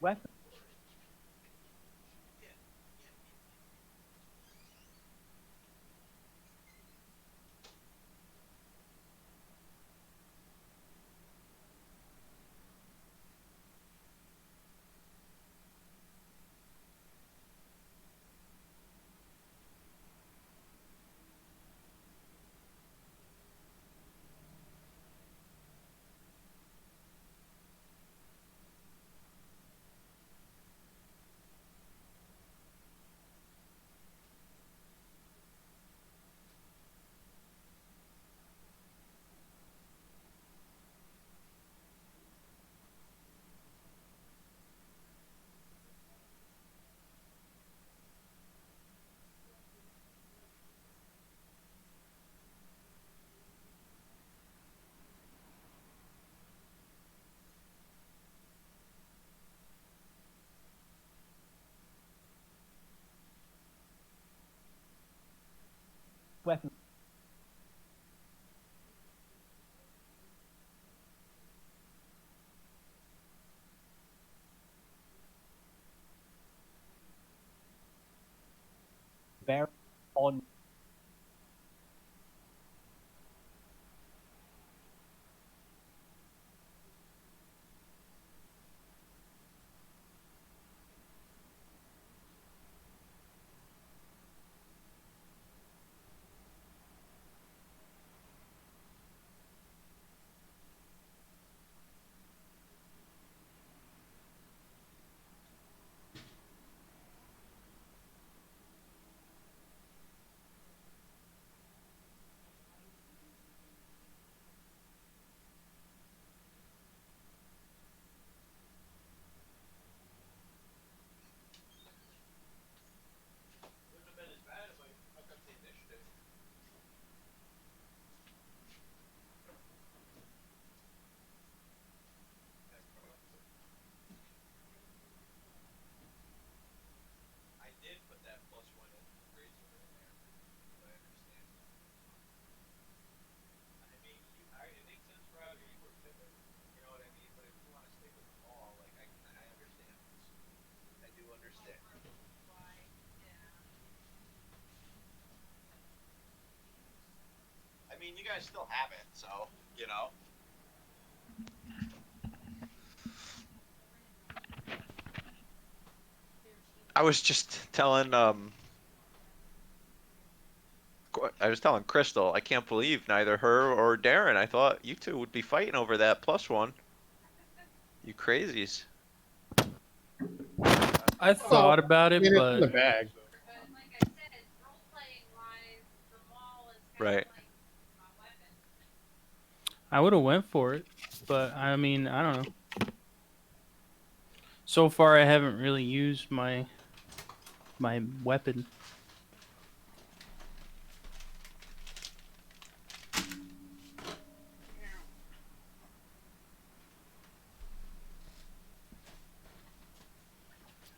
Weapon. weapon. Bear on. I did put that +1 in razor in there, but I understand. I mean, it makes sense for how you were pipping, you know what I mean? But if you want to stick with the ball, like I understand. I do understand. I mean, you guys still have it, so you know. I was just telling I was telling Crystal, I can't believe neither her or Darren. I thought you two would be fighting over that +1. You crazies. I thought about I it, mean, it's in the but bag. Right. I would have went for it. But I mean, I don't know. So far, I haven't really used my weapon.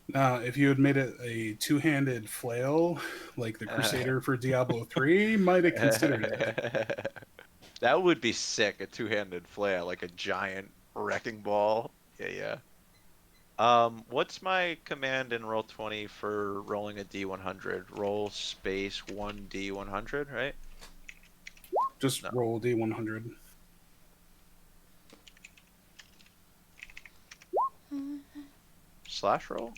Now, if you had made it a two-handed flail, like the Crusader for Diablo 3, might have considered it. That would be sick, a two-handed flail, like a giant wrecking ball. Yeah, yeah. What's my command in Roll20 for rolling a D100? Roll space 1D100, right? Just No. roll D100. Slash roll?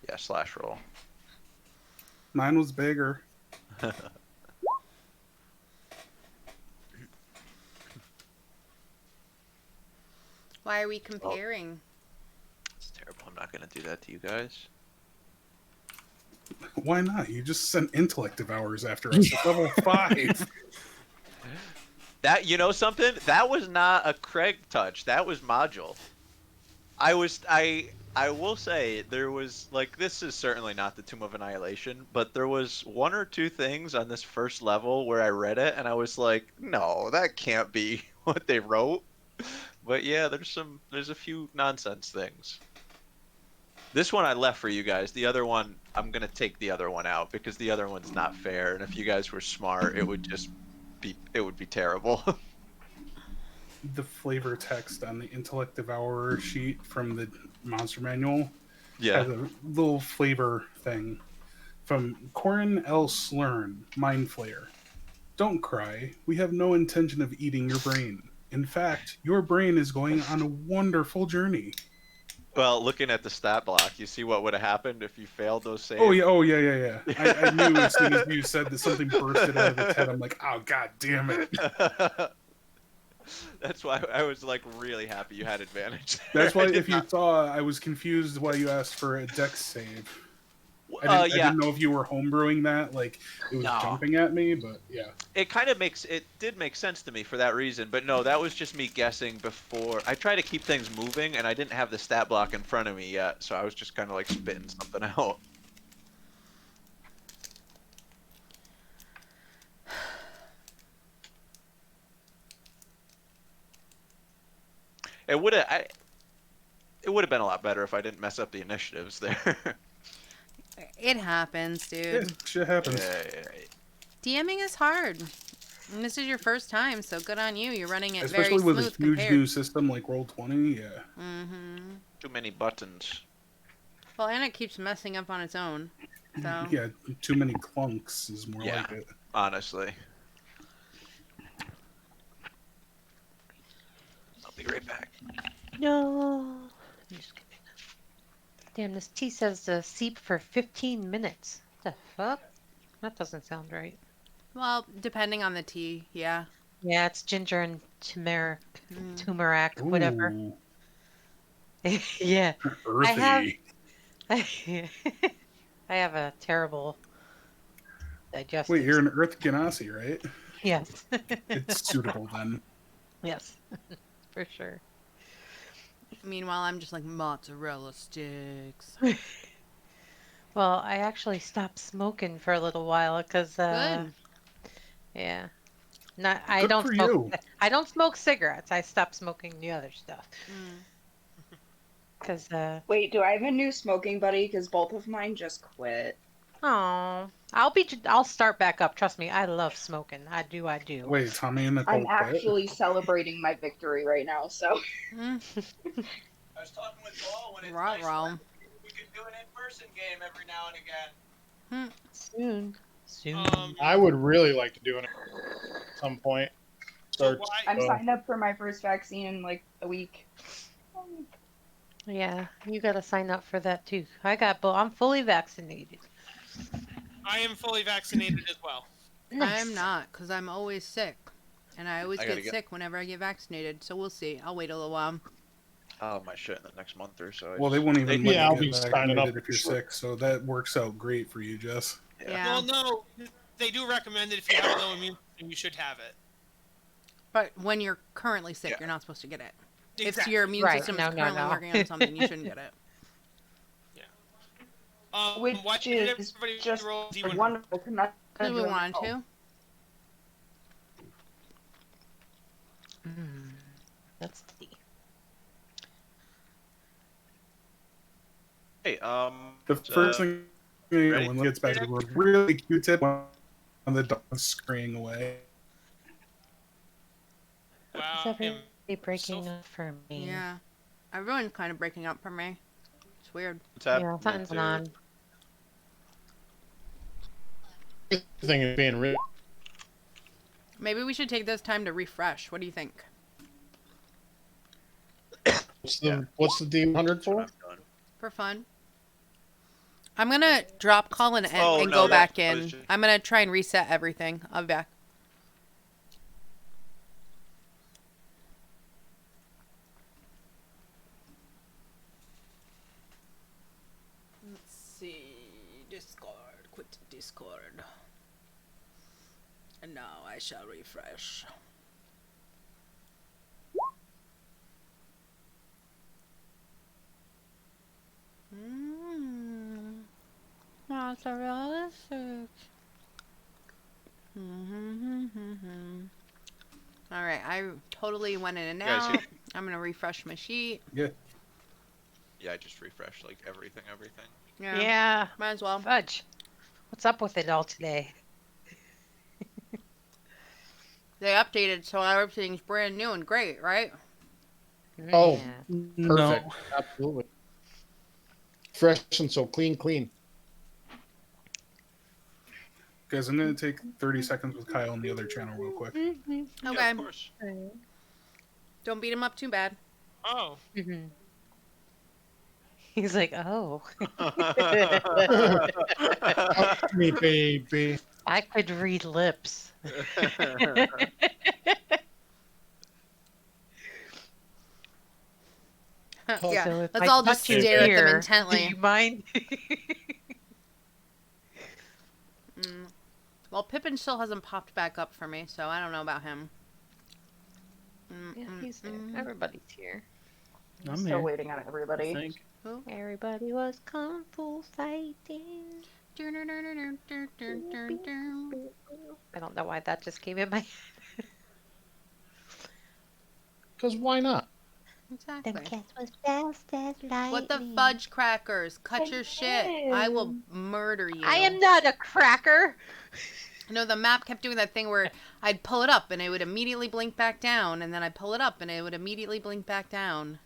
Yeah, slash roll. Mine was bigger. Why are we comparing? It's terrible. I'm not gonna do that to you guys. Why not? You just sent intellect devours after us at level 5. That, you know something? That was not a Craig touch. That was module. I will say there was, like, this is certainly not the Tomb of Annihilation, but there was one or two things on this first level where I read it and I was like, no, that can't be what they wrote. But yeah, there's a few nonsense things. This one I left for you guys. The other one, I'm gonna take the other one out because the other one's not fair. And if you guys were smart, it would be terrible. The flavor text on the intellect devourer sheet from the monster manual Yeah. has a little flavor thing from Corin L. Slurn, Mind Flayer. Don't cry. We have no intention of eating your brain. In fact, your brain is going on a wonderful journey. Well, looking at the stat block, you see what would have happened if you failed those saves. Oh yeah. I knew as soon as you said that something bursted out of its head. I'm like, oh god damn it. That's why I was like really happy you had advantage. That's there. why if you saw, I was confused why you asked for a dex save. I Yeah, didn't know if you were homebrewing that, like it was No. jumping at me, but yeah. it did make sense to me for that reason, but no, that was just me guessing before. I try to keep things moving, and I didn't have the stat block in front of me yet, so I was just kind of like spitting something out. It would have been a lot better if I didn't mess up the initiatives there. It happens, Yeah, dude. shit happens. DMing is hard. And this is your first time, so good on you. You're running it Especially very with a smooth huge compared. new system like Roll20, yeah. Mm-hmm. Too many buttons. Well, and it keeps messing up on its own. So Yeah, too many clunks is more Yeah. like it. Honestly. I'll be right back. No. I'm just kidding. Damn, this tea says to seep for 15 minutes. The fuck? That doesn't sound right. well, depending on the tea, yeah. Yeah, it's ginger and turmeric, Ooh, whatever. Yeah. I have earthy. I have a terrible digestive. Wait, you're an Earth Ganassi, right? Yes. It's suitable then. Yes. For sure. Meanwhile, I'm just like mozzarella sticks. Well, I actually stopped smoking for a little while because Good. yeah. Not I Good don't for smoke you. I don't smoke cigarettes. I stopped smoking the other stuff. Mm. Cuz Wait, do I have a new smoking buddy? Because both of mine just quit. oh, I'll start back up. Trust me, I love smoking. I do. Wait, Tommy and I'm Nicole quit? actually celebrating my victory right now, so. Mm. I was talking with Paul when it's Right, nice Ron. we could do an in-person game every now and again. Soon. I would really like to do it at some point. So Start. why? I'm signed up for my first vaccine in like a week. Yeah, you got to sign up for that too. I got I'm fully vaccinated. I am fully vaccinated as well. I am not, because I'm always sick. And I always I gotta get get- sick whenever I get vaccinated, so we'll see. I'll wait a little while. I'll have my shit in the next month or so. Well, they won't even They- let Yeah, I'll you be get signing up vaccinated if for you're sure. sick, so that works out great for you, Jess. Yeah. Well, no, they do recommend that if you have a low immune system, you should have it. But when you're currently sick, Yeah. you're not supposed to get it. If Exactly. your immune Right, system no, is no, currently no. working on something, you shouldn't get it. Which Why did is everybody just roll D100? wonderful. Because we wanted to. That's tea. Hey, The first thing you know, ready? when it gets back to the room, really Q-tip on the dog scurrying away. Wow. Is everybody breaking up for me? Yeah. Everyone's kind of breaking up for me. It's weird. What's happening? Yeah, something's going on. Thing is being real. Maybe we should take this time to refresh. What do you think? What's the D100 That's what for? I'm doing. For fun. I'm going to drop call and Oh, and no, go back I was in. just- I'm going to try and reset everything. I'll be back. Let's see. Discord. Quit Discord. And now I shall refresh. Mozzarella sticks. All right, I totally went in and You guys out. hear- I'm gonna refresh my sheet. Yeah. Yeah, I just refreshed like everything. Yeah. Might as well. Fudge. What's up with it all today? They updated, so everything's brand new and great, right? Oh, Yeah. perfect. Absolutely. Fresh and so clean. Guys, I'm going to take 30 seconds with Kyle on the other channel real quick. Yeah, Okay. of course. Don't beat him up too bad. Oh. Mhm. He's like, oh, Up to me, baby. I could read lips. Yeah. So if Let's I all just touch you stare at them here, intently. Do you mind? Well, Pippin still hasn't popped back up for me, so I don't know about him. Yeah, he's there. Everybody's here. I'm Still here. waiting on I everybody. think. Everybody was kung fu fighting. I don't know why that just came in my head. Because why not? Exactly. Them cats was fast as lightning. What the fudge crackers? Cut your shit. I will murder you. I am not a cracker. No, the map kept doing that thing where I'd pull it up and it would immediately blink back down, and then I'd pull it up and it would immediately blink back down.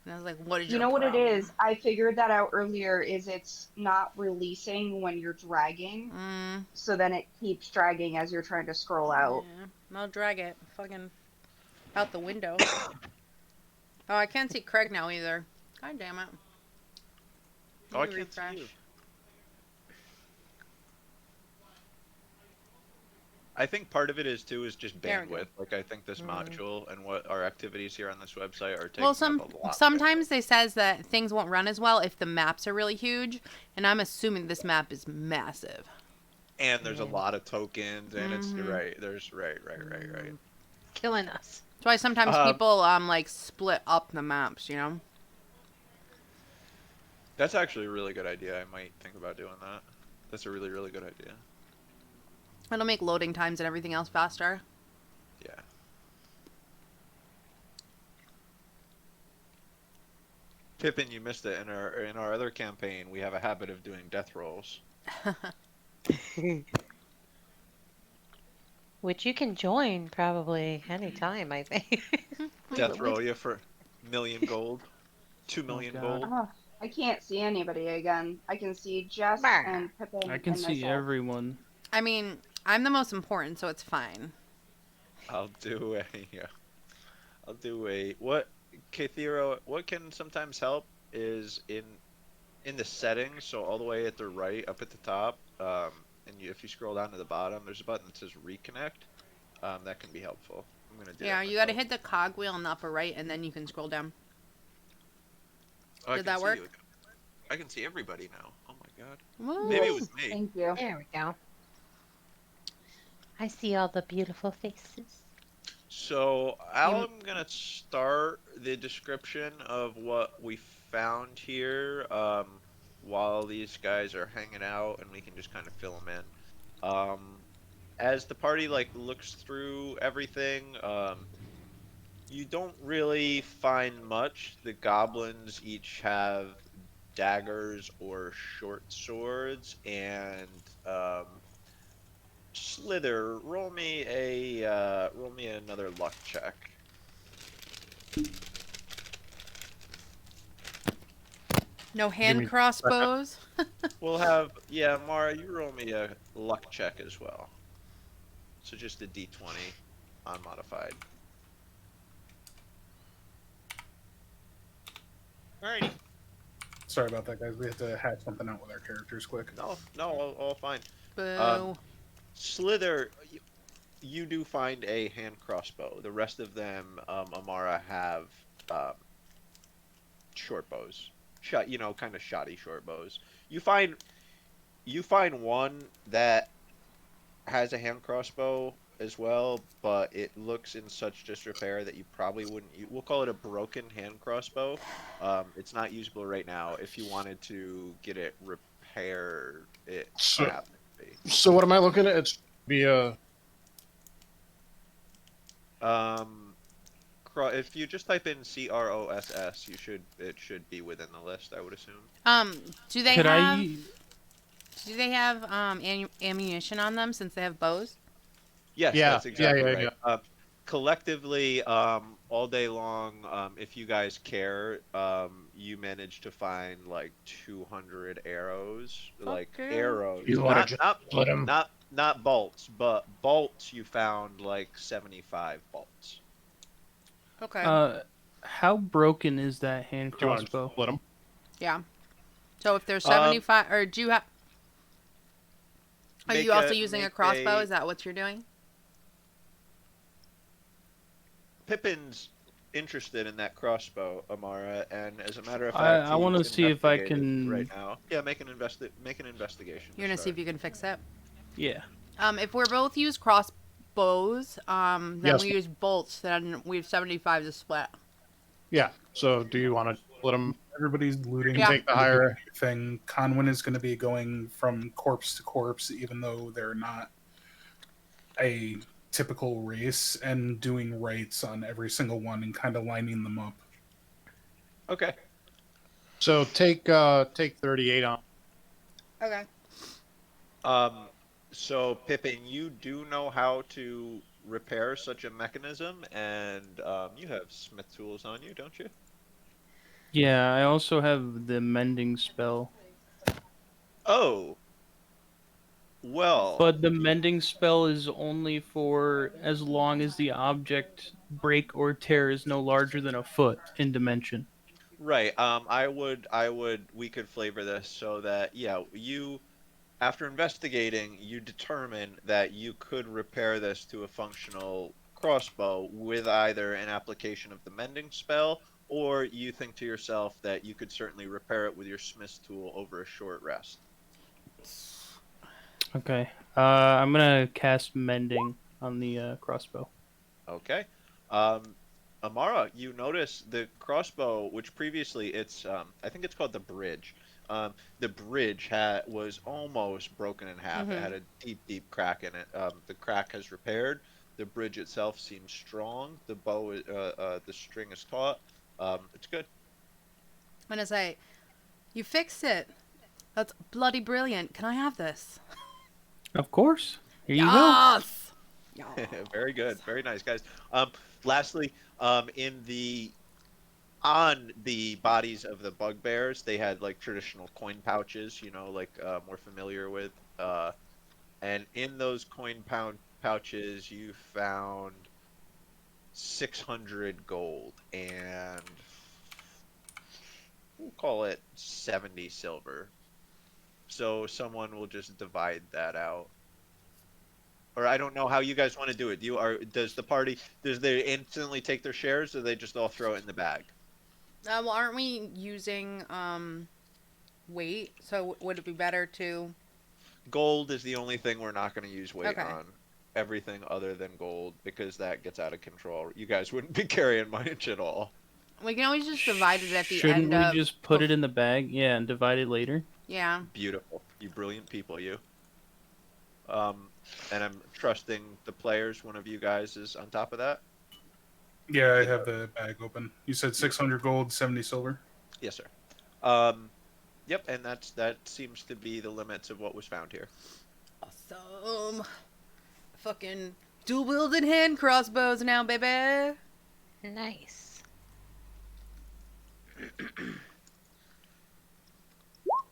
And I was like, what is You your know what it problem? is? I figured that out earlier. Is it's not releasing when you're dragging, so then it keeps dragging as you're trying to scroll out. Yeah, I'll drag it. Fucking out the window. Oh, I can't see Craig now either. God damn it. Oh, I Need to can't see you. I think part of it is too is just There we go. bandwidth. Like I think this module and what our activities here on this website are taking Well, up a lot. sometimes they says that things won't run as well if the maps are really huge, and I'm assuming this map is massive. And there's a lot of tokens, and it's right. There's right. Killing us. That's why sometimes people like split up the maps, you know. That's actually a really good idea. I might think about doing that. That's a really, really good idea. It'll make loading times and everything else faster. Yeah. Pippin, you missed it. In our other campaign, we have a habit of doing death rolls. Which you can join probably anytime, I think. Death roll you for million gold, 2 million God. gold. Oh, I can't see anybody again. I can see Jess and Pippin I can and see myself. everyone. I mean, I'm the most important, so it's fine. I'll do a what Kathiro, what can sometimes help is in the settings, so all the way at the right up at the top, and if you scroll down to the bottom, there's a button that says reconnect. That can be helpful. I'm gonna do Yeah, that you gotta myself. hit the cog wheel in the upper right, and then you can scroll down. Oh, I Did can that see work? you. I can see everybody now. Oh my god. Woo. Maybe it was me. Thank you. There we go. I see all the beautiful faces. So I'm gonna start the description of what we found here while these guys are hanging out, and we can just kind of fill them in. As the party looks through everything, you don't really find much. The goblins each have daggers or short swords, and Slither, roll me another luck check. No Give hand me- crossbows. We'll have Mara, you roll me a luck check as well. So just a d20 unmodified. Alrighty. Sorry about that, guys. We have to hash something out with our characters quick. No, all fine. Boo. Slither, you do find a hand crossbow. The rest of them, Amara, have short bows. Kind of shoddy short bows. You find one that has a hand crossbow as well, but it looks in such disrepair that you probably wouldn't. We'll call it a broken hand crossbow. It's not usable right now. If you wanted to get it repaired, it So- perhaps would be. So what am I looking at? It's be a If you just type in CROSS, it should be within the list, I would assume. Do they Could have? I? Do they have ammunition on them since they have bows? Yes, Yeah, that's exactly yeah. right. Collectively, all day long, if you guys care, you manage to find 200 arrows, arrows. You wanna just split 'em? Not bolts, but bolts. You found 75 bolts. Okay. How broken is that hand Do you want to crossbow? split them? Yeah. So if there's 75, or do you have? Are you also using a crossbow? Is that what you're doing? Pippin's interested in that crossbow, Amara, and as a matter of I fact, wanna he's see if I investigating can- right now. Yeah, make an investigation. You're gonna see if you can fix it. Yeah. If we're both use crossbows, then Yes. we use bolts. Then we have 75 to split. Yeah. So do you want to split them? Everybody's looting. Yeah. Take the higher. thing. Conwyn is going to be going from corpse to corpse, even though they're not a typical race, and doing rites on every single one and kind of lining them up. Okay. So take 38 on. Okay. Um, so Pippin, you do know how to repair such a mechanism, and you have smith tools on you, don't you? Yeah, I also have the mending spell. Oh, well, But the mending spell is only for as long as the object break or tear is no larger than a foot in dimension. right. We could flavor this so that, yeah, after investigating, you determine that you could repair this to a functional crossbow with either an application of the mending spell, or you think to yourself that you could certainly repair it with your smith's tool over a short rest. Okay. I'm gonna cast mending on the crossbow. Okay. Amara, you notice the crossbow, which previously I think it's called the bridge. The bridge was almost broken in half. It Mm-hmm. had a deep, deep crack in it. The crack has repaired. The bridge itself seems strong. The string is taut. It's good. I'm gonna say, you fixed it. That's bloody brilliant. Can I have this? Of course. Here you go. Yes. Yes. Very good. Very nice, guys. Lastly, in the on the bodies of the bugbears, they had like traditional coin pouches, like we're familiar with. And in those pouches, you found 600 gold and we'll call it 70 silver. So someone will just divide that out. Or I don't know how you guys want to do it. Does they instantly take their shares or they just all throw it in the bag? Well, aren't we using weight? So would it be better to? Gold is the only thing we're not going to use weight Okay. on. Everything other than gold, because that gets out of control. You guys wouldn't be carrying much at all. We can always just divide it at the Shouldn't end we of. just put it in the bag? Yeah, and divide it later. Yeah. Beautiful. You brilliant people, you. Um, and I'm trusting the players. One of you guys is on top of that. Yeah, I Yeah. have the bag open. You said 600 gold, 70 silver. Yes, sir. Um, yep, and that seems to be the limits of what was found here. Awesome. Fucking dual wielded hand crossbows now, baby. Nice.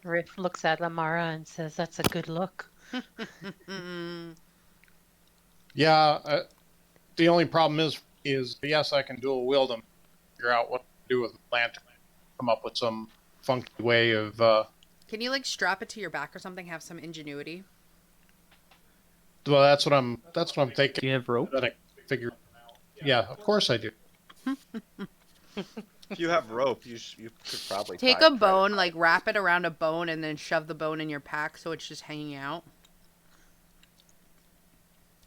Riff looks at Lamara and says, "That's a good look." Yeah. The only problem is yes, I can dual wield them. Figure out what to do with the lantern. Come up with some funky way of. Can you like strap it to your back or something? Have some ingenuity. Well, that's what I'm thinking. Do you have rope? That I figure. Yeah, of course I do. If you have rope, you could probably Take try a bone, like wrap it around a bone, and then shove the bone in your pack so it's just hanging out.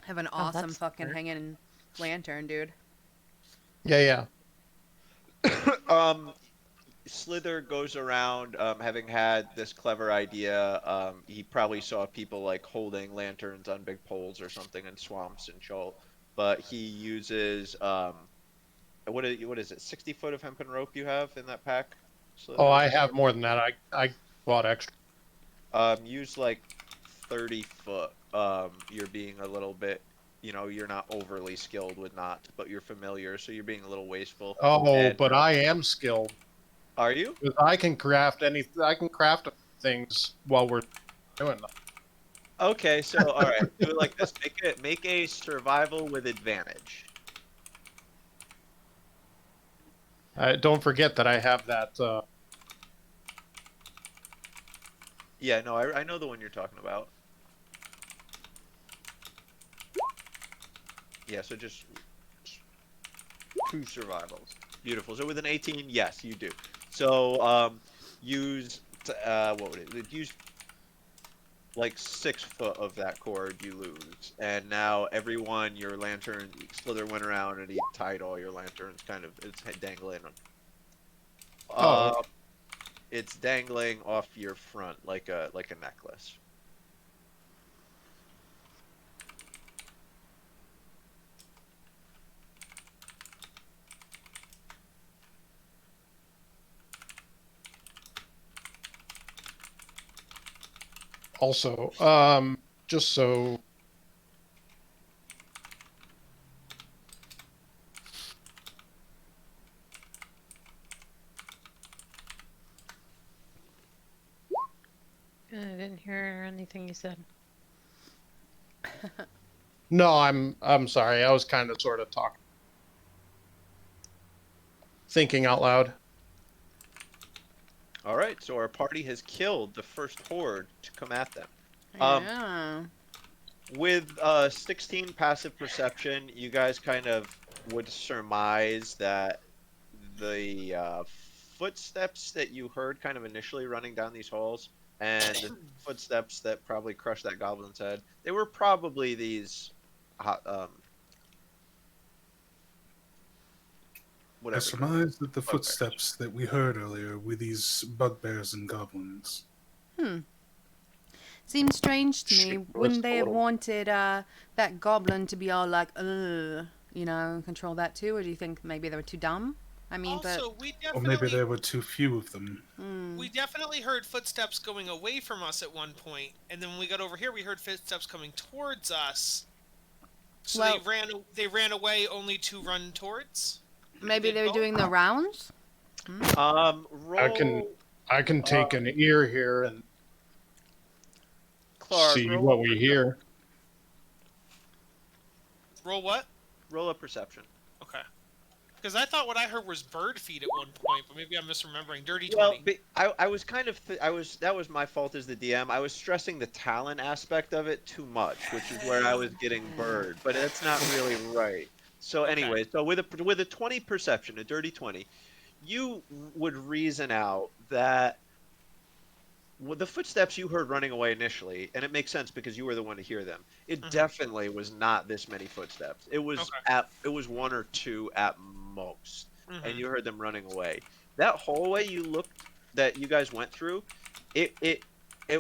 Have an awesome that's fucking smart. hanging lantern, dude. Yeah. Slither goes around having had this clever idea. He probably saw people like holding lanterns on big poles or something in swamps and Chol, but he uses what is it? 60 foot of hempen rope you have in that pack, Slither? Oh, I have more than that. I bought extra. Use like 30 foot. You're being a little bit, you're not overly skilled with knots, but you're familiar, so you're being a little wasteful. Oh, And- but I am skilled. Are you? Because I can craft things while we're doing them. Okay, so all right, do it like this. Make a survival with advantage. Don't forget that I have that. Yeah, no, I know the one you're talking about. Yeah, so just 2 survivals. Beautiful. So with an 18, yes, you do. So use what would it use? Like 6 foot of that cord you lose, and now everyone your lantern Slither went around and he tied all your lanterns. It's dangling. Oh. It's dangling off your front like a necklace. Also, just so I didn't hear anything you said. no, I'm sorry. I was kind of sort of talking, thinking out loud. All right, so our party has killed the first horde to come at them. Um, Yeah. With 16 passive perception, you guys kind of would surmise that the footsteps that you heard kind of initially running down these halls and the footsteps that probably crushed that goblin's head, they were probably these hot, I whatever. surmise that the Bugbears. footsteps that we heard earlier were these bugbears and goblins. Seems strange to me. Shit, Wouldn't that's they have total. wanted that goblin to be all like, control that too? Or do you think maybe they were too dumb? I mean, Also, we Or maybe definitely there were too few of them. we definitely heard footsteps going away from us at one point, and then when we got over here, we heard footsteps coming towards us. So Well- they ran away only to run towards. maybe Did they were both? doing the rounds. Roll. I can take an ear here and Clark, see roll what a we perception. hear. Roll what? Roll a perception. Okay. Because I thought what I heard was bird feet at one point, but maybe I'm misremembering. Dirty Well, 20. I was kind of that was my fault as the DM. I was stressing the talent aspect of it too much, which is where I was getting bird, but that's not really right. So anyway, so with a 20 perception, a dirty 20, you would reason out that with the footsteps you heard running away initially, and it makes sense because you were the one to hear them. It definitely was not this many footsteps. It was it was one or two at most, and you heard them running away. That hallway that you guys went through, it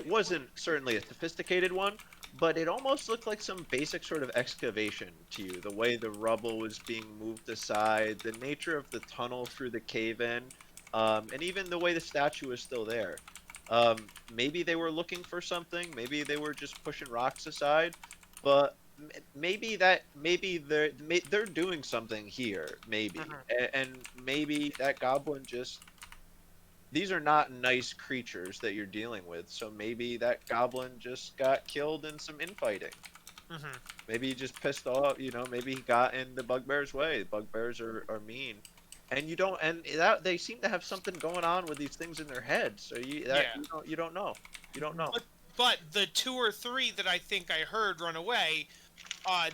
wasn't certainly a sophisticated one, but it almost looked like some basic sort of excavation to you. The way the rubble was being moved aside, the nature of the tunnel through the cave-in, and even the way the statue is still there. Maybe they were looking for something. Maybe they were just pushing rocks aside. But maybe they're doing something here. Maybe, and maybe that goblin just. These are not nice creatures that you're dealing with. So maybe that goblin just got killed in some infighting. Maybe he just pissed off. Maybe he got in the bugbear's way. The bugbears are mean. And they seem to have something going on with these things in their head. So you don't know. You don't know. But the 2 or 3 that I think I heard run away,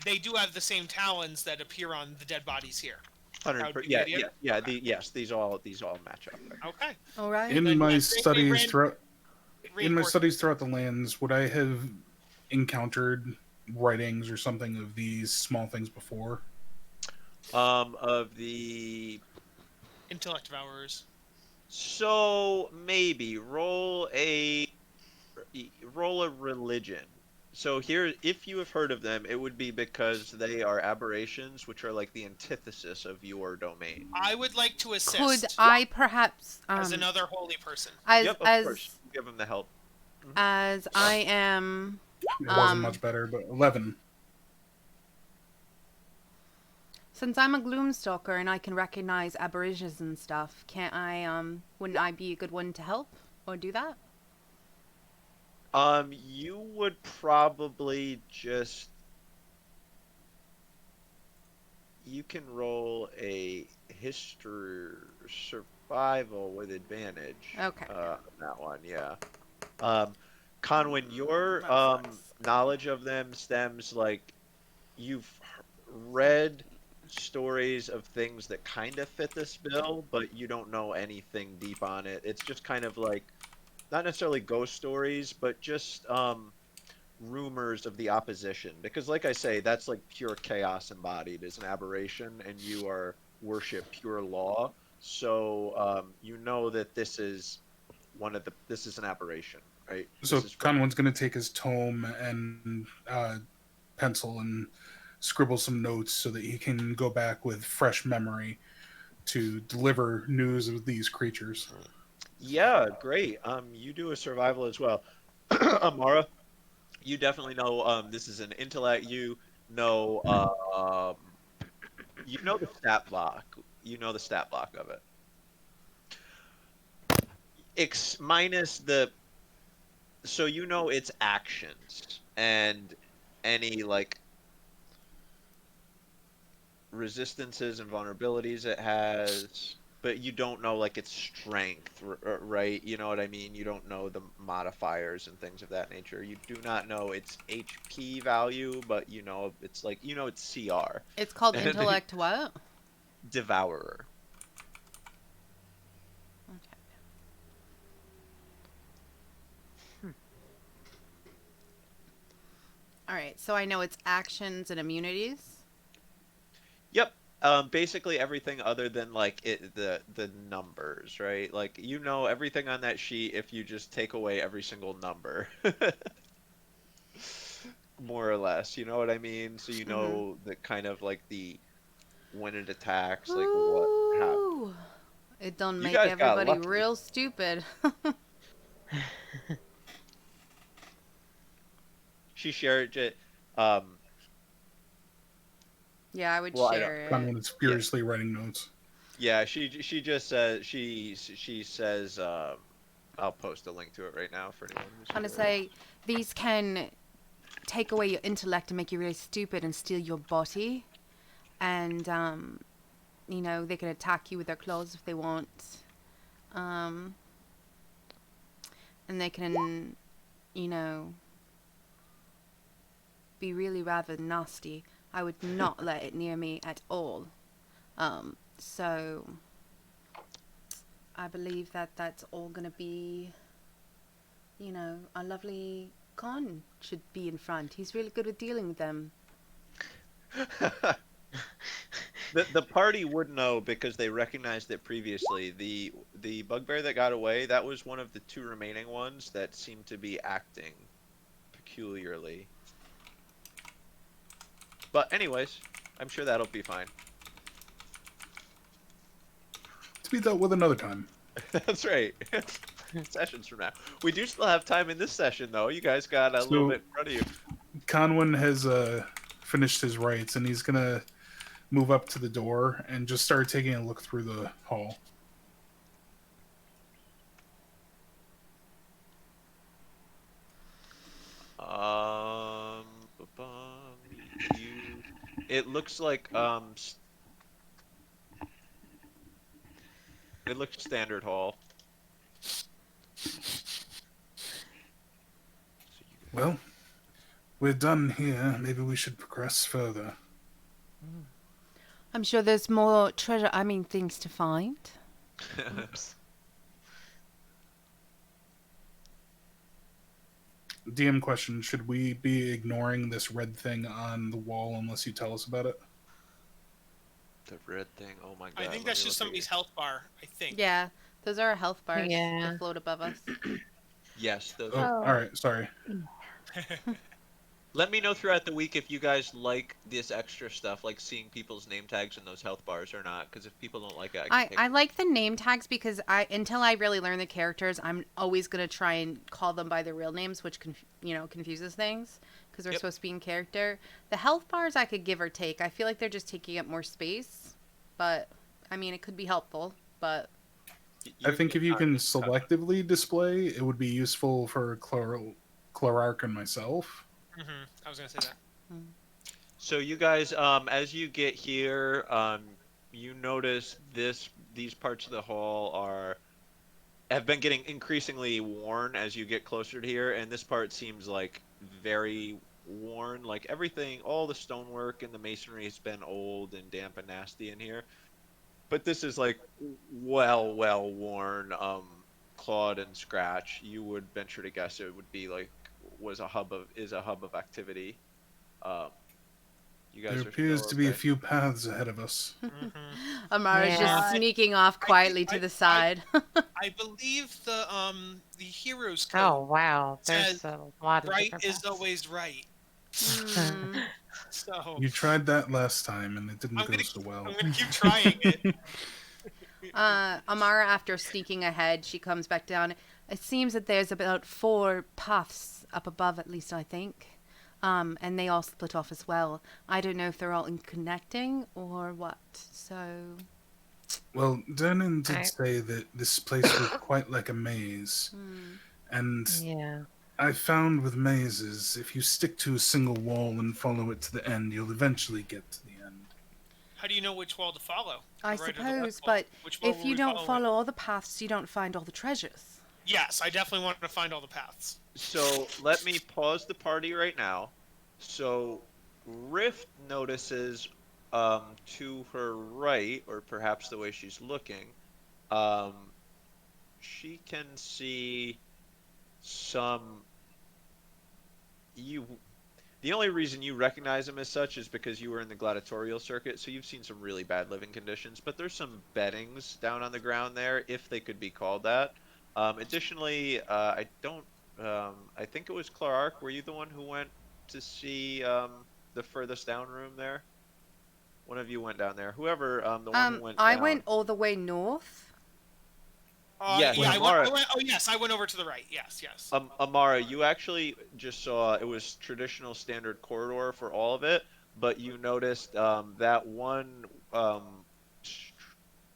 they do have the same talons that appear on the dead bodies here. 100%. Yes. These all match up there. Okay. All right. In Then my I think they studies throughout reinforced- throughout the lands, would I have encountered writings or something of these small things before? Of the Intellect Devourers. So maybe roll a religion. So here, if you have heard of them, it would be because they are aberrations, which are like the antithesis of your domain. I would like to assist Could I perhaps as another holy person. as Yep, of as course. Give them the help. as I am It wasn't much better, but 11. since I'm a gloomstalker and I can recognize aberrations and stuff, can't I wouldn't I be a good one to help or do that? You would probably just. You can roll a history survival with advantage. Okay. That one, yeah. Conwyn, your knowledge of them stems like you've read stories of things that kind of fit this bill, but you don't know anything deep on it. It's just kind of like not necessarily ghost stories, but just rumors of the opposition. Because, like I say, that's like pure chaos embodied as an aberration, and you are worship pure law. So you know that this is this is an aberration, right? So This is Conwyn's going to take his tome and pencil and scribble some notes so that he can go back with fresh memory to deliver news of these creatures. Yeah, great. You do a survival as well. Amara, You definitely know this is an intellect. Know you know the stat block. You know the stat block of it. Minus the so you know its actions and any like resistances and vulnerabilities it has, but you don't know like its strength, right? You know what I mean? You don't know the modifiers and things of that nature. You do not know its HP value, but you know it's like you know its CR. It's called And intellect what? Devourer. Okay. All right, so I know its actions and immunities. Yep. Basically everything other than like the numbers, right? Like you know everything on that sheet if you just take away every single number. More or less, you know what I mean? So you Mm-hmm. know the kind of like the when it attacks, like what happens. Ooh, it don't You make guys got everybody lucky. real stupid. She shared it. Um, Yeah, I would well, I don't. share it. Conwyn is Yeah, furiously writing notes. yeah. She just says she says. I'll post a link to it right now for anyone who's I'm gonna curious. say these can take away your intellect and make you really stupid and steal your body, and you know they can attack you with their claws if they want, um, and they can, you know, be really rather nasty. I would not let it near me at all. So I believe that that's all gonna be, you know, our lovely Con should be in front. He's really good at dealing with them. The party would know because they recognized it previously. The bugbear that got away, that was one of the two remaining ones that seemed to be acting peculiarly. But anyways, I'm sure that'll be fine. To be dealt with another time. That's right. Sessions from now. We do still have time in this session though. You guys got a little So- bit in front of you. Conwyn has finished his rites, and he's gonna move up to the door and just start taking a look through the hall. Bu-bum, you. It looks like it looks standard hall. Well, we're done here. Maybe we should progress further. I'm sure there's more things to find. Oops. DM question: should we be ignoring this red thing on the wall unless you tell us about it? The red thing. Oh my god. I think let that's me just look at somebody's your- health bar. I think. Yeah, those are our health bars. Yeah. They float above us. Yes, those Oh, are. all right. Sorry. Let me know throughout the week if you guys like this extra stuff, like seeing people's name tags in those health bars or not. Because if people don't like it, I can take I like the name tags because until I really learn the characters, I'm always gonna try and call them by their real names, which confuses things because they're Yep. supposed to be in character. The health bars I could give or take. I feel like they're just taking up more space, but I mean it could be helpful. But I think if you can selectively display, it would be useful for Clarark and myself. I was gonna say that. So you guys, as you get here, you notice these parts of the hall have been getting increasingly worn as you get closer to here, and this part seems like very worn. Like everything, all the stonework and the masonry has been old and damp and nasty in here. But this is like well worn, clawed and scratched. You would venture to guess it would be like is a hub of activity. Um, you guys There are appears still to be a okay? few paths ahead of us. Amara's Yeah. just sneaking off quietly to the side. I believe the hero's code. Oh wow, Says there's a lot of right different is paths. always right. Hmm. So You tried that last time, and it didn't I'm go gonna so well. I'm gonna keep trying it. Amara, after sneaking ahead, she comes back down. It seems that there's about 4 paths up above, at least I think. And they all split off as well. I don't know if they're all connecting or what. So, Well, Dernan did I- say that this place was quite like a maze. And Yeah. I found with mazes, if you stick to a single wall and follow it to the end, you'll eventually get to the end. How do you know which wall to follow? I The right or the left suppose, wall? but Which wall if were you we don't following? follow all the paths, you don't find all the treasures. Yes, I definitely wanted to find all the paths. So let me pause the party right now. So Rift notices to her right, or perhaps the way she's looking, um, she can see some you the only reason you recognize him as such is because you were in the gladiatorial circuit, so you've seen some really bad living conditions, but there's some beddings down on the ground there, if they could be called that. Additionally, I don't I think it was Clark. Were you the one who went to see the furthest down room there? One of you went down there. Whoever, the one who went I down. went all the way north. Yes, yeah, Amara. oh, yes, I went over to the right. Yes, yes. Amara, you actually just saw it was traditional standard corridor for all of it, but you noticed that one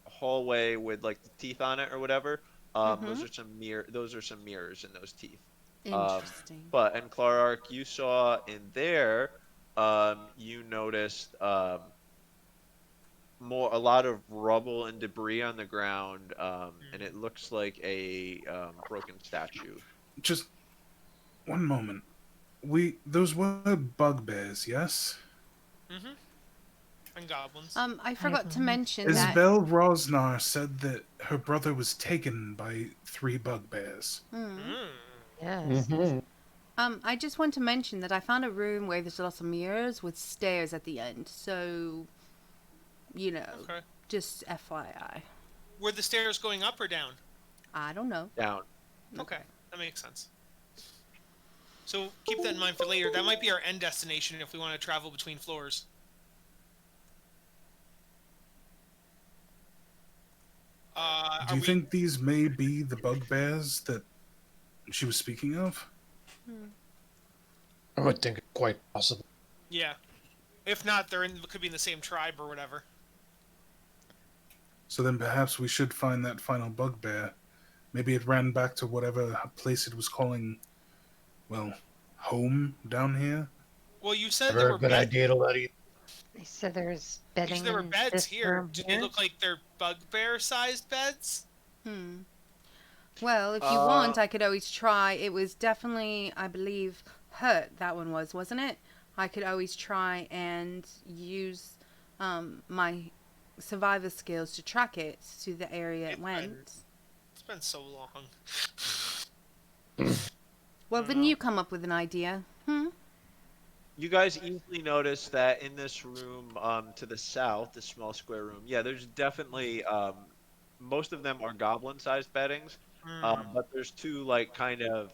hallway with like the teeth on it or whatever. Those are some mirrors in those teeth. Interesting. But and Clark, you saw in there, you noticed a lot of rubble and debris on the ground, and it looks like a broken statue. Just one moment. Those were bugbears, yes? Mm-hmm. And goblins. I forgot to mention that. Isabel Rosnar said that her brother was taken by 3 bugbears. Yes. I just want to mention that I found a room where there's lots of mirrors with stairs at the end. So, you know, Okay. just FYI. Were the stairs going up or down? I don't know. Down. Okay, that makes sense. So keep that in mind for later. That might be our end destination if we want to travel between floors. Do you think these may be the bugbears that she was speaking of? I would think it's quite possible. Yeah. If not, could be in the same tribe or whatever. So then perhaps we should find that final bugbear. Maybe it ran back to whatever place it was calling, well, home down here? Well, you said there Never were a good beds. idea to let either. They said there's You bedding said there were in beds this here. room Do here. they look like they're bugbear-sized beds? Well, if you want, I could always try. It was definitely, I believe, hurt. That one was, wasn't it? I could always try and use my survivor skills to track it to the area it went. It's been so long. Well, then you come up with an idea. You guys easily notice that in this room to the south, the small square room, yeah, there's definitely most of them are goblin-sized beddings, but there's 2 like kind of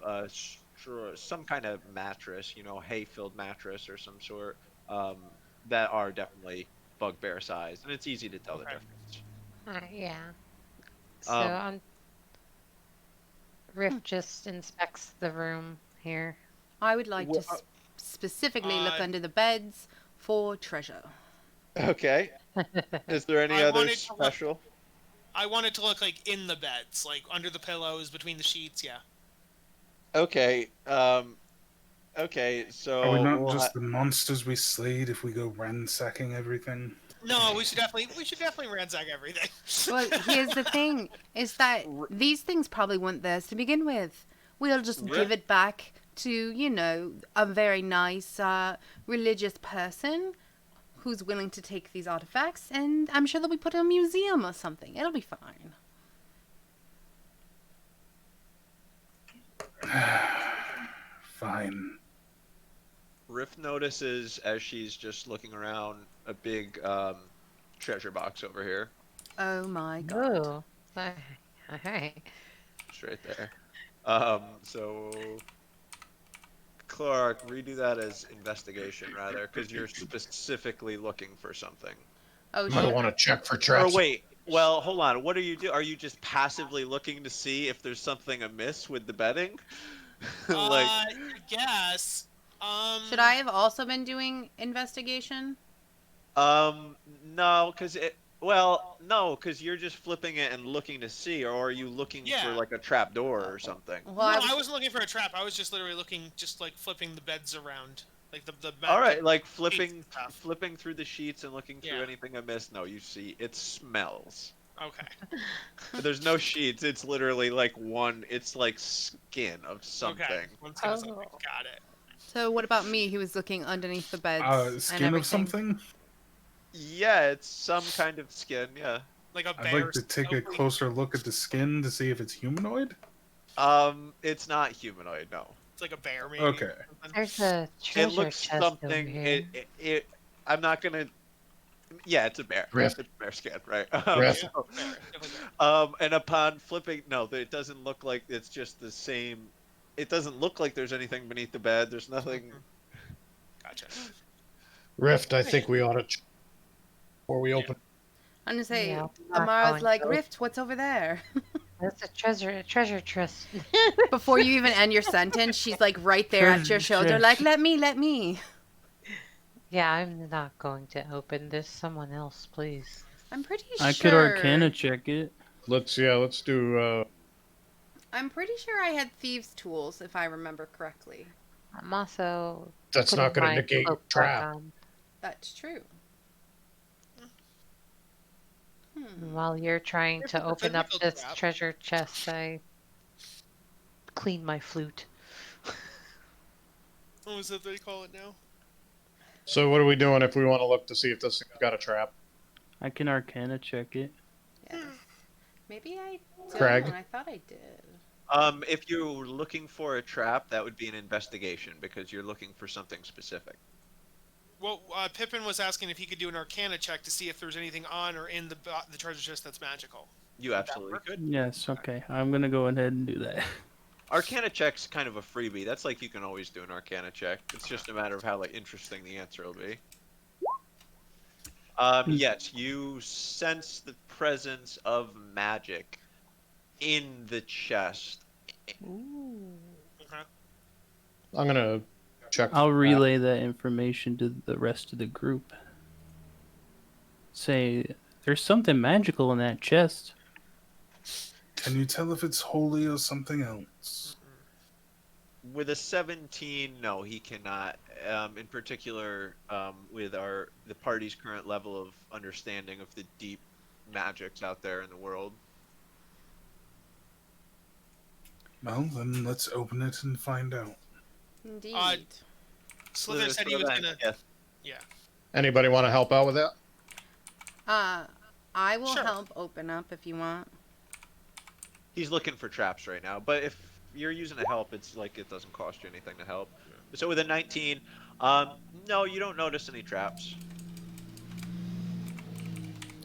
some kind of mattress, hay-filled mattress or some sort, that are definitely bugbear-sized, and it's easy to tell the difference. Yeah. So Um, Riff just inspects the room here. I would like to specifically look under the beds for treasure. Okay. Is there any I other wanted to look- special? I want it to look like in the beds, like under the pillows, between the sheets. Yeah. Okay. Okay. So Are we not we'll just the monsters we slayed if we go ransacking everything? No, we should definitely ransack everything. Well, here's the thing, is that these things probably weren't theirs to begin with. We'll just give it back to, a very nice religious person who's willing to take these artifacts, and I'm sure they'll be put in a museum or something. It'll be fine. Fine. Riff notices as she's just looking around a big treasure box over here. Oh my god. Oh. Alright. It's right there. So Clark, redo that as investigation rather, because you're specifically looking for something. Oh, Might shit. want to check for Or traps. wait, Well, hold on. What are you do? Are you just passively looking to see if there's something amiss with the bedding? Like, I guess. Should I have also been doing investigation? no, because well, no, because you're just flipping it and looking to see, or are you looking for Yeah. like a trap door or something? Well, No, I I was. wasn't looking for a trap. I was just literally looking, just like flipping the beds around, like the All like, right, like sheets and stuff. flipping through the sheets and looking through Yeah. anything amiss. No, you see, it smells. Okay. There's no sheets. It's literally like one. It's like skin of Okay. something. One skin of something. Oh. Got it. So what about me, who was looking underneath the beds and Skin everything? of something? Yeah, it's some kind of skin. Yeah. Like a I'd bear. like to take a opening- closer look at the skin to see if it's humanoid. It's not humanoid. No. It's like a bear, maybe. Okay. or something. There's a treasure It looks chest over something. here. It. I'm not gonna. Yeah, it's a bear. Riff. It's a bear skin, right? Riff. Yeah, bear, definitely bear. And upon flipping, no, it doesn't look like it's just the same. It doesn't look like there's anything beneath the bed. There's nothing. Gotcha. Rift, I think we ought to before we open. I'm gonna say, Yeah, I'm not Amara's going like, to. Rift, what's over there? That's a treasure chest. Before you even end your sentence, she's like right there at your Treasure shoulder, chest. like, let me. Yeah, I'm not going to open this. Someone else, please. I'm pretty I sure. could Arcana check it. Let's do. I'm pretty sure I had thieves' tools, if I remember correctly. I'm also. That's putting not going my to negate cloak back trap. on. That's true. While you're trying There's to a open up physical this trap. treasure chest, I clean my flute. What was it they call it now? So what are we doing if we want to look to see if this thing's got a trap? I can Arcana check it. Yes. Maybe I don't. Craig? I thought I did. If you're looking for a trap, that would be an investigation because you're looking for something specific. Well, Pippin was asking if he could do an Arcana check to see if there's anything on or in the treasure chest that's magical. You absolutely could. Yes, okay. I'm gonna go ahead and do that. Arcana check's kind of a freebie. That's like you can always do an Arcana check. It's just a matter of how like interesting the answer will be. Yes, you sense the presence of magic in the chest. Okay. I'm going to check. I'll relay that information to the rest of the group. Say, there's something magical in that chest. Can you tell if it's holy or something else? With a 17, no, he cannot. In particular, with the party's current level of understanding of the deep magics out there in the world. Well, then let's open it and find out. Indeed. Slither said he was gonna. Yes. Yeah. Anybody want to help out with that? I will Sure. help open up if you want. He's looking for traps right now, but if you're using a help, it's like it doesn't cost you anything to help. So with a 19, no, you don't notice any traps.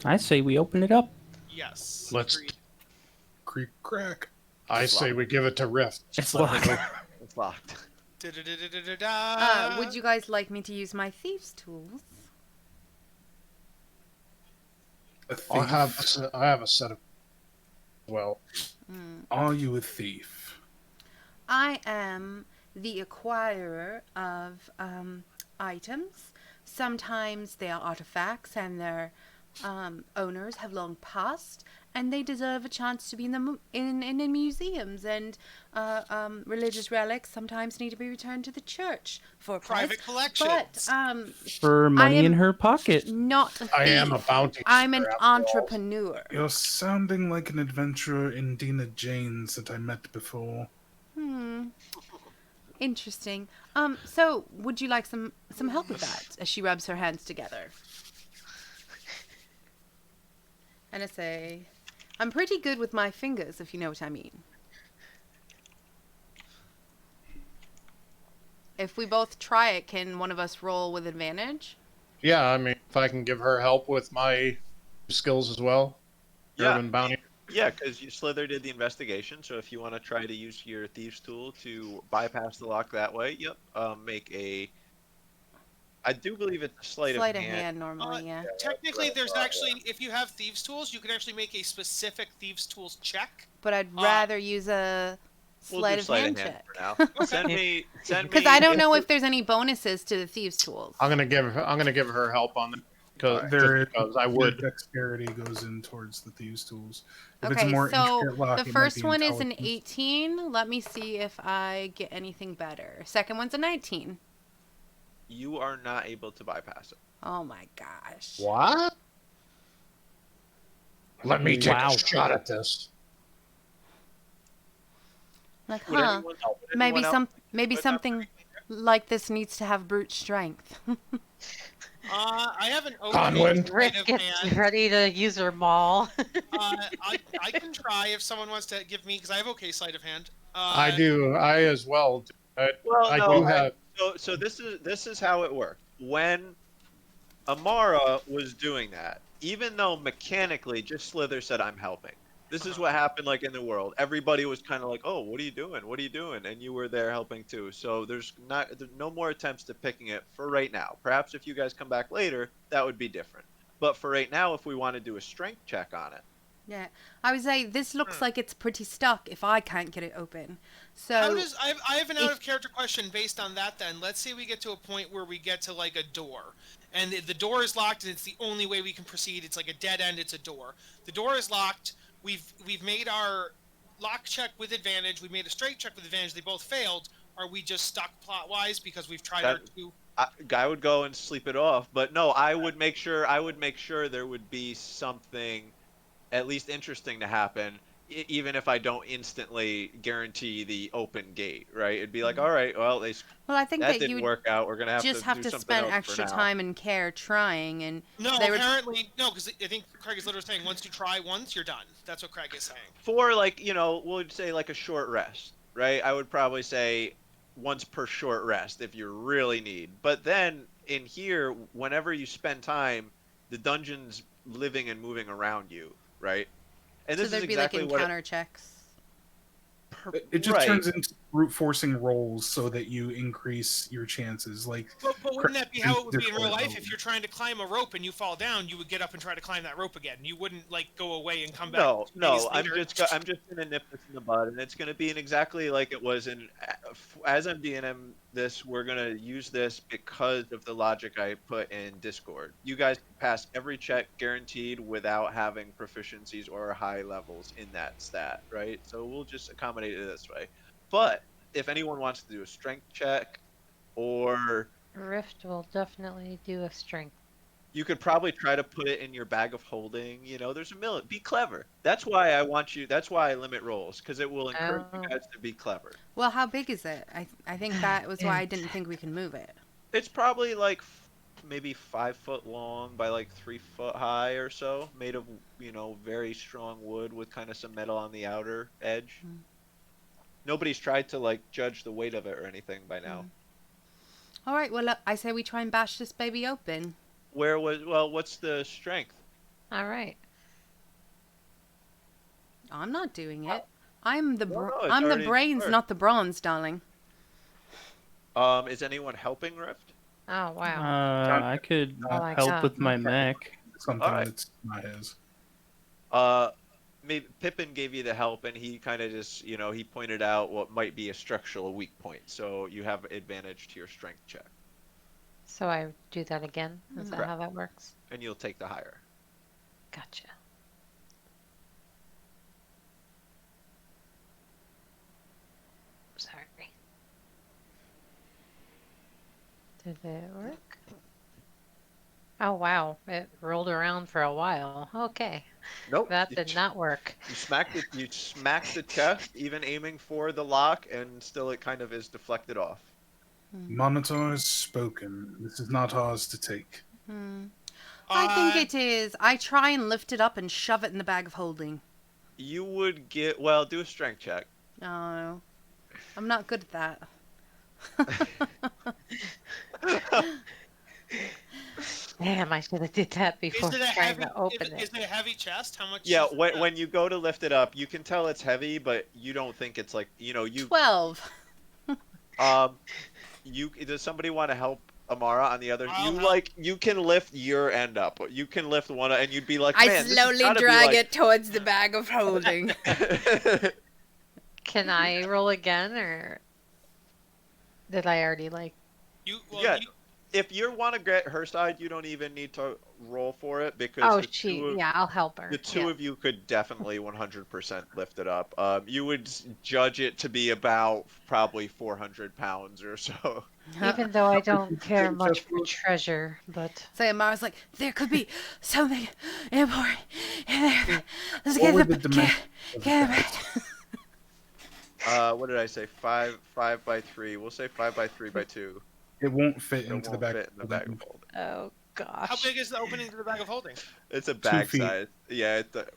I say we open it up. Yes. Let's- agreed. Creak crack. I It's say locked. we give it to Rift. It's Let me locked. know. It's locked. Da-da-da-da-da-da. Would you guys like me to use my thieves' tools? A I thief. have a set of. Well, Are you a thief? I am the acquirer of items. Sometimes they are artifacts and their owners have long passed, and they deserve a chance to be in the museums. And religious relics sometimes need to be returned to the church for a price. Private collections. But For money in am- her pocket. not a thief. I am a bounty. I'm an hunter after all. entrepreneur. You're sounding like an adventurer in Dina Jane's that I met before. Interesting. So would you like some help with that? As she rubs her hands together. And I say, I'm pretty good with my fingers, if you know what I mean. If we both try it, can one of us roll with advantage? Yeah, I mean, if I can give her help with my skills as well. Yeah. Urban bounty. Yeah, because Slither did the investigation, so if you want to try to use your thieves tool to bypass the lock that way, yep. Make a. I do believe it's a sleight of Sleight of hand. hand normally, yeah. Technically, there's actually, if you have thieves' tools, you can actually make a specific thieves' tools check. But I'd rather use a We'll sleight do of sleight hand of hand check. for now. Send me. Because I don't know if there's any bonuses to the thieves' tools. I'm gonna give her help on it because There, I would. dexterity goes in towards the thieves' tools. If it's Okay, more so intricate lock, the it might first be one is an intelligence. 18. Let me see if I get anything better. Second one's a 19. You are not able to bypass it. Oh my gosh. What? Let me take Wow. a shot at this. Like, Would huh? anyone help? Would Maybe anyone else? maybe something like this needs to have brute strength. I have an Conwyn. opening Rick sleight of gets hand. ready to use her maul. I can try if someone wants to give me, because I have okay sleight of hand. I do. I as well. Well, I no. do have. So this is how it worked. When Amara was doing that, even though mechanically just Slither said I'm helping. This is what happened like in the world. Everybody was kind of like, "Oh, what are you doing? What are you doing?" And you were there helping too. So there's no more attempts to picking it for right now. Perhaps if you guys come back later, that would be different. But for right now, if we want to do a strength check on it, Yeah, I would say this looks like it's pretty stuck if I can't get it open. So How does I have an out of character question based on that then. Let's say we get to a point where we get to like a door and the door is locked and it's the only way we can proceed. It's like a dead end, it's a door. The door is locked. We've made our lock check with advantage. We made a straight check with advantage. They both failed. Are we just stuck plot wise because we've tried our two? I would go and sleep it off. But no, I would make sure there would be something at least interesting to happen, even if I don't instantly guarantee the open gate, right? It'd be like, all right, well, well, I think that that didn't you would work out. We're gonna have just to have do to something spend else extra for now. time and care trying, and No, they were apparently no, because I think Craig is literally saying once you try once, you're done. That's what Craig is saying. For like, we'll say like a short rest, right? I would probably say once per short rest if you really need. But then in here, whenever you spend time, the dungeon's living and moving around you, right? And so this is there'd be exactly like what encounter checks. It just right. turns into brute forcing rolls so that you increase your chances. Like, But wouldn't that be how it would be in real different life? If you're trying to climb a rope and you fall down, you would get up and try to climb that rope again. You wouldn't like go away and come back. No, 2 days I'm later. just gonna nip this in the bud, and it's gonna be exactly like it was in. As I'm DNM this, we're gonna use this because of the logic I put in Discord. You guys can pass every check guaranteed without having proficiencies or high levels in that stat, right? So we'll just accommodate it this way. But if anyone wants to do a strength check, or Rift will definitely do a strength. you could probably try to put it in your bag of holding. There's a million. Be clever. That's why I want you. That's why I limit rolls, because it will encourage you Oh. guys to be clever. Well, how big is it? I think that was why I didn't think we could move it. It's probably like maybe 5 foot long by like 3 foot high or so, made of very strong wood with kind of some metal on the outer edge. Mm. Nobody's tried to like judge the weight of it or anything by now. All right, well, I say we try and bash this baby open. What's the strength? All right. I'm not doing it. I'm the No, it's I'm the already brains, worked. not the bronze, darling. Is anyone helping Rift? Oh wow. I could Oh my help God. with my mech. something Alright. that's not his. Maybe Pippin gave you the help, and he kind of just, he pointed out what might be a structural weak point. So you have advantage to your strength check, So I do that again? Is that Correct. how that works? and you'll take the higher. Gotcha. Sorry. Did it work? Oh wow, it rolled around for a while. Okay, Nope. that did not work. You smacked the chest, even aiming for the lock, and still it kind of is deflected off. Monitor has spoken. This is not ours to take. I think it is. I try and lift it up and shove it in the bag of holding. You would do a strength check. No, I'm not good at that. Damn, I should have did that before Is it a trying heavy? to open Is it. it a heavy chest? How much? Yeah, is it? when you go to lift it up, you can tell it's heavy, but you don't think it's like, 12. does somebody want to help Amara, on the other, I'll- you can lift your end up. You can lift one, and you'd be like, I man, this has slowly gotta be drag like... it towards the bag of holding. Can I roll again, or did I already like? Yeah. If you want to get her side, you don't even need to roll for it because Oh, the I'll help her. the two of you could definitely 100% lift it up. You would judge it to be about probably 400 pounds or so. Even though I don't care Just much for look- treasure, but So Amara's like, there could be something important in there. Let's What get were the, the dimensions of the get bag? What did I say? Five by 3. We'll say 5 by 3 by 2. It won't fit It into the won't bag. fit in the bag of holding. oh gosh. How big is the opening to the bag of holding? It's a bag feet. size. Yeah. Fuck.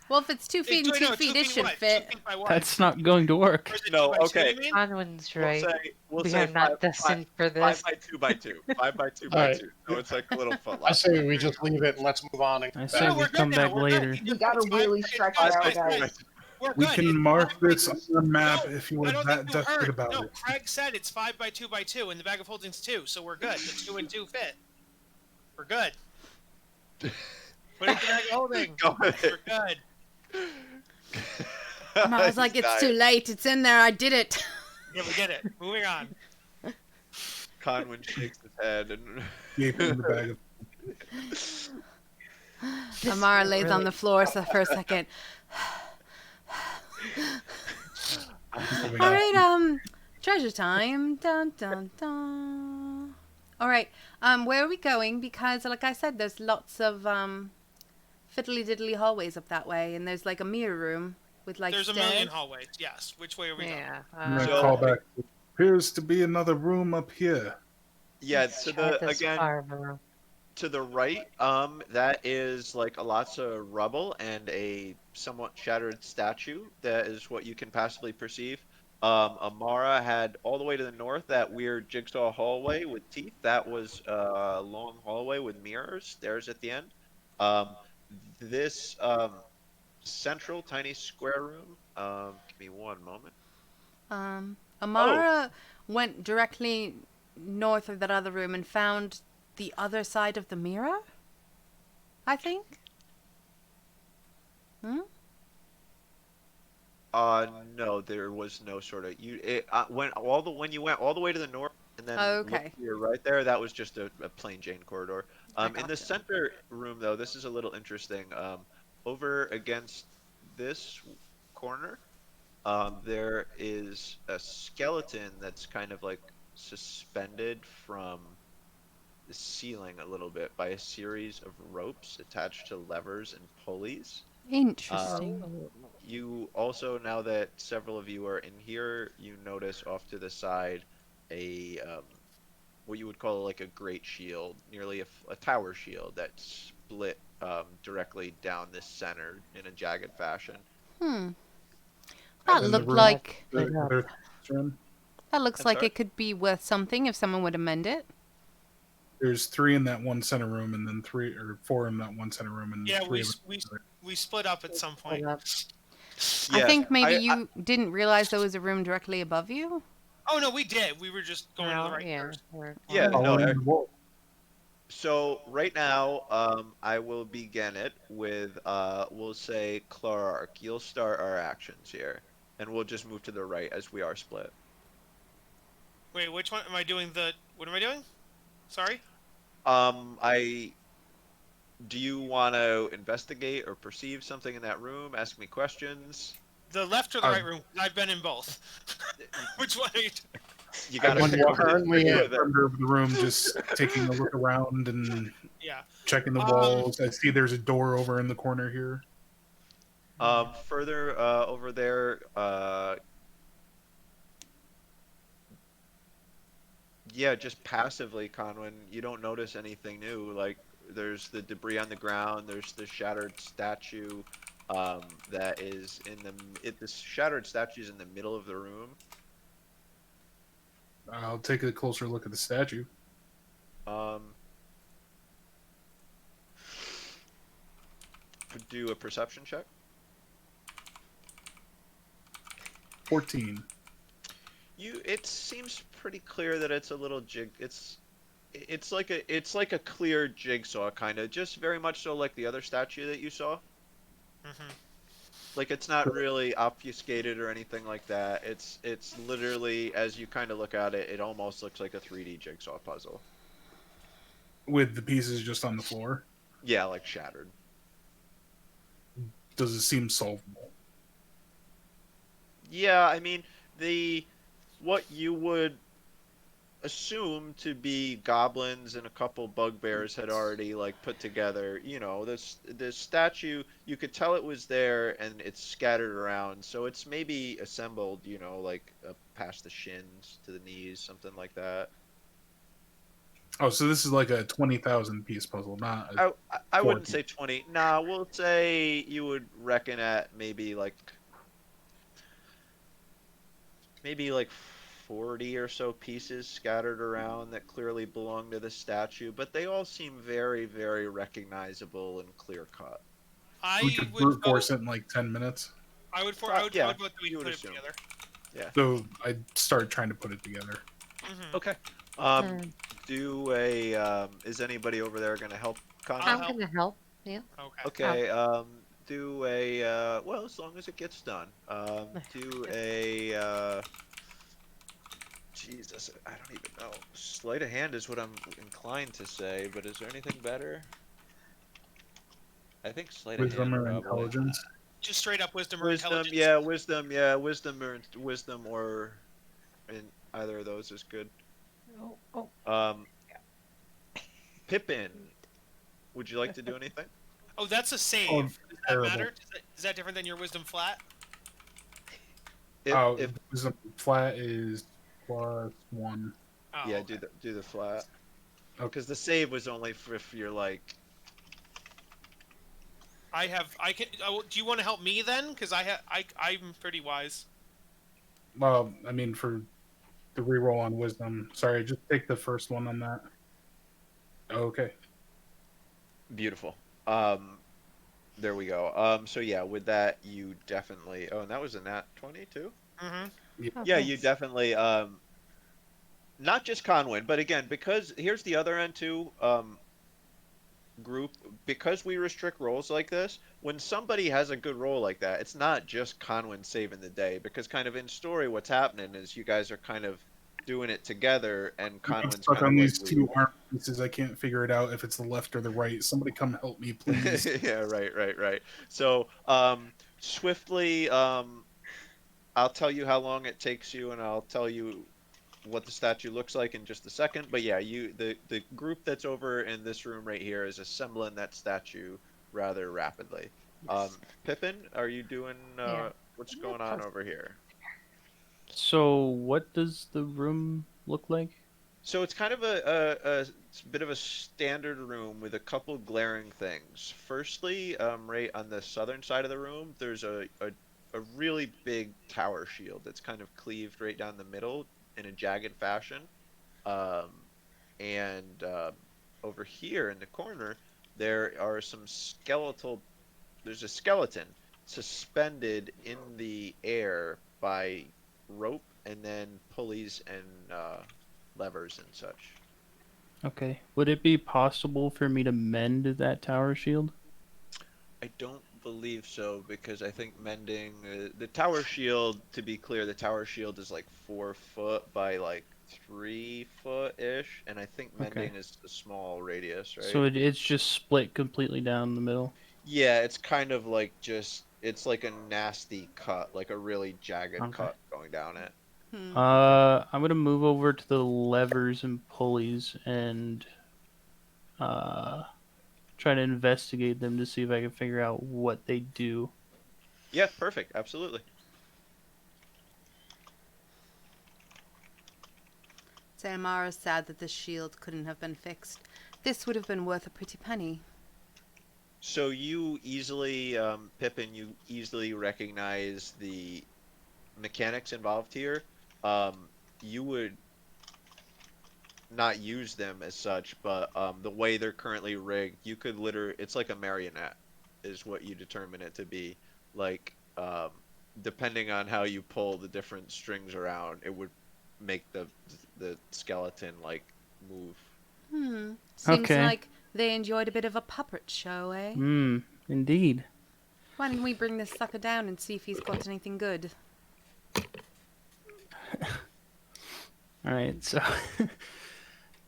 Well, if it's 2 feet and 2 No, feet, 2 it feet should what? 2 fit. feet by what? That's not going to work. Or is it No, 2 by 2, okay. you mean? Conwin's right. We'll We say are not destined for 5 this. by 2 by 2. 5 by 2 by Alright. 2. So it's like a little foot I long. say we just leave it and let's move on. And I get say back. No, we we're good come now, back we're good. later. We gotta really stretch it out, guys. We're We good. can It's mark 5 by this 2. on the map No, if you I were don't that think you desperate heard. about No, it. Craig said it's 5 by 2 by 2, and the bag of holding's 2, so we're good. The 2 and 2 fit. We're good. Put it in the bag of holding. Go ahead. We're good. Amara's like, it's too late. It's in there. I did it. Yeah, we get it. Moving on. Conwin shakes his head and Gape in the bag of Amara lays on the floor for a second. moving All on. right, treasure time. Dun dun dun. All right, where are we going? Because, like I said, there's lots of fiddly diddly hallways up that way, and there's like a mirror room with like There's a stairs. million hallways. Yes. Which way are we going? Yeah. I'm gonna So- call back. Appears to be another room up here. yeah, let's to try the this again far of a room. to the right, that is like lots of rubble and a somewhat shattered statue. That is what you can passively perceive. Amara had all the way to the north that weird jigsaw hallway with teeth. That was a long hallway with mirrors, stairs at the end. This central tiny square room. Give me one moment. Amara went directly north of that other room and found the other side of the mirror, I think. No, there was no sort of when you went all the way to the north and then Oh, looked okay. to your right there, that was just a plain Jane corridor. I In the gotcha. center room though, this is a little interesting. Over against this corner, there is a skeleton that's kind of like suspended from the ceiling a little bit by a series of ropes attached to levers and pulleys. Interesting. You also, now that several of you are in here, you notice off to the side a what you would call like a great shield, nearly a tower shield that's split directly down this center in a jagged fashion. That And the looked room- like There's room. that looks I'm like sorry? it could be worth something if someone would amend it. There's 3 in that one center room, and then 3 or 4 in that one center room, and Yeah, 3 we split up at some point. I Yeah, think maybe you didn't realize there was a room directly above you. Oh no, we did. We were just going to the right yeah. first. Yeah, no, Following the wall. So right now, I will begin it with we'll say Clark. You'll start our actions here, and we'll just move to the right as we are split. Wait, which one am I doing? What am I doing? Sorry. Do you want to investigate or perceive something in that room? Ask me questions. The left or the right room? I've been in both. Which one are you? You got to One figure you're out what currently to do in. with it. Perimeter of the room, just taking a look around and Yeah. checking the walls. I see there's a door over in the corner here. Further over there, yeah, just passively, Conwin, you don't notice anything new. Like, there's the debris on the ground, there's the shattered statue, that is the shattered statue is in the middle of the room. I'll take a closer look at the statue. Do a perception check. 14. It seems pretty clear that it's a little jig. It's like a clear jigsaw kind of, just very much so like the other statue that you saw. Hmm. Like it's not really obfuscated or anything like that. It's literally, as you kind of look at it, it almost looks like a 3D jigsaw puzzle. With the pieces just on the floor. Yeah, like shattered. Does it seem solvable? Yeah, I mean, the what you would assume to be goblins and a couple bugbears had already like put together. This statue, you could tell it was there and it's scattered around, so it's maybe assembled, like past the shins to the knees, something like that. Oh, so this is like a 20,000 piece puzzle, not a I four wouldn't piece. say 20. Nah, we'll say you would reckon at maybe like 40 or so pieces scattered around that clearly belong to the statue, but they all seem very, very recognizable and clear cut. We I could would brute vote. force it in like 10 minutes. Yeah, I would vote that we you would put it assume. together. Yeah. So I start trying to put it together. Hmm. Okay. Um, Mm, is anybody over there gonna help I'll I'm Conway? help. gonna help. Yeah. Okay. Okay, do well, as long as it gets done. Do Jesus, I don't even know. Sleight of hand is what I'm inclined to say, but is there anything better? I think sleight of Wisdom hand or probably. intelligence. Just straight up wisdom or Wisdom, intelligence. yeah, wisdom or in either of those is good. Oh. Um, Pippin, would you like to do anything? Oh, that's a Oh, save. Does that terrible. matter? Is that different than your wisdom flat? If Wisdom flat is +1. Oh, yeah, okay. do the flat. Okay. Because the save was only for if you're like. I can. Oh, do you want to help me then? Because I'm pretty wise. Well, I mean, for the reroll on wisdom. Sorry, just take the first one on that. Okay. Beautiful. There we go. So yeah, with that, you definitely. Oh, and that was a nat 20 too. Mm-hmm. Oh, Yeah, you thanks. definitely. Not just Conwyn, but again, because here's the other end too. Group, because we restrict roles like this, when somebody has a good role like that, it's not just Conwyn saving the day, because kind of in story what's happening is you guys are kind of doing it together and I'm Conwyn's stuck kind of on like these two leading. arm pieces. I can't figure it out if it's the left or the right. Somebody come help me, please. Yeah, right. So swiftly, I'll tell you how long it takes you and I'll tell you what the statue looks like in just a second. But yeah, the group that's over in this room right here is assembling that statue rather rapidly. Yes. Pippin, are you doing Yeah. what's Give me a going on puzzle. over here? So, what does the room look like? So it's kind of a bit of a standard room with a couple glaring things. Firstly, right on the southern side of the room, there's a really big tower shield that's kind of cleaved right down the middle in a jagged fashion. Um, and over here in the corner, there are some skeletal. There's a skeleton suspended in the air by rope and then pulleys and levers and such. Okay. Would it be possible for me to mend that tower shield? I don't believe so because I think mending the tower shield. To be clear, the tower shield is like 4 foot by like 3 foot ish, and I think Okay. mending is a small radius, So right? it's just split completely down the middle. Yeah, it's kind of like it's like a nasty cut, like a really jagged Okay. cut going down it. Hmm. I'm gonna move over to the levers and pulleys and uh try to investigate them to see if I can figure out what they do. Yeah, perfect, absolutely. So Amara's sad that the shield couldn't have been fixed. This would have been worth a pretty penny. So you easily, Pippin, you easily recognize the mechanics involved here. You would not use them as such, but the way they're currently rigged, you could literally, it's like a marionette, is what you determine it to be. Like, depending on how you pull the different strings around, it would make the skeleton like move. Seems Okay. like they enjoyed a bit of a puppet show, eh? Indeed. Why don't we bring this sucker down and see if he's got anything good? All right, so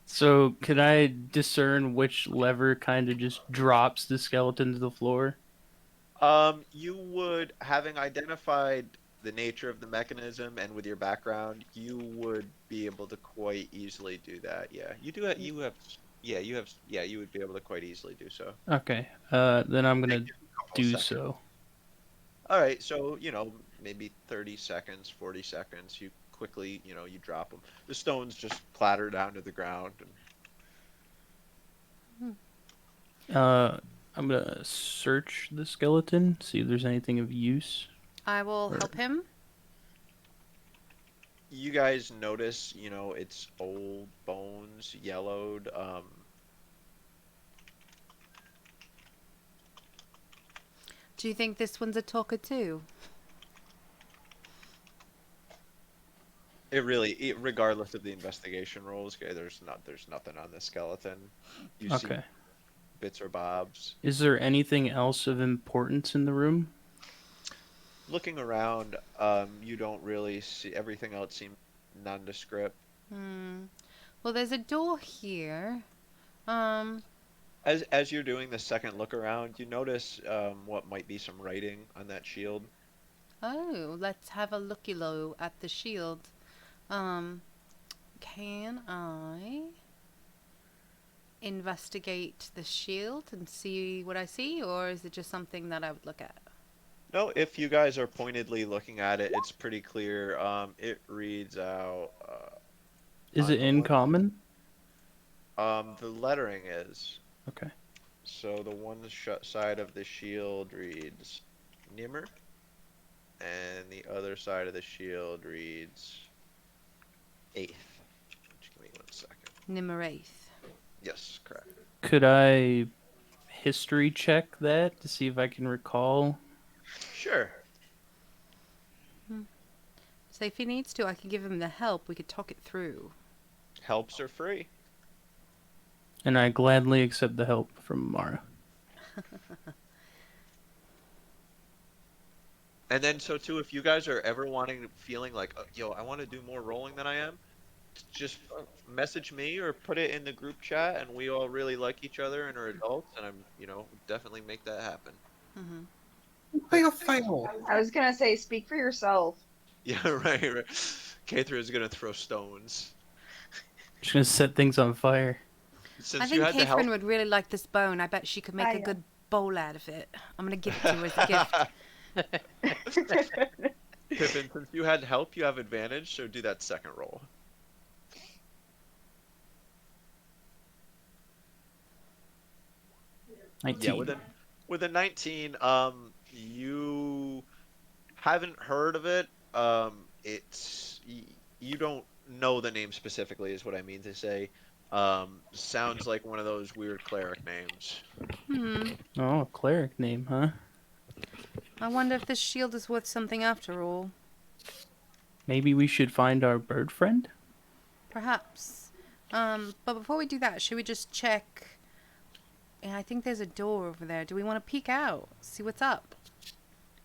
so could I discern which lever kind of just drops the skeleton to the floor? You would, having identified the nature of the mechanism and with your background, you would be able to quite easily do that. Yeah, you do. Yeah, you would be able to quite easily do so. Okay, then I'm gonna Give you a couple do seconds. so. All right, so maybe 30 seconds, 40 seconds. You quickly, you drop them. The stones just clatter down to the ground. I'm gonna search the skeleton, see if there's anything of use. I will help him. You guys notice, it's old bones, yellowed. Do you think this one's a talker too? Regardless of the investigation rolls, okay, there's nothing on this skeleton. You see Okay. bits or bobs. Is there anything else of importance in the room? Looking around, you don't really see, everything else seems nondescript. Well, there's a door here. As you're doing the second look around, you notice what might be some writing on that shield. Oh, let's have a looky-loo at the shield. Can I investigate the shield and see what I see, or is it just something that I would look at? No, if you guys are pointedly looking at it, it's pretty clear. It reads out. Is on it the in one- common? The lettering is. Okay. So the one side of the shield reads Nimmer, and the other side of the shield reads Eighth. Just give me 1 second. Nimeraith. Yes, correct. Could I history check that to see if I can recall? Sure. So if he needs to, I can give him the help. We could talk it through. Helps are free. And I gladly accept the help from Mara. And then, so too, if you guys are ever feeling like, yo, I want to do more rolling than I am, just message me or put it in the group chat, and we all really like each other and are adults, and I'm, definitely make that happen. I was gonna say, speak for yourself. Yeah, right. Kathra is gonna throw stones. Just gonna set things on fire. Since I you think had the help, Catherine would really like this bone. I bet she could make a good bowl out of it. I'm gonna give it to her as a gift. Pippin, since you had help, you have advantage, so do that second roll. Yeah, with a 19, you haven't heard of it. You don't know the name specifically, is what I mean to say. Sounds like one of those weird cleric names. Oh, a cleric name, huh? I wonder if this shield is worth something after all. Maybe we should find our bird friend? Perhaps. But before we do that, should we just check? And I think there's a door over there. Do we want to peek out, see what's up?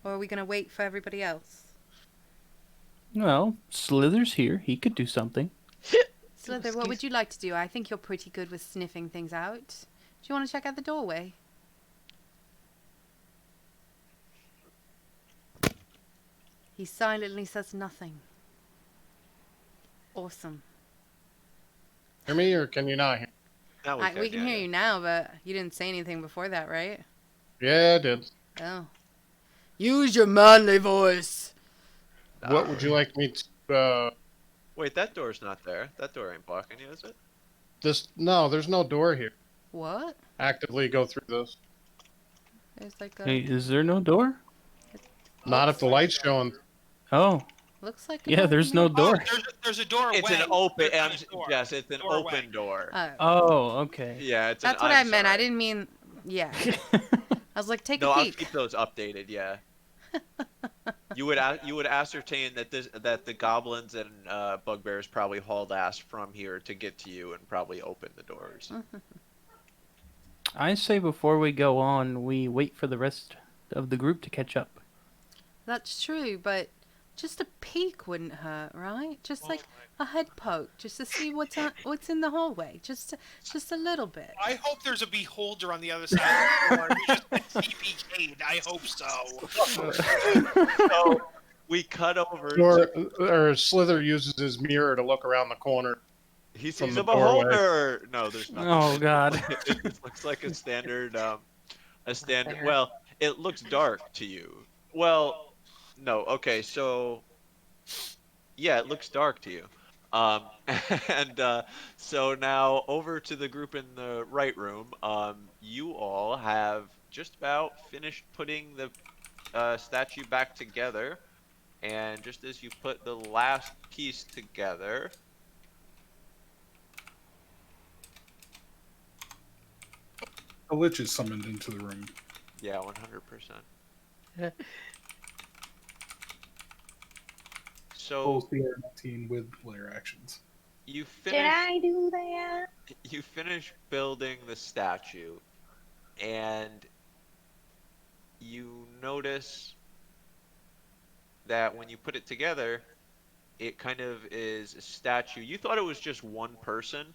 Or are we going to wait for everybody else? Well, Slither's here. He could do something. Slither, what would you like to do? I think you're pretty good with sniffing things out. Do you want to check out the doorway? He silently says nothing. Awesome. Hear me, or can you not hear? Now We can hear you now, but you didn't say anything before that, right? Yeah, I did. Oh. Use your manly voice. What would you like me to? Wait, that door's not there. That door ain't blocking you, is it? No, there's no door here. What? Actively go through this. There's like a... Hey, is there no door? Not if the light's showing. Oh, Looks like a yeah, door there's from no there. door. There's a doorway. It's an open. There's not a door. Yes, it's an Doorway. open door. Oh, okay. Yeah, it's. That's what I I'm meant. I sorry. didn't mean... Yeah. I was like, take No, a I'll peek. keep those updated. Yeah. You would ascertain that the goblins and bugbears probably hauled ass from here to get to you and probably open the doors. I say before we go on, we wait for the rest of the group to catch up. That's true, but just a peek wouldn't hurt, right? Just like a head poke, just to see what's in the hallway, just a little bit. I hope there's a beholder on the other side of the door. We just TPK'd. I hope so. So we cut over. Or Slither uses his mirror to look around the corner. He from sees the a beholder. doorway. No, there's nothing. Oh, God. It looks like a standard. Well, it looks dark to you. Well, no. Okay, so yeah, it looks dark to you. Um, and so now over to the group in the right room. You all have just about finished putting the statue back together, and just as you put the last piece together. A lich is summoned into the room. Yeah, 100%. So Both the R19 with layer actions. you Did finish. I do that? You finish building the statue, and you notice that when you put it together, it kind of is a statue. You thought it was just one person,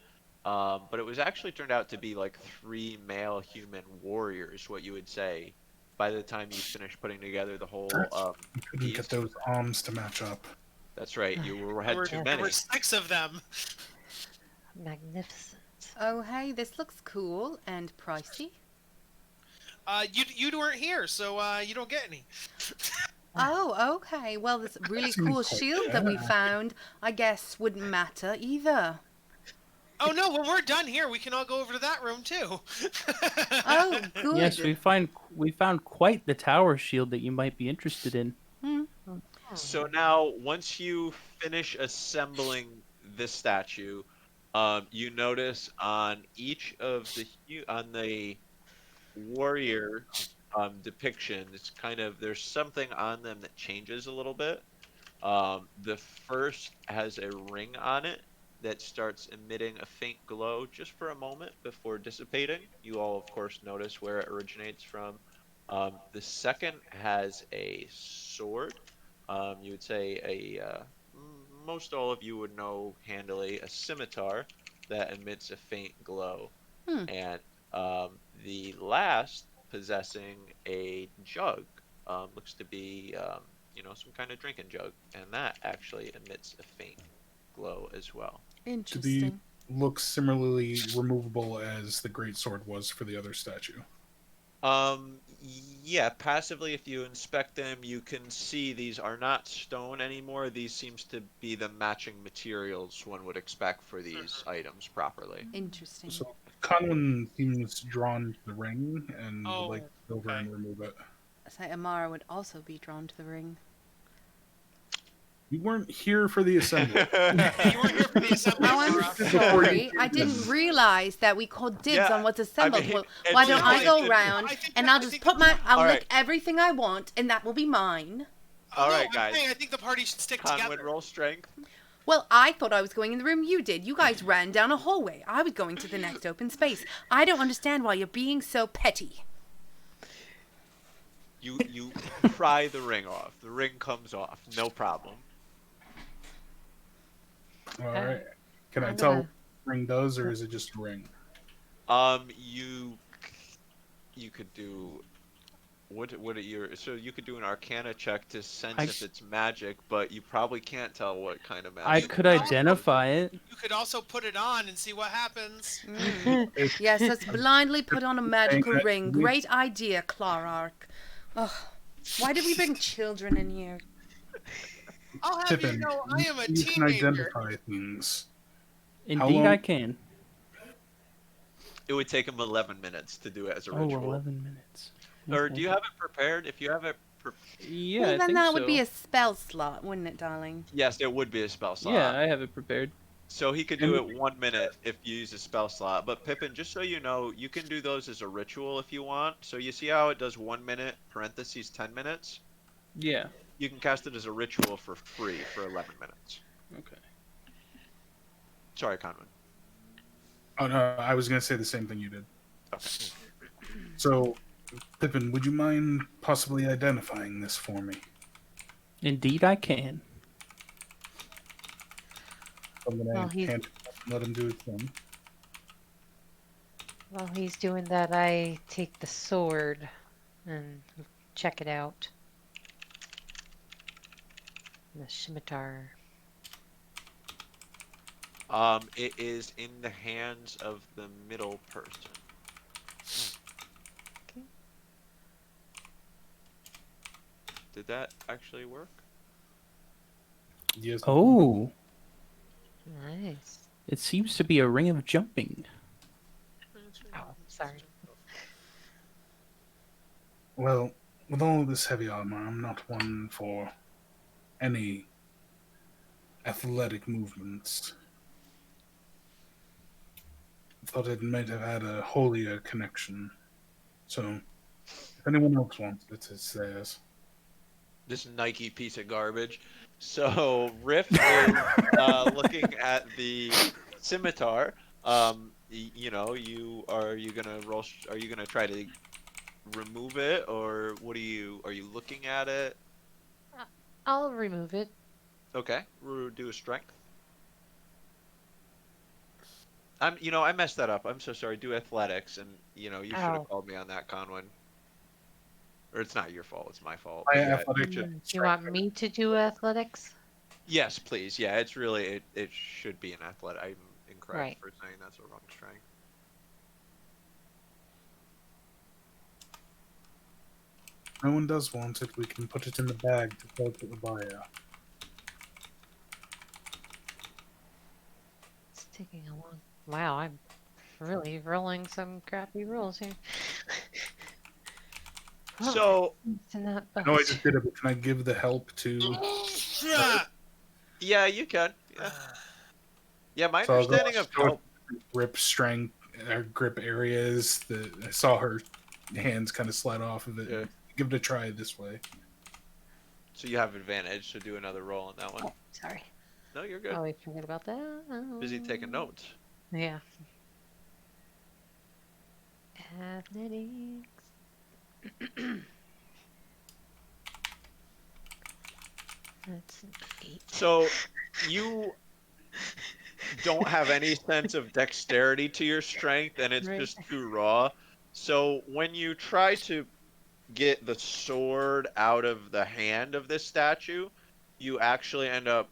but it was actually turned out to be like 3 male human warriors, what you would say, by the time you finish putting together the whole You couldn't piece. get those arms to match up. That's right, had too There many. were 6 of them. Magnificent. Oh, hey, this looks cool and pricey. You weren't here, so you don't get any. Oh, okay. Well, this really Seems cool quite shield that we bad. found, I guess, wouldn't matter either. Oh no, when we're done here, we can all go over to that room too. Oh, good. Yes, we found quite the tower shield that you might be interested in. So now, once you finish assembling this statue, you notice on each of the warrior depiction, it's kind of there's something on them that changes a little bit. The first has a ring on it that starts emitting a faint glow just for a moment before dissipating. You all, of course, notice where it originates from. The second has a sword. You would say most all of you would know handily a scimitar that emits a faint glow. And the last possessing a jug, looks to be some kind of drinking jug, and that actually emits a faint glow as well. Do Interesting. they look similarly removable as the great sword was for the other statue? Yeah, passively, if you inspect them, you can see these are not stone anymore. These seems to be the matching materials one would expect for these items properly. Interesting. So Conlon seems drawn to the ring and Oh, would like to go over okay. and remove it. Say Amara would also be drawn to the ring. You weren't here for the assembly. You weren't here for the assembly. Oh, I'm Sarah. sorry. I didn't realize that we called dibs Yeah, on what's assembled. mean, well, it's why don't I just- go round and I'll just put I'll All lick right. everything I want, and that will be mine. All No, right, I'm guys. saying I think the party should stick Conway, together. roll strength. Well, I thought I was going in the room you did. You guys ran down a hallway. I was going to the next open space. I don't understand why you're being so petty. You pry the ring off. The ring comes off. No problem. All right. Can I I'm tell gonna- what the ring does, or is it just a ring? You could do what are your so you could do an Arcana check to sense I- if it's magic, but you probably can't tell what kind of magic. I could identify it. You could also put it on and see what happens. Yes, let's blindly put on a magical that ring. we- Great idea, Clarark. Ugh. Why did we bring children in here? I'll have you Pippin, know, I am a you can teenager. identify things. Indeed, long- I can. It would take him 11 minutes to do it as a Oh, ritual. 11 minutes. Or Okay. do you have it prepared? If you have it, Yeah, Well, I then think that so. would be a spell slot, wouldn't it, darling? yes, it would be a spell slot. Yeah, I have it prepared. So he could do it 1 minute if you use a spell slot. But Pippin, just so you know, you can do those as a ritual if you want. So you see how it does 1 minute, parentheses 10 minutes? Yeah. You can cast it as a ritual for free for 11 minutes. Okay. Sorry, Conwin. Oh no, I was gonna say the same thing you did. Okay. So, Pippin, would you mind possibly identifying this for me? Indeed, I can. I'm gonna Well, he's- hand it off and let him do his thing. While he's doing that, I take the sword and check it out. The scimitar. It is in the hands of the middle person. Okay. Did that actually work? Yes. Oh, Nice. it seems to be a ring of jumping. Oh, sorry. Well, with all this heavy armor, I'm not one for any athletic movements. I thought it might have had a holier connection. So, if anyone else wants it, it's theirs. This Nike piece of garbage. So Riff is looking at the scimitar. You know, are you gonna roll? Are you gonna try to remove it, or what are you looking at it? I'll remove it. Okay, do a strength. I messed that up. I'm so sorry. Do athletics, and you should have Ow. called me on that, Conwin. Or it's not your fault. It's my fault. My But yeah, athletic you should- You want me to do athletics? Yes, please. Yeah, it's really it should be an athletic. I'm incorrect Right. for saying that's a wrong strength. If no one does want it, we can put it in the bag to sell to the buyer. It's taking a long. Wow, I'm really rolling some crappy rolls here. Oh, So it's not I know I budge. just did it, but can I give the help to... yeah, you can. Yeah. Yeah, my So I'll go understanding of go help. grip strength, or grip areas. I saw her hands kind of slide off of it. Yeah. Give it a try this way. So you have advantage to do another roll on that one. Oh, sorry. No, you're good. Oh, I forget about that. Busy taking notes. Yeah. Athletics. That's an 8. So you don't have any sense of dexterity to your strength, and it's Right. just too raw. So when you try to get the sword out of the hand of this statue, you actually end up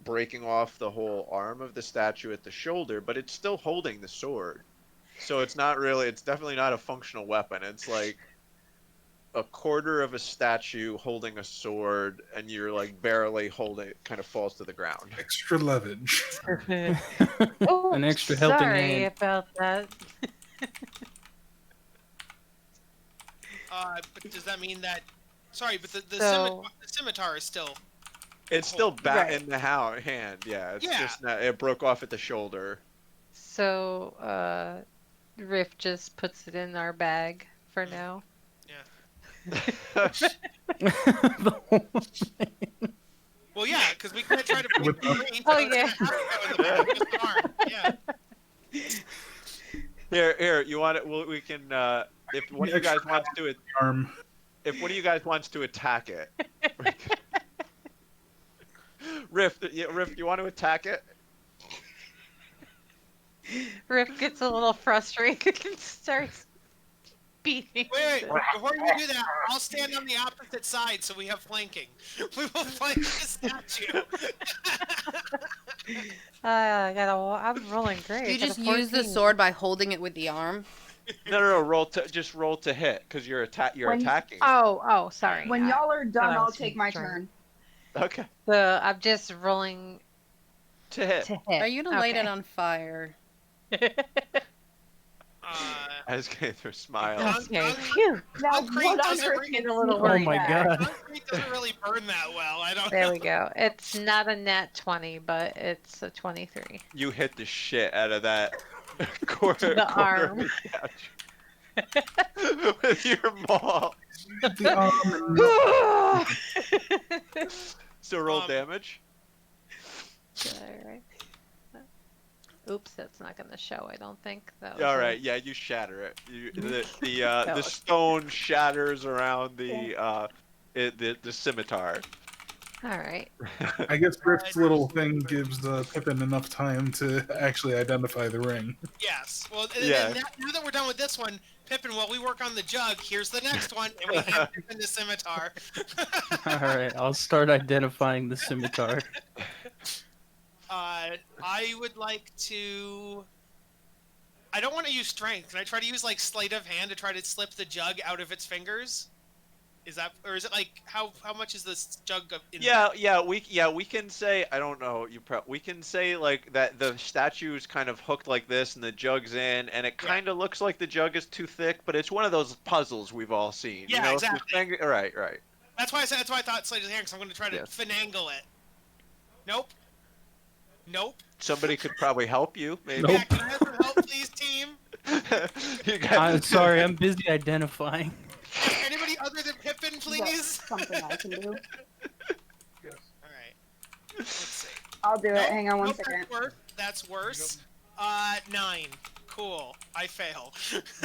breaking off the whole arm of the statue at the shoulder, but it's still holding the sword. So it's definitely not a functional weapon. It's like a quarter of a statue holding a sword, and you're like barely holding it, kind of falls to the ground. Extra leverage. Oh, An extra helping sorry hand. about that. But does that mean that? Sorry, but the So- scimitar is still. It's still back Right. in the hand. Yeah, it's Yeah. just not, it broke off at the shoulder. So, Riff just puts it in our bag for now. The whole thing. Well, yeah, because we can't try to break With the green. Oh, so it's yeah. gonna have to go in the back of his arm. Yeah. Here, you want it? Well, we can. If one of you guys wants to, Arm. if one of you guys wants to attack it, Riff, you want to attack it? Riff gets a little frustrated and starts beating. Wait, before you do that, I'll stand on the opposite side so we have flanking. We will flank the statue. I'm rolling great. I You got a just use the 14. sword by holding it with the arm. No. Roll to hit because you're When- attacking. Oh, sorry. When y'all are done, thought I I'll was take being my strong. turn. Okay, So I'm just rolling to hit. to hit. Are you gonna light it Okay. on fire? I was getting through smile. Okay. Phew. Now, Concrete what on doesn't earth bring is it a little this worried. Oh my bag? god. Concrete doesn't really burn that well. I don't There know. we go. It's not a nat 20, but it's a 23. You hit the shit out of that quarter The of arm. the statue. with your maul. The arm and So roll Um, damage. Alright. Oops, that's not gonna show, I don't think. That was All a- right, yeah, you shatter it. The That the was- stone shatters around the scimitar. Alright. I guess Griff's little thing gives Pippin enough time to actually identify the ring. Yes. Well, Yeah. now that we're done with this one, Pippin, while we work on the jug, here's the next one, and we hand Pippin the scimitar. All right, I'll start identifying the scimitar. I would like to. I don't want to use strength. Can I try to use like sleight of hand to try to slip the jug out of its fingers? Is that, or is it like how much is this jug of? We can say, I don't know, we can say like that the statue is kind of hooked like this and the jug's in, and it kind of looks like the jug is too thick, but it's one of those puzzles we've all seen. Yeah, you know, exactly. Right. That's why I thought sleight of hand, because I'm going to try to Yes. finagle it. Nope. Somebody could probably help you, maybe. Yeah, can I have some help, please, team? You I'm guys- sorry, I'm busy identifying. Anybody other than Pippin, That's please? something I can do. Alright. Let's see. I'll do it. Nope, Hang on one nope, second. That's worse. 9. Cool. I fail.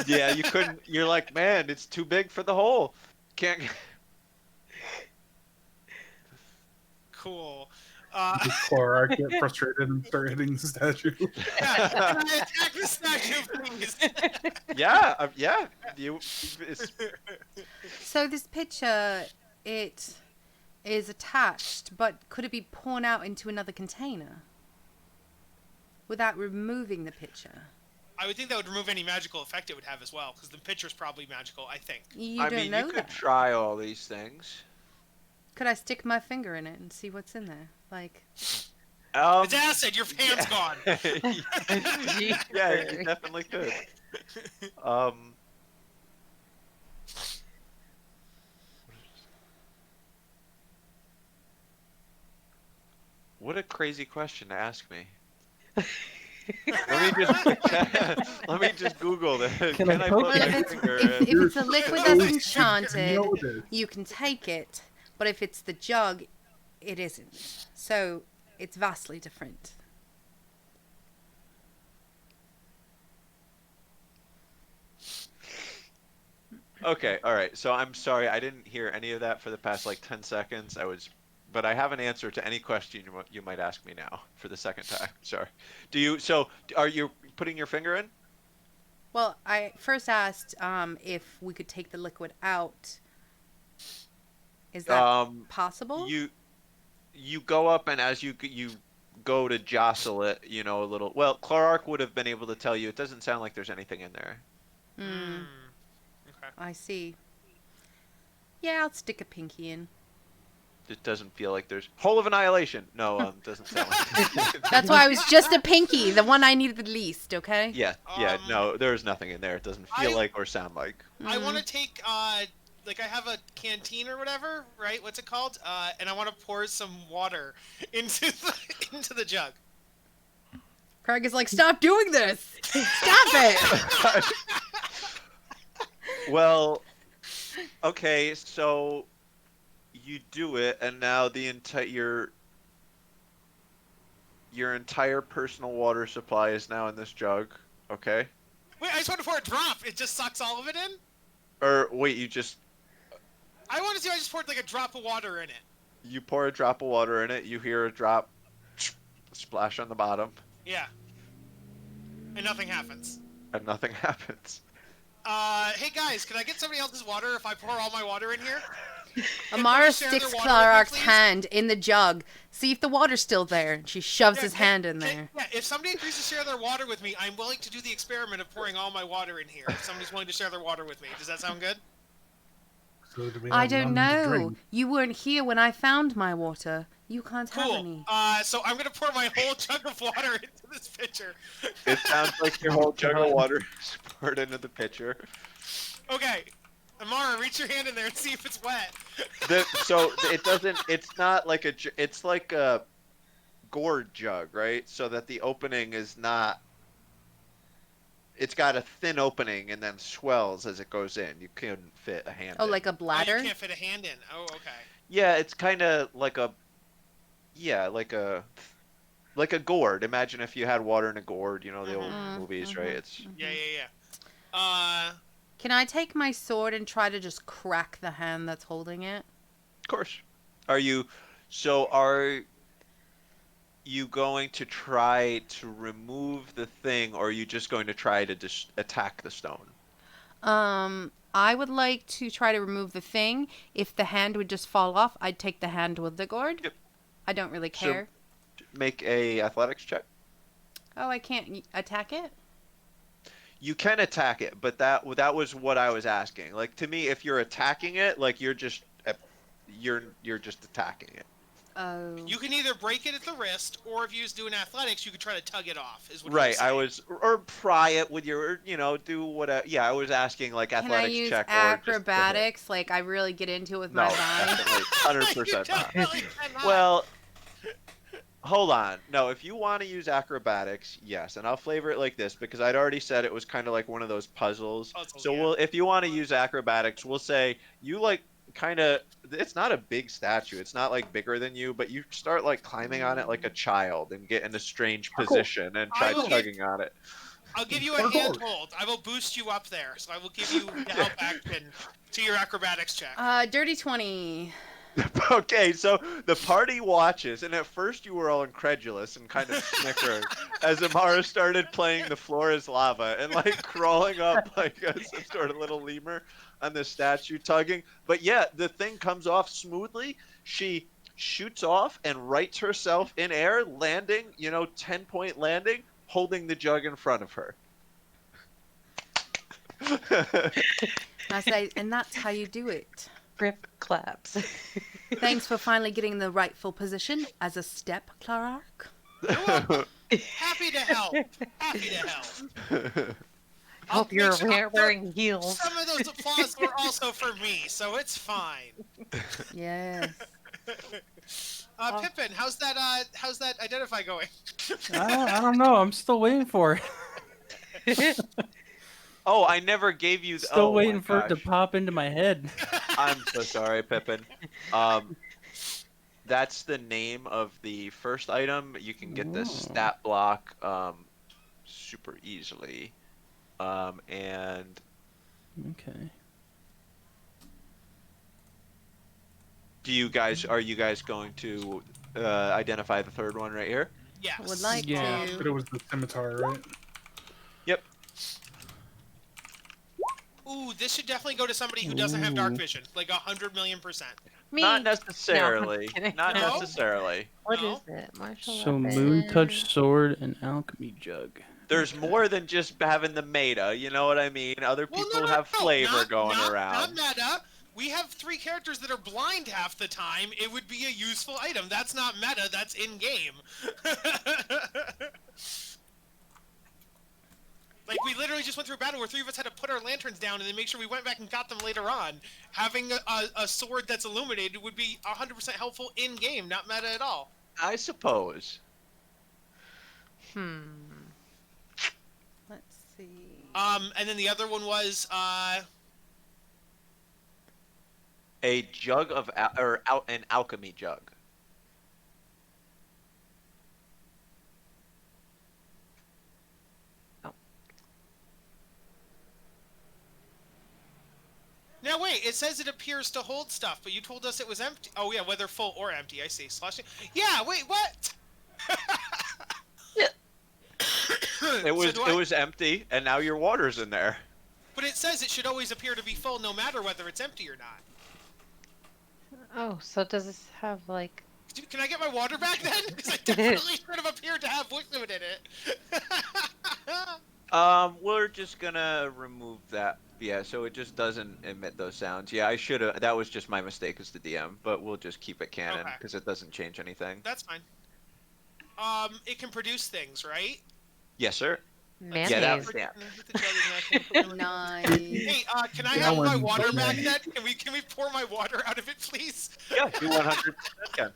Yeah, you couldn't. You're like, man, it's too big for the hole. Can't. Cool. Does Clark get frustrated and start hitting the statue? Yeah, can I attack the statue, please? Yeah, So this picture, it is attached, but could it be poured out into another container without removing the picture? I would think that would remove any magical effect it would have as well, because the picture's probably magical, I think. You I don't mean, know you could that. try all these things. Could I stick my finger in it and see what's in there? Like, It's acid, your hand's gone. Yeah, you definitely could. What a crazy question to ask me. Let me just Google this. Can I I poke put well, my if it's, finger if, in? if it's a liquid that's enchanted, know this. you can take it, but if it's the jug, it isn't. So it's vastly different. Okay, all right. So I'm sorry, I didn't hear any of that for the past like 10 seconds. But I have an answer to any question you might ask me now for the second time. Sorry. Are you putting your finger in? Well, I first asked if we could take the liquid out. Is that possible? You go up, and as you go to jostle it, a little. Well, Clark would have been able to tell you. It doesn't sound like there's anything in there. Hmm. Okay. I see. Yeah, I'll stick a pinky in. It doesn't feel like there's hole of annihilation. No, doesn't sound like. That's why it was just a pinky, the one I needed the least, okay? Yeah. No, there's nothing in there. It doesn't feel I- like or sound like. I want to take, like I have a canteen or whatever, right? What's it called? And I want to pour some water into the jug. Craig is like, stop doing this! Stop it! Well, okay, so you do it, and now the entire your entire personal water supply is now in this jug. Okay. Wait, I just want to pour a drop. It just sucks all of it in? Or wait, you just I want to see if I just poured like a drop of water in it. you pour a drop of water in it. You hear a drop splash on the bottom, Yeah. And nothing happens. and nothing happens. Hey guys, can I get somebody else's water if I pour all my water in here? Amara share their sticks water with me, Clark's please? hand in the jug. See if the water's still there. She shoves his hand in there. Yeah, if somebody agrees to share their water with me, I'm willing to do the experiment of pouring all my water in here. If somebody's willing to share their water with me. Does that sound good? So do we I have don't none to know. drink? You weren't here when I found my water. You can't have Cool. any. So I'm gonna pour my whole jug of water into this pitcher. It sounds like your whole jug of water is poured into the pitcher. Okay. Amara, reach your hand in there and see if it's wet. So it doesn't. It's not like it's like a gourd jug, right? So that the opening is not. it's got a thin opening and then swells as it goes in. You couldn't fit a hand Oh, in. like a Oh, bladder? you can't fit a hand in. Oh, okay. Yeah, it's kind of like a like a gourd. Imagine if you had water in a gourd, the old movies, right? It's Yeah, yeah, yeah. Can I take my sword and try to just crack the hand that's holding it? of course. Are you going to try to remove the thing, or are you just going to try to just attack the stone? I would like to try to remove the thing. If the hand would just fall off, I'd take the hand with the gourd. Yep. I don't really So- care. Make a athletics check. Oh, I can't attack it? You can attack it, but that was what I was asking. Like, to me, if you're attacking it, like you're just attacking it. Oh. You can either break it at the wrist, or if you was doing athletics, you could try to tug it off. Is what he Right. was saying. Or pry it with your, do whatever. Yeah, I was asking like Can I athletics use check or just to hit. acrobatics? Like, I really get into it with my No, body? definitely, 100% not. Definitely cannot. Well, hold on. No, if you want to use acrobatics, yes, and I'll flavor it like this because I'd already said it was kind of like one of those puzzles. So yeah. if you want to use acrobatics, we'll say you like kind of. It's not a big statue. It's not like bigger than you, but you start like climbing on it like a child and get in a strange position and try I will tugging on it. I'll give you a handhold. I will boost you up there, so I will give you the help action to your acrobatics check. Dirty 20. Okay, so the party watches, and at first you were all incredulous and kind of snickered as Amara started playing The Floor is Lava and like crawling up like some sort of little lemur on the statue tugging. But yeah, the thing comes off smoothly. She shoots off and rights herself in air, landing, 10-point landing, holding the jug in front of her. I say, and that's how you do it. Rip claps. Thanks for finally getting the rightful position as a step, Clark. Happy to help. Happy to help. Hope you're wearing heels. Some of those applause were also for me, so it's fine. Yes. Pippin, how's that identify going? I don't know. I'm still waiting for it. Oh, I never gave you the. Still oh, waiting my for it to gosh. pop into my head. I'm so sorry, Pippin. That's the name of the first item. You can get this stat block super easily. And Okay. are you guys going to identify the third one right here? Yes. Would like Yeah. to. But it was the scimitar, right? Yep. Ooh, this should definitely go to somebody who doesn't have dark vision, like 100,000,000%. Me. Not necessarily. No, I'm kidding. Not No? necessarily. What No? is it? Martial So weapon. moon touch sword and alchemy jug. There's more than just having the meta. You know what I mean? Other Well, people no, have flavor not, going not, around. Not meta. We have 3 characters that are blind half the time. It would be a useful item. That's not meta. That's in game. Like, we literally just went through a battle where 3 of us had to put our lanterns down and then make sure we went back and got them later on. Having a sword that's illuminated would be 100% helpful in game, not meta at all. I suppose. Let's see. And then the other one was A jug of an alchemy jug. Now wait, it says it appears to hold stuff, but you told us it was empty. Oh yeah, whether full or empty. I see. Sloshing. Yeah. Wait. What? It was So do I- it was empty, and now your water's in there. But it says it should always appear to be full, no matter whether it's empty or not. Oh, so does this have like? Can I get my water back then? Because I definitely should have appeared to have liquid in it. We're just gonna remove that. Yeah, so it just doesn't emit those sounds. Yeah, I should have. That was just my mistake as the DM, but we'll just keep it canon Okay. because it doesn't change anything. That's fine. It can produce things, right? Yes, sir. Mayonnaise. Yeah, that was yeah. Nice. Hey, can I Yeah, have my when- water back then? Can we pour my water out of it, please? Yeah, you 100% can.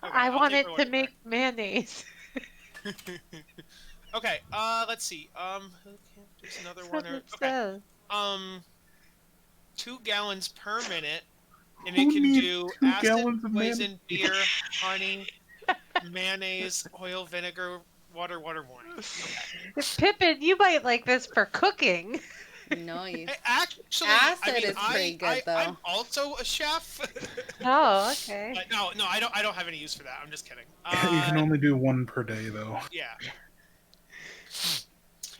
I I'll want take it my to water make mayonnaise. Okay. Let's see. There's another That's one. what it Okay. says. 2 gallons per minute, and Who it can needs do 2 acid, gallons of poison, beer, honey, mayonnaise, oil, vinegar, water, warning. Okay. Pippin, you might like this for cooking. Nice. Hey, actually, Acid I mean, is pretty good, though. I'm also a chef. Oh, okay. But no, I don't have any use for that. I'm just kidding. You can only do 1 per day, though. Yeah.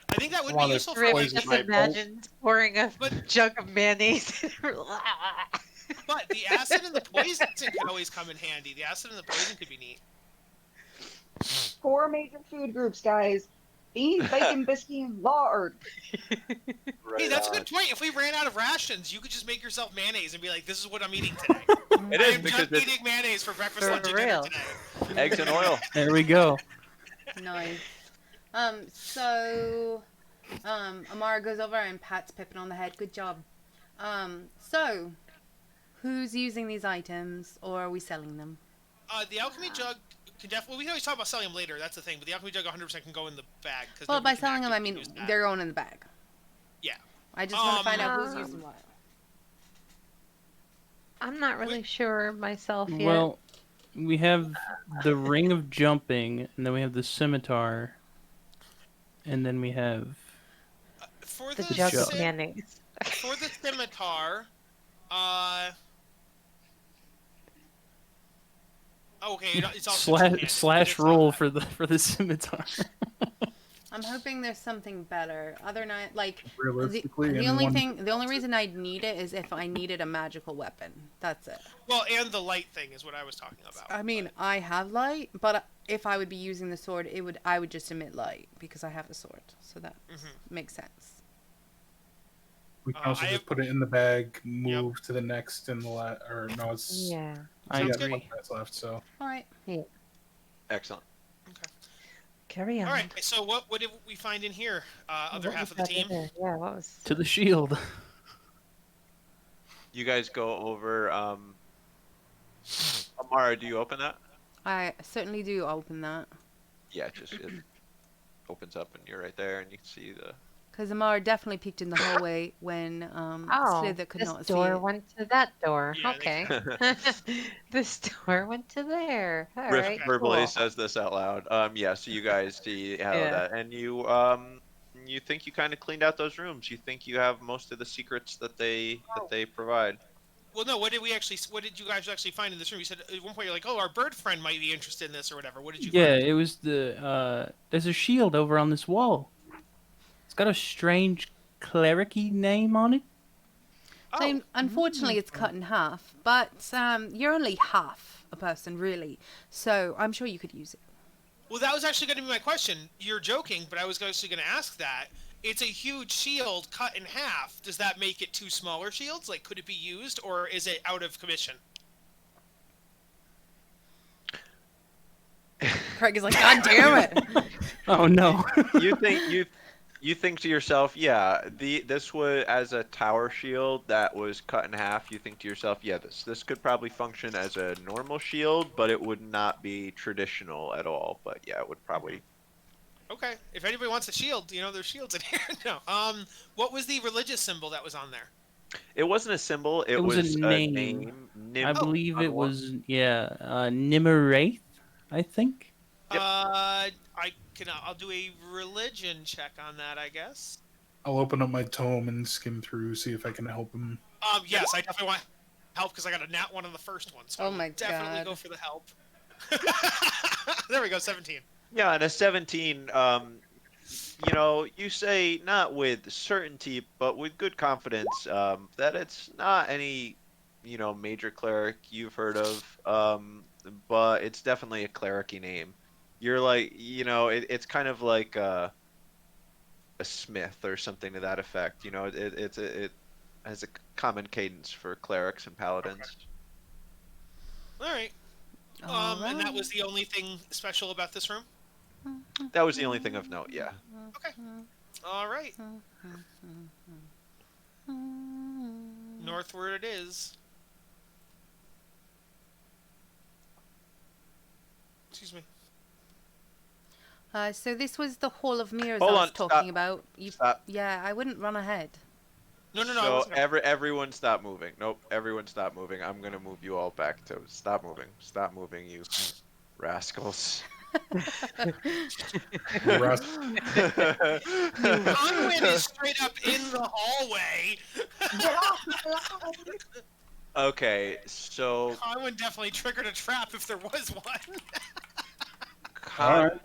I think that would be Wanna useful for Rip, like, poison just my boat. imagine pouring a But- jug of mayonnaise. but the acid and the poison could always come in handy. The acid and the poison could be neat. 4 major food groups, guys. Beans, bacon, biscuit, and lard. Hey, that's a good point. If we ran out of rations, you could just make yourself mayonnaise and be like, "This is what I'm eating today." It I is am because just it's eating mayonnaise for breakfast, For lunch, and dinner real. today. eggs and oil. There we go. Nice. So, Amara goes over and pats Pippin on the head. Good job. So, who's using these items, or are we selling them? The alchemy jug can definitely. We can always talk about selling them later. That's the thing. But the alchemy jug 100% can go in the bag. Well, by nobody can selling them, I actively mean use that. they're going in the bag. Yeah. I just want to find out who's Um, using what. I'm not really sure myself yet. Well, we have the ring of jumping, and then we have the scimitar, and then we have For the the jug of jug. mayonnaise. for the scimitar, okay, it's also two-handed. slash It's roll not- for the scimitar. I'm hoping there's something better. Other than like Realistically, the only anyone- the only reason I'd need it is if I needed a magical weapon. That's it. Well, and the light thing is what I was talking about. I mean, I have light, but if I would be using the sword, I would just emit light because I have the sword. So that makes sense. We can also I just have- put it in the bag, move to the next in the or no, it's Yeah. I we got good. 1 minute left, so All right. Excellent. Carry on. All right. So what did we find in here? Other What half was of the that team. other- Yeah, what was... To the shield. You guys go over. Amara, do you open that? I certainly do open that. Yeah, it opens up and you're right there, and you can see the. Because Amara definitely peeked in the hallway when Oh, Slither could this not see door it. went to that door. Yeah, Okay. This door went to there. All Riff right, verbally cool. says this out loud. Yeah, so you guys see how Yeah. that, and you think you kind of cleaned out those rooms. You think you have most of the secrets that they provide. Well, no. What did you guys actually find in this room? You said at one point you're like, "Oh, our bird friend might be interested in this or whatever." What did you Yeah, find? it was there's a shield over on this wall. It's got a strange cleric-y name on it. So unfortunately, it's cut in half. But you're only half a person, really. So I'm sure you could use it. Well, that was actually going to be my question. You're joking, but I was actually going to ask that. It's a huge shield cut in half. Does that make it 2 smaller shields? Like, could it be used, or is it out of commission? Craig is like, God damn it! Oh no. You think to yourself, yeah, this was as a tower shield that was cut in half. You think to yourself, yeah, this could probably function as a normal shield, but it would not be traditional at all. But yeah, it would probably. Okay. If anybody wants a shield, there's shields in here. No. What was the religious symbol that was on there? It wasn't a symbol. It was a was name. Nim I believe on it one. was Nimeraith, I think. Yep. I'll do a religion check on that, I guess. I'll open up my tome and skim through, see if I can help him. Yes, I definitely want help because I got a nat 1 on the first one, so Oh I will my definitely God. go for the help. There we go, 17. Yeah, and a 17. You say not with certainty, but with good confidence that it's not any, major cleric you've heard of, but it's definitely a cleric-y name. You're like, it's kind of like a smith or something to that effect. It has a common cadence for clerics and paladins. All right. And that was the only thing special about this room? That was the only thing of note, yeah. Okay. All right. Northward it is. Excuse me. So this was the Hall of Mirrors Hold I was on, talking stop. about. You, Stop. yeah, I wouldn't run ahead. No, I So wasn't. everyone stop moving. Nope, everyone stop moving. I'm gonna move you all back to stop moving. Stop moving, you rascals. Russ. Conwyn is straight up in the hallway. Get off my lawn! Okay, so Conwyn definitely triggered a trap if there was one. Con,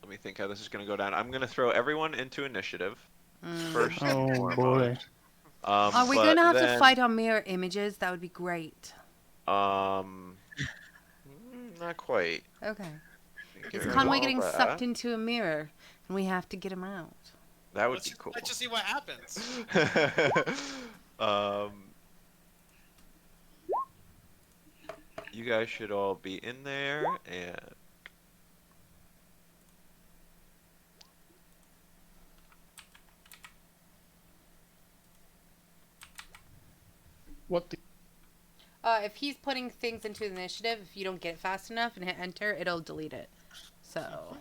let me think how this is gonna go down. I'm gonna throw everyone into initiative first and Oh foremost. boy. Are we But going to have to then, fight on mirror images? That would be great. Not quite. Okay. Get Is rid of Conway all getting that. sucked into a mirror and we have to get him out? That would be cool. Let's just see what happens. You guys should all be in there, and What the? If he's putting things into the initiative, if you don't get it fast enough and hit enter, it'll delete it. So,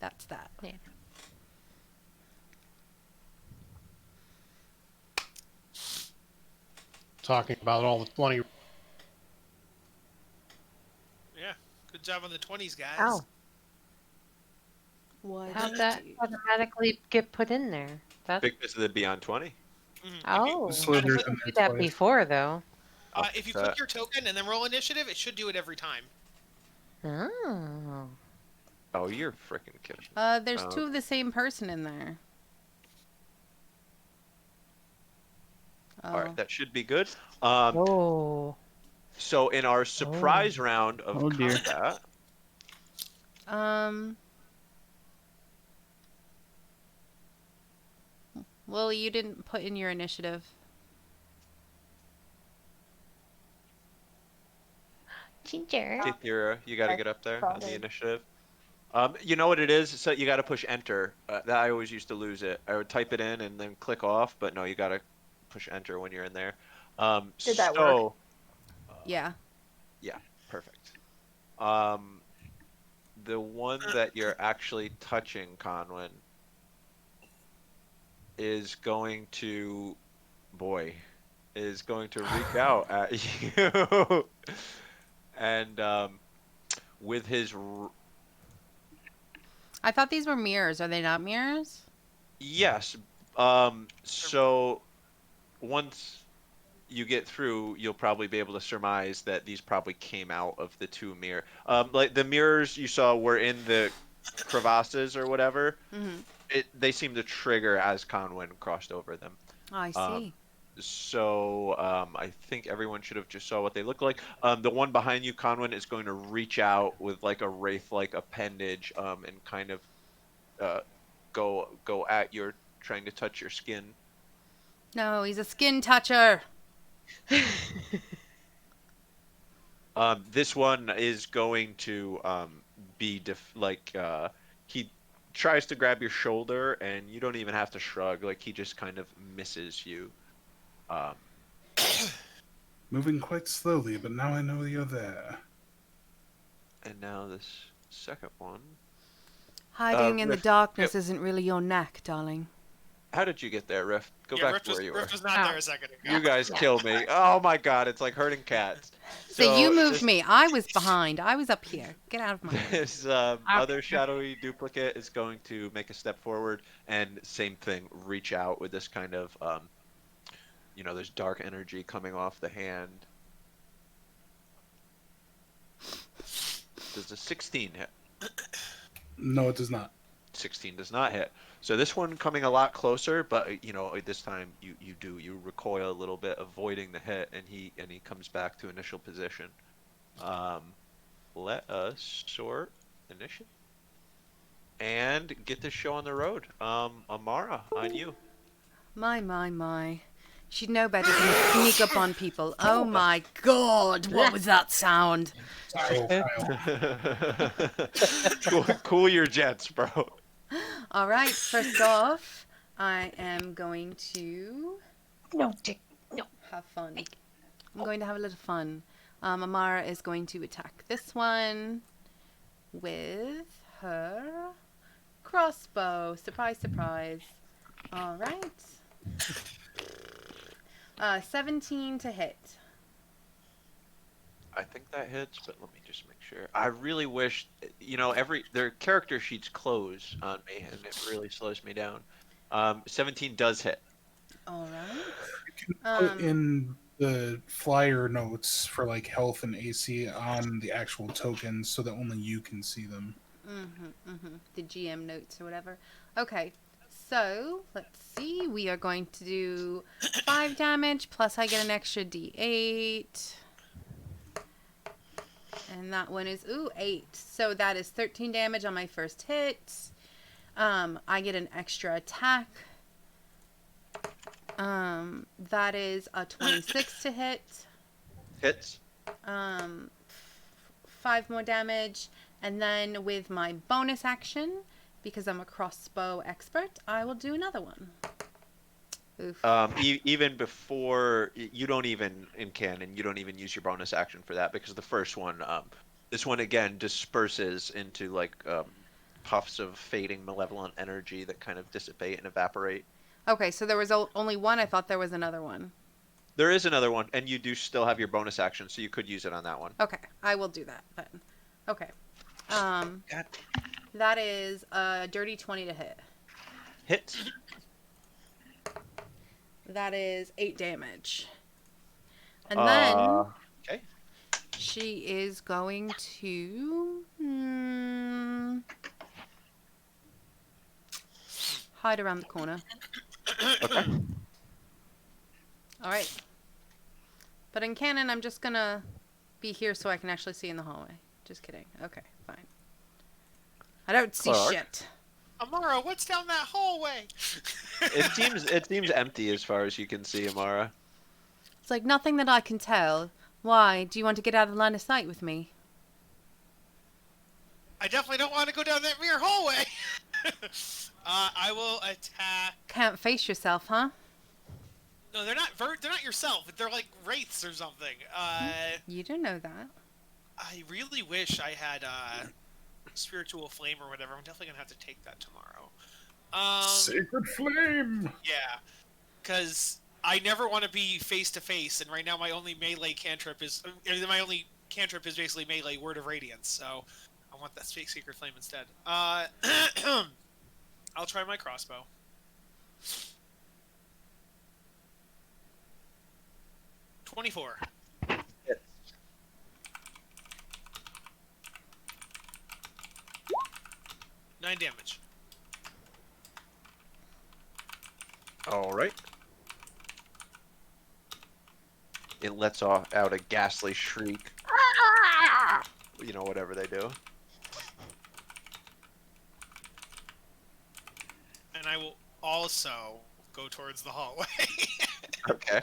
that's that. Yeah. Talking about all the 20. Yeah, good job on the 20s, guys. Ow. What? How'd that automatically get put in there? That. because of the Beyond 20. Oh. I Slithers didn't in do there that twice. before though. If you click your token and then roll initiative, it should do it every time. Oh. Oh, you're freaking kidding me. There's two of the same person in there. All right, that should be good. Oh. So in our surprise round of Oh, dear. combat, Well, you didn't put in your initiative. Ginger. Kithira, you got to get up there on the Sorry. initiative. You know what it is? So you got to push enter. That I always used to lose it. I would type it in and then click off, but no, you got to push enter when you're in there. Did that work? Yeah. Yeah, perfect. The one that you're actually touching, Conwyn, is going to, is going to reach out at you, and with his, I thought these were mirrors. Are they not mirrors? yes, so once you get through, you'll probably be able to surmise that these probably came out of the two mirror. Like the mirrors you saw were in the crevasses or whatever. Mm-hmm. They seem to trigger as Conwyn crossed over them. I see. So I think everyone should have just saw what they look like. The one behind you, Conwyn, is going to reach out with like a wraith-like appendage, and kind of go at your trying to touch your skin. No, he's a skin toucher. This one is going to be he tries to grab your shoulder, and you don't even have to shrug. Like he just kind of misses you. Moving quite slowly, but now I know you're there. And now this second one. Hiding in the Riff, darkness isn't really your knack, darling. How did you get there, Riff? Go Yeah, back Rift to was, where you were. Rift was not there a second ago. You guys killed me. Oh my god, it's like hurting cats. So you moved this, me. I was behind. I was up here. Get out of my way. This other shadowy duplicate is going to make a step forward, and same thing, reach out with this kind of, there's dark energy coming off the hand. Does a 16 hit? No, it does not. 16 does not hit. So this one coming a lot closer, but this time you recoil a little bit, avoiding the hit, and he comes back to initial position. Let us sort initiative and get this show on the road. Amara, on you. My. She'd know better than to sneak up on people. Oh my god, what was that sound? Cool your jets, bro. Alright, first off, I am going to No. have fun. I'm going to have a little fun. Amara is going to attack this one with her crossbow. Surprise, surprise. All right. 17 to hit. I think that hits, but let me just make sure. I really wish, their character sheets close on me, and it really slows me down. 17 does hit. All right. Put in the flyer notes for like health and AC on the actual tokens so that only you can see them. The GM notes or whatever. Okay. So, let's see. We are going to do 5 damage, plus I get an extra d8. And that one is, 8. So that is 13 damage on my first hit. I get an extra attack. That is a 26 to hit. Hits. 5 more damage. And then with my bonus action, because I'm a crossbow expert, I will do another one. Oof. Even before, you don't even, in canon, you don't even use your bonus action for that, because the first one, this one again disperses into like puffs of fading malevolent energy that kind of dissipate and evaporate. Okay, so there was only one. I thought there was another one. There is another one, and you do still have your bonus action, so you could use it on that one. Okay, I will do that then. Okay. God. That is a dirty 20 to hit. Hits. That is 8 damage. And then okay. she is going to hide around the corner. Okay. All right. But in canon, I'm just gonna be here so I can actually see in the hallway. Just kidding. Okay, fine. I don't see Clark? shit. Amara, what's down that hallway? It seems empty as far as you can see, Amara. It's like nothing that I can tell. Why? Do you want to get out of the line of sight with me? I definitely don't want to go down that mirror hallway. I will attack. Can't face yourself, huh? No, they're not. They're not yourself. They're like wraiths or something. You don't know that. I really wish I had spiritual flame or whatever. I'm definitely gonna have to take that tomorrow. Sacred flame. Yeah, because I never want to be face to face, and right now my only melee cantrip is basically melee word of radiance. So I want that secret flame instead. I'll try my crossbow. $24. 9 damage. All right. It lets out a ghastly shriek. Whatever they do. And I will also go towards the hallway. Okay.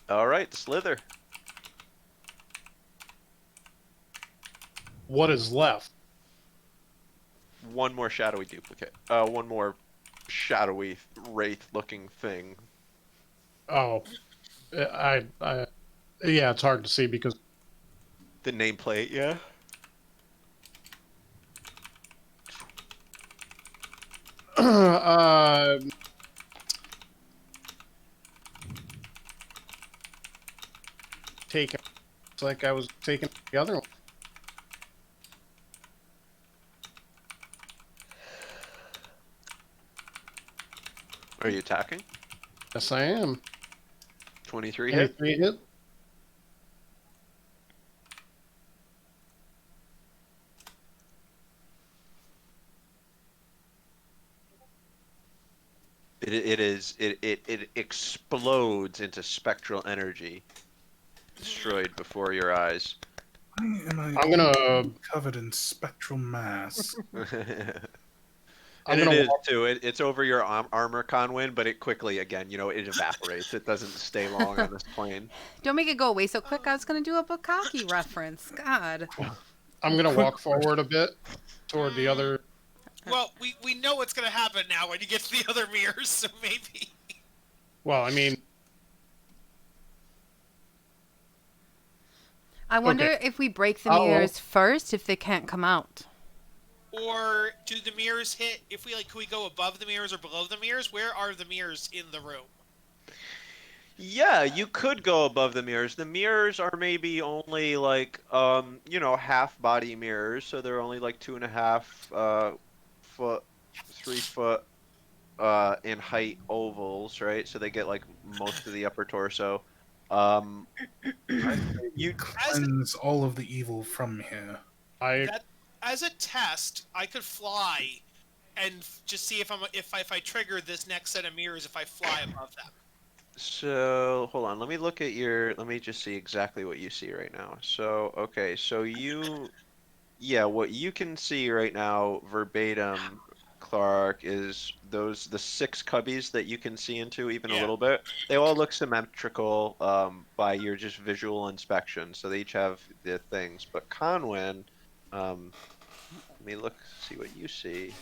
All right, Slither. What is left? One more shadowy duplicate. One more shadowy wraith-looking thing. Oh, yeah, it's hard to see because The nameplate, yeah. taking. It's like I was taking the other one. Are you attacking? Yes, I am. 23 hit. 23 hit. It explodes into spectral energy, destroyed before your eyes. Why am I I'm gonna. covered in spectral mass? And I'm it gonna is walk- too. It's over your armor, Conwyn, but it quickly again, it evaporates. It doesn't stay long on this plane. Don't make it go away so quick. I was going to do a Bukkake reference. God. I'm gonna walk forward a bit toward the other. Well, we know what's gonna happen now when you get to the other mirrors, so maybe. Well, I mean, I wonder Okay. if we break the Oh, well. mirrors first, if they can't come out. Or do the mirrors hit? If we could we go above the mirrors or below the mirrors? Where are the mirrors in the room? Yeah, you could go above the mirrors. The mirrors are maybe only like half body mirrors, so they're only like 2.5 foot, 3 foot in height ovals, right? So they get like most of the upper torso. Um, you As Cleanse all of the evil from here. I that as a test, I could fly and just see if I trigger this next set of mirrors if I fly above them. So hold on, let me just see exactly what you see right now. So okay, yeah, what you can see right now verbatim, Clark, is the 6 cubbies that you can see into even a Yeah. little bit. They all look symmetrical by your just visual inspection. So they each have the things. But Conwyn, let me see what you see.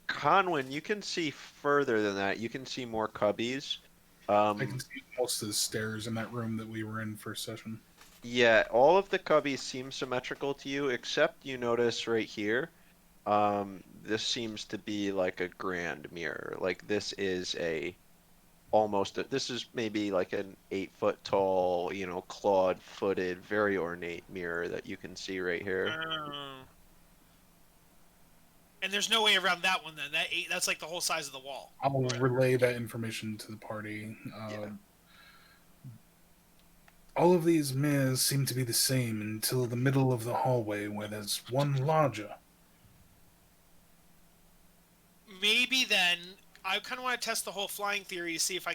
Conwyn, you can see further than that. You can see more cubbies. I can see most of the stairs in that room that we were in first session. Yeah, all of the cubbies seem symmetrical to you, except you notice right here. This seems to be like a grand mirror. Like this is this is maybe like an 8 foot tall, clawed footed, very ornate mirror that you can see right here. And there's no way around that one then. That's like the whole size of the wall. I'll relay that information to the party. Yeah. All of these mirrors seem to be the same until the middle of the hallway where there's one larger. Maybe then I kind of want to test the whole flying theory to see if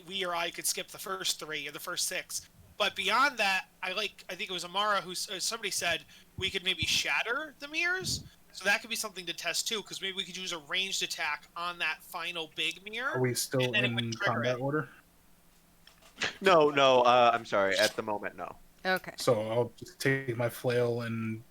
we or I could skip the first 3 or the first 6. But beyond that, I think it was Amara who somebody said we could maybe shatter the mirrors. So that could be something to test too, because maybe we could use a ranged attack on that final big mirror. Are we still and then it in would trigger combat it. order? No, I'm sorry. At the moment, no. Okay. So I'll just take my flail and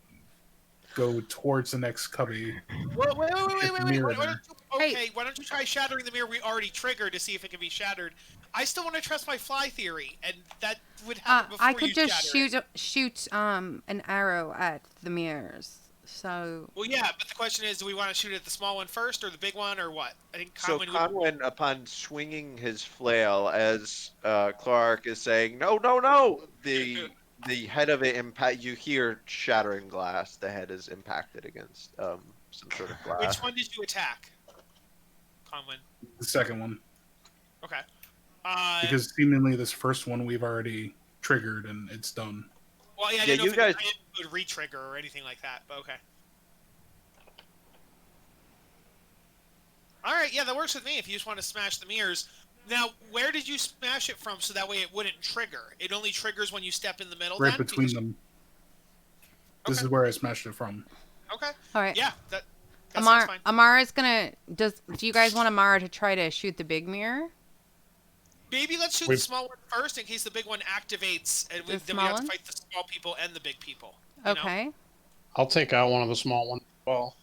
go towards the next cubby. Wait. Mirror Why there. why don't you try shattering the mirror we already triggered to see if it can be shattered? I still want to trust my fly theory, and that would happen before I could you just shatter it. shoot an arrow at the mirrors. So Well, yeah, but the question is, do we want to shoot at the small one first or the big one or what? I think So Conwyn Conwyn, upon swinging his flail, as Clark is saying, "No, no, no!" The head of it impact. You hear shattering glass. The head is impacted against some sort of glass. Which one did you attack, Conwyn? The second one. Okay. Because seemingly this first one we've already triggered and it's done. Well, yeah, I Yeah, didn't know you if guys- it would re-trigger or anything like that, but okay. All right, yeah, that works with me if you just want to smash the mirrors. Now, where did you smash it from so that way it wouldn't trigger? It only triggers when you step in the middle Right then? between Because- them. This Okay. is where I smashed it from. Okay. all right. Yeah, that sounds fine. Amara's gonna. Do you guys want Amara to try to shoot the big mirror? Maybe let's shoot the small one first in case the big one activates, and then we small have to one? fight the small people and the big people. You know? Okay. I'll take out one of the small ones as well.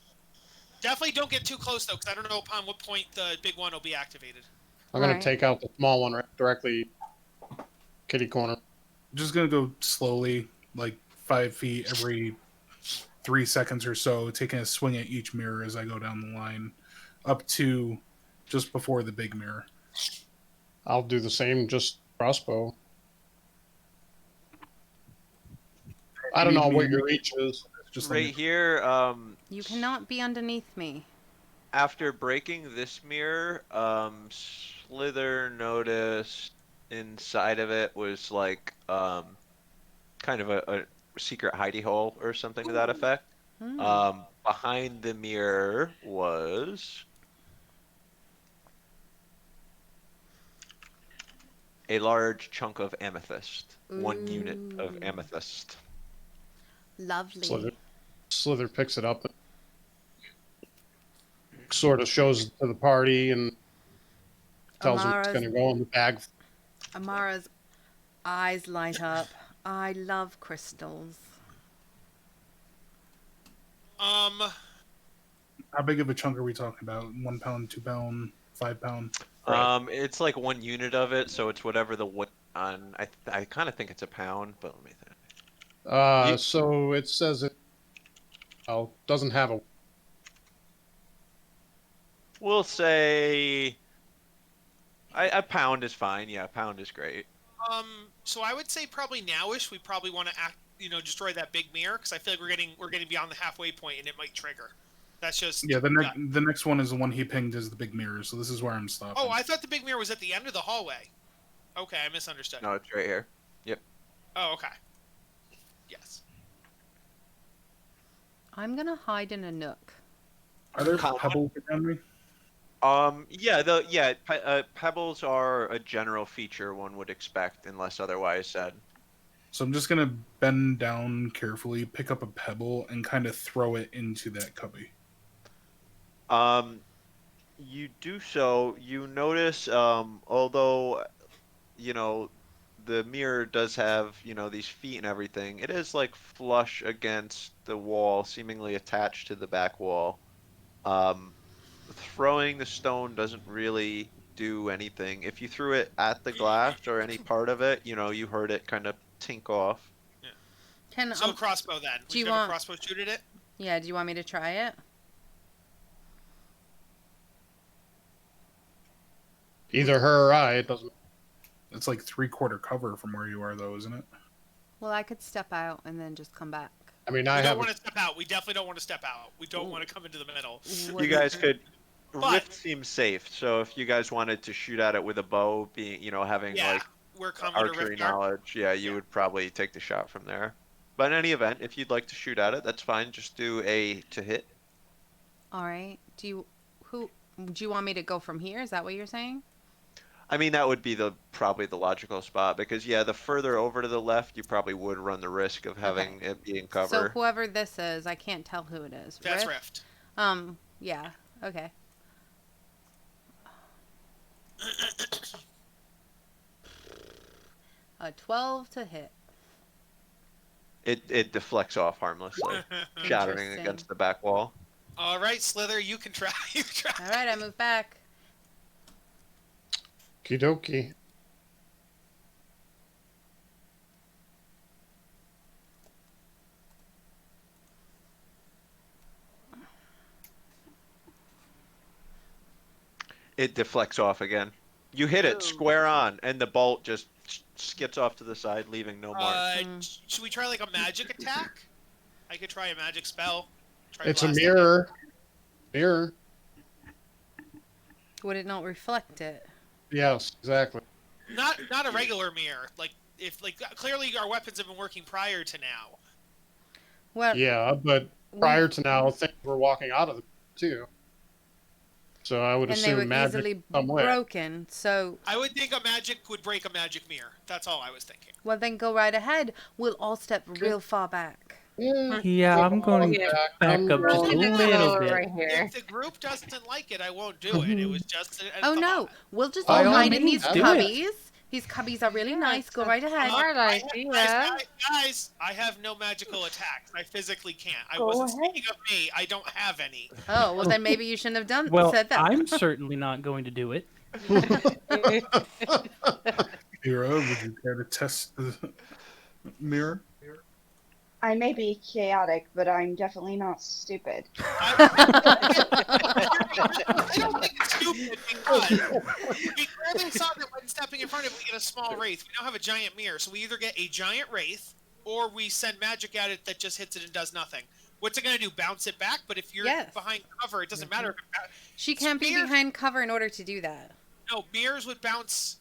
Definitely don't get too close, though, because I don't know upon what point the big one will be activated. I'm going Alright. to take out the small one directly kitty corner. Just gonna go slowly, like 5 feet every 3 seconds or so, taking a swing at each mirror as I go down the line, up to just before the big mirror. I'll do the same, just crossbow. I don't know what your reach is. Just Right here, You cannot be underneath me. after breaking this mirror, Slither noticed inside of it was like kind of a secret hidey hole or something to that effect. Hmm. Behind the mirror was a large chunk of amethyst. 1 unit of Ooh. amethyst. Lovely. Slither picks it up and sort of shows it to the party and tells them it's Amara's- going to go in the bag. Amara's eyes light up. I love crystals. How big of a chunk are we talking about? 1 pound, 2 pound, 5 pound? It's like 1 unit of it, so it's whatever the on. I kind of think it's a pound, but let me think. So it says it doesn't have a. We'll say a pound is fine. Yeah, a pound is great. So I would say probably nowish we probably want to destroy that big mirror because I feel like we're getting beyond the halfway point and it might trigger. That's just Yeah, the next one is the one he pinged is the big mirror, so this is where I'm stopping. Oh, I thought the big mirror was at the end of the hallway. Okay, I misunderstood. No, it's right here. Yep. Oh, okay. Yes. I'm gonna hide in a nook. Are there Colin? pebbles around me? Yeah, pebbles are a general feature one would expect unless otherwise said. So I'm just gonna bend down carefully, pick up a pebble, and kind of throw it into that cubby. You do so. You notice, although the mirror does have these feet and everything, it is like flush against the wall, seemingly attached to the back wall. Throwing the stone doesn't really do anything. If you threw it at the glass or any part of it, you heard it kind of tink off. Can So crossbow then. do you Would you have want- a crossbow shoot at it? Yeah, do you want me to try it? Either her or I. It doesn't. It's like 3/4 cover from where you are, though, isn't it? Well, I could step out and then just come back. I mean, We I don't have. want to step out. We definitely don't want to step out. We don't want to come into the middle. What You is guys it? could. But- Rift seems safe, so if you guys wanted to shoot at it with a bow, having Yeah, like we're coming to archery Rift Guard. knowledge, yeah, you would probably take the shot from there. But in any event, if you'd like to shoot at it, that's fine. Just do a to hit. All right. Do you want me to go from here? Is that what you're saying? I mean, that would be probably the logical spot because the further over to the left, you probably would run the risk of having it being So cover. whoever this is, I can't tell who it is. That's Rift. Yeah. Okay. A 12 to hit. It deflects off harmlessly, shattering Interesting. against the back wall. All right, Slither, you can try. You try. All right, I move back. Okie dokie. It deflects off again. You hit it square on, and the bolt just skips off to the side, leaving no mark. Should we try like a magic attack? I could try a magic spell. Try It's a blasting. mirror. Mirror. Would it not reflect it? Yes, exactly. Not a regular mirror. Like if clearly our weapons have been working prior to now. Well, Yeah, but prior to now, things were walking out of it too. So I would and they were assume magic easily some way. broken. So, I would think a magic would break a magic mirror. That's all I was thinking. well, then go right ahead. We'll all step real far back. Yeah, I'm going Yeah. back up just a little bit. Right here. If the group doesn't like it, I won't do it. It was just a Oh thought. no, we'll just By all all hide in means, these do it. cubbies. These cubbies are really nice. Go right ahead. Smart Guys, idea. guys, I have no magical attacks. I physically can't. I Go wasn't ahead. speaking of me. I don't have any. Oh, well then maybe you shouldn't have Well, said that. I'm certainly not going to do it. Hero, would you care to test the mirror? I may be chaotic, but I'm definitely not stupid. I don't think it's stupid because we clearly saw that when stepping in front of it, we get a small wraith. We now have a giant mirror, so we either get a giant wraith or we send magic at it that just hits it and does nothing. What's it gonna do? Bounce it back? But if you're Yes. behind cover, it doesn't matter. She can't be Spear- behind cover in order to do that. No, mirrors would bounce.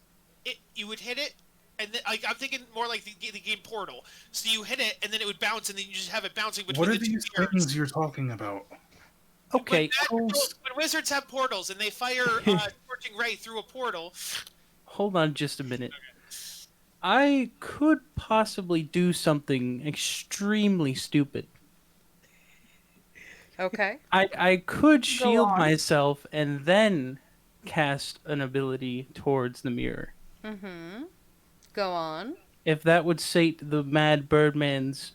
You would hit it, and then I'm thinking more like the game Portal. So you hit it, and then it would bounce, and then you just have it bouncing between What are the two these mirrors. things you're talking about? Okay, When wizards have portals and they fire Scorching Ray through a portal, hold on just a minute. I could possibly do something extremely stupid. Okay. I could shield on. myself and then cast an ability towards the mirror. Mm-hmm. Go on. If that would sate the mad Birdman's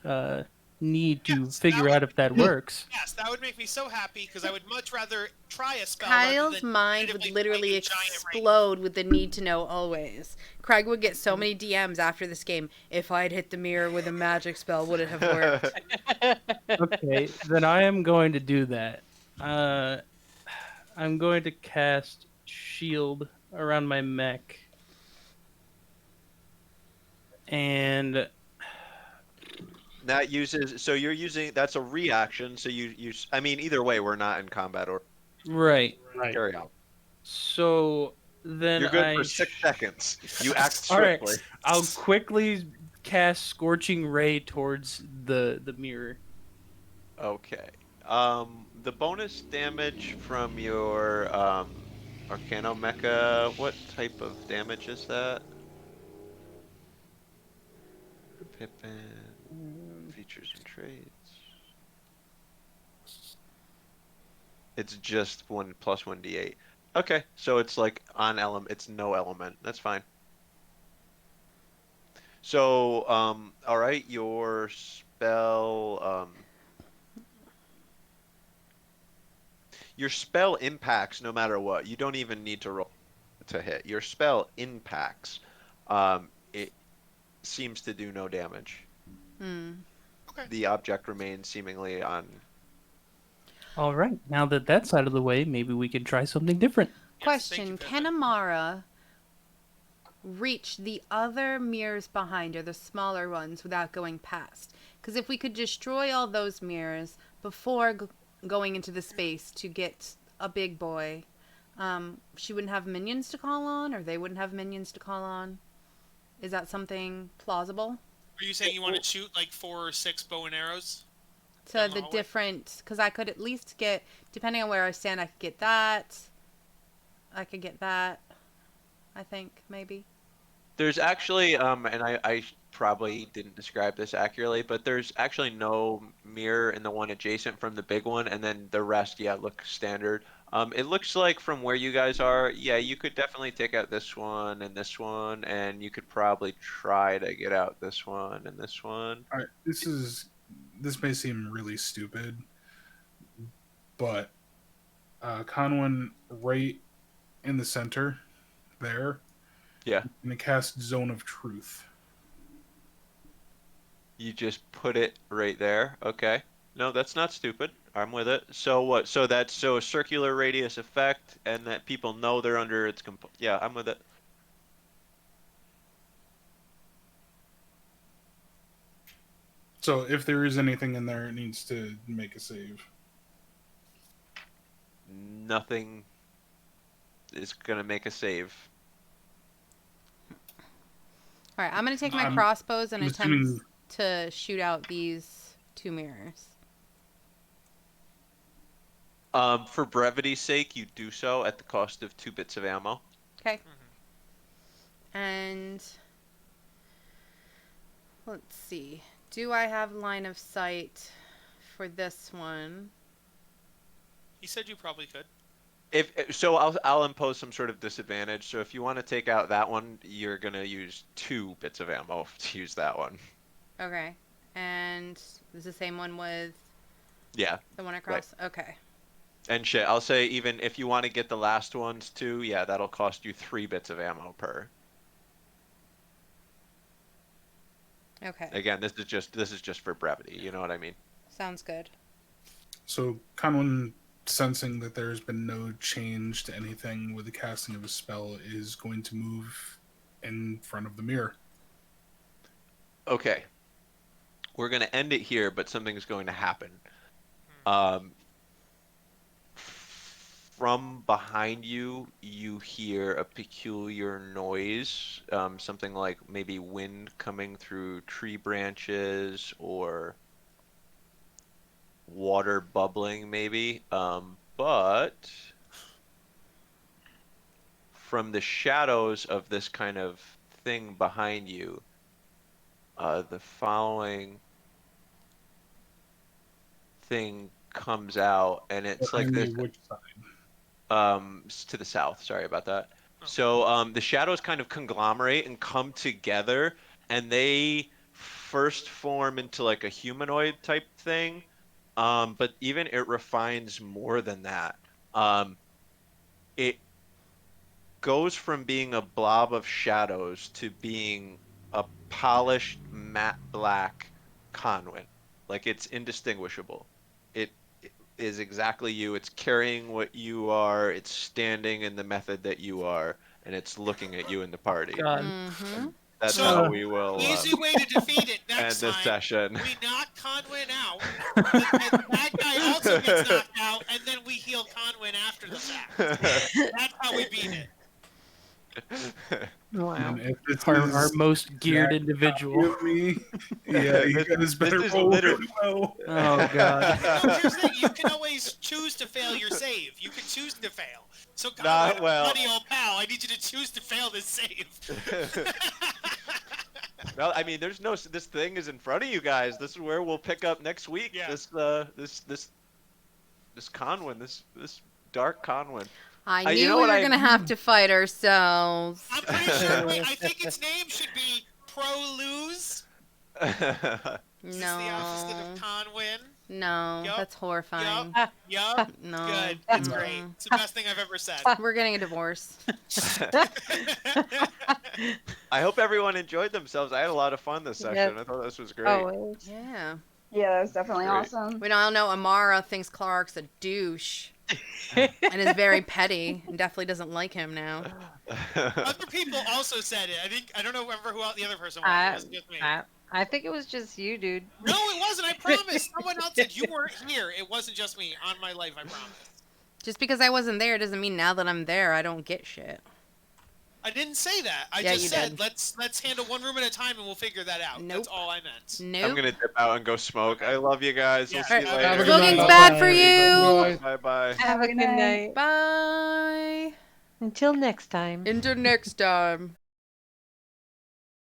need to Yes, figure that out would, if that works. yes, that would make me so happy because I would much rather try a spell rather Kyle's than mind would definitively literally find a giant ring. explode with the need to know always. Craig would get so many DMs after this game. If I'd hit the mirror with a magic spell, would it have worked? Okay, then I am going to do that. I'm going to cast shield around my mech. And That uses, so you're using, that's a reaction. So I mean, either way, we're not in combat or right. Right. carry on. So then You're good for 6 seconds. You act All right. swiftly. I'll quickly cast Scorching Ray towards the mirror. Okay. The bonus damage from your Arcano Mecha, what type of damage is that? Pippin, features and traits. It's just 1 plus 1d8. Okay, so it's like on element, it's no element. That's fine. So, all right, your spell, your spell impacts no matter what. You don't even need to roll to hit. Your spell impacts. It seems to do no damage. Hmm. Okay. The object remains seemingly on. All right. Now that that's out of the way, maybe we can try something different. Yes, thank you, Question: Pippin. Can Amara reach the other mirrors behind her, the smaller ones, without going past? Because if we could destroy all those mirrors before going into the space to get a big boy, she wouldn't have minions to call on, or they wouldn't have minions to call on. Is that something plausible? Are you saying you want to shoot like 4 or 6 bow and arrows? To Down the the hallway? different, because I could at least get, depending on where I stand, I could get that. I could get that. I think maybe. There's actually, and I probably didn't describe this accurately, but there's actually no mirror in the one adjacent from the big one, and then the rest, yeah, look standard. It looks like from where you guys are, yeah, you could definitely take out this one, and you could probably try to get out this one and this one. All right, this may seem really stupid, but Conwin right in the center there, Yeah, and it casts Zone of Truth. you just put it right there. Okay. No, that's not stupid. I'm with it. So what? So that's so a circular radius effect, and that people know they're under its yeah, I'm with it. So if there is anything in there, it needs to make a save. Nothing is gonna make a save. All right, I'm gonna take my I'm- crossbows and I'm attempt assuming- to shoot out these 2 mirrors. For brevity's sake, you do so at the cost of 2 bits of ammo. Okay. And let's see. Do I have line of sight for this one? He said you probably could. If so, I'll impose some sort of disadvantage. So if you want to take out that one, you're gonna use 2 bits of ammo to use that one. Okay. And this is the same one with Yeah, the one across? Okay. and shit. I'll say even if you want to get the last ones too, yeah, that'll cost you 3 bits of ammo per. Okay. Again, this is just for brevity. You know what I mean? Sounds good. So Conwin, sensing that there's been no change to anything with the casting of a spell, is going to move in front of the mirror. Okay. We're gonna end it here, but something's going to happen. From behind you, you hear a peculiar noise, something like maybe wind coming through tree branches or water bubbling, maybe. But from the shadows of this kind of thing behind you, the following thing comes out, and it's like Behind this. me, which side? To the south. Sorry about that. Oh. So the shadows kind of conglomerate and come together, and they, first form into like a humanoid type thing. But even it refines more than that. It goes from being a blob of shadows to being a polished matte black Conwyn. Like it's indistinguishable. It is exactly you. It's carrying what you are. It's standing in the method that you are, and it's looking at you in the party. God. Mm-hmm. That's So, how we will Easy way to defeat it end next this time. session. We knock Conwyn out. The bad guy also gets knocked out, and then we heal Conwyn after the fact. That's how we beat it. Wow. And if this Our is most geared exact individual. copy of me, yeah, you guys better is roll literally- really well. Oh God. No, here's the thing: you can always choose to fail your save. You can choose to fail. So, Not Conwyn, well. buddy old pal, I need you to choose to fail this save. Well, I mean, there's no. This thing is in front of you guys. This is where we'll pick up next week. Yeah. This Conwyn. This dark Conwyn. I you knew know we what were I- gonna have to fight ourselves. I'm pretty sure. Wait, I think its name should be Pro Lose. Which is the opposite No, of Conwyn. no, Yup, that's horrifying. Yup. No, Good. It's Mm-mm. great. It's the best thing I've ever said. We're getting a divorce. I hope everyone enjoyed themselves. I had a lot of fun this session. Yes. I thought this was great. Always. Yeah. Yeah, that was definitely Great. awesome. We all know Amara thinks Clark's a douche and is very petty and definitely doesn't like him now. Other people also said it. I don't know remember who the other person was. It wasn't just me. I think it was just you, dude. No, it wasn't. I promise. Someone else said you weren't here. It wasn't just me. On my life, I promise. Just because I wasn't there doesn't mean now that I'm there I don't get shit. I didn't say that. I Yeah, just you said did. let's handle one room at a time and we'll figure that out. Nope. That's all I meant. I'm Nope. gonna dip out and go smoke. I love you guys. We'll Yeah. see you Alright, have a later. good Smoking's night. bad for Bye. you. Bye bye. Have a good night. Bye. Until next time. Until next time.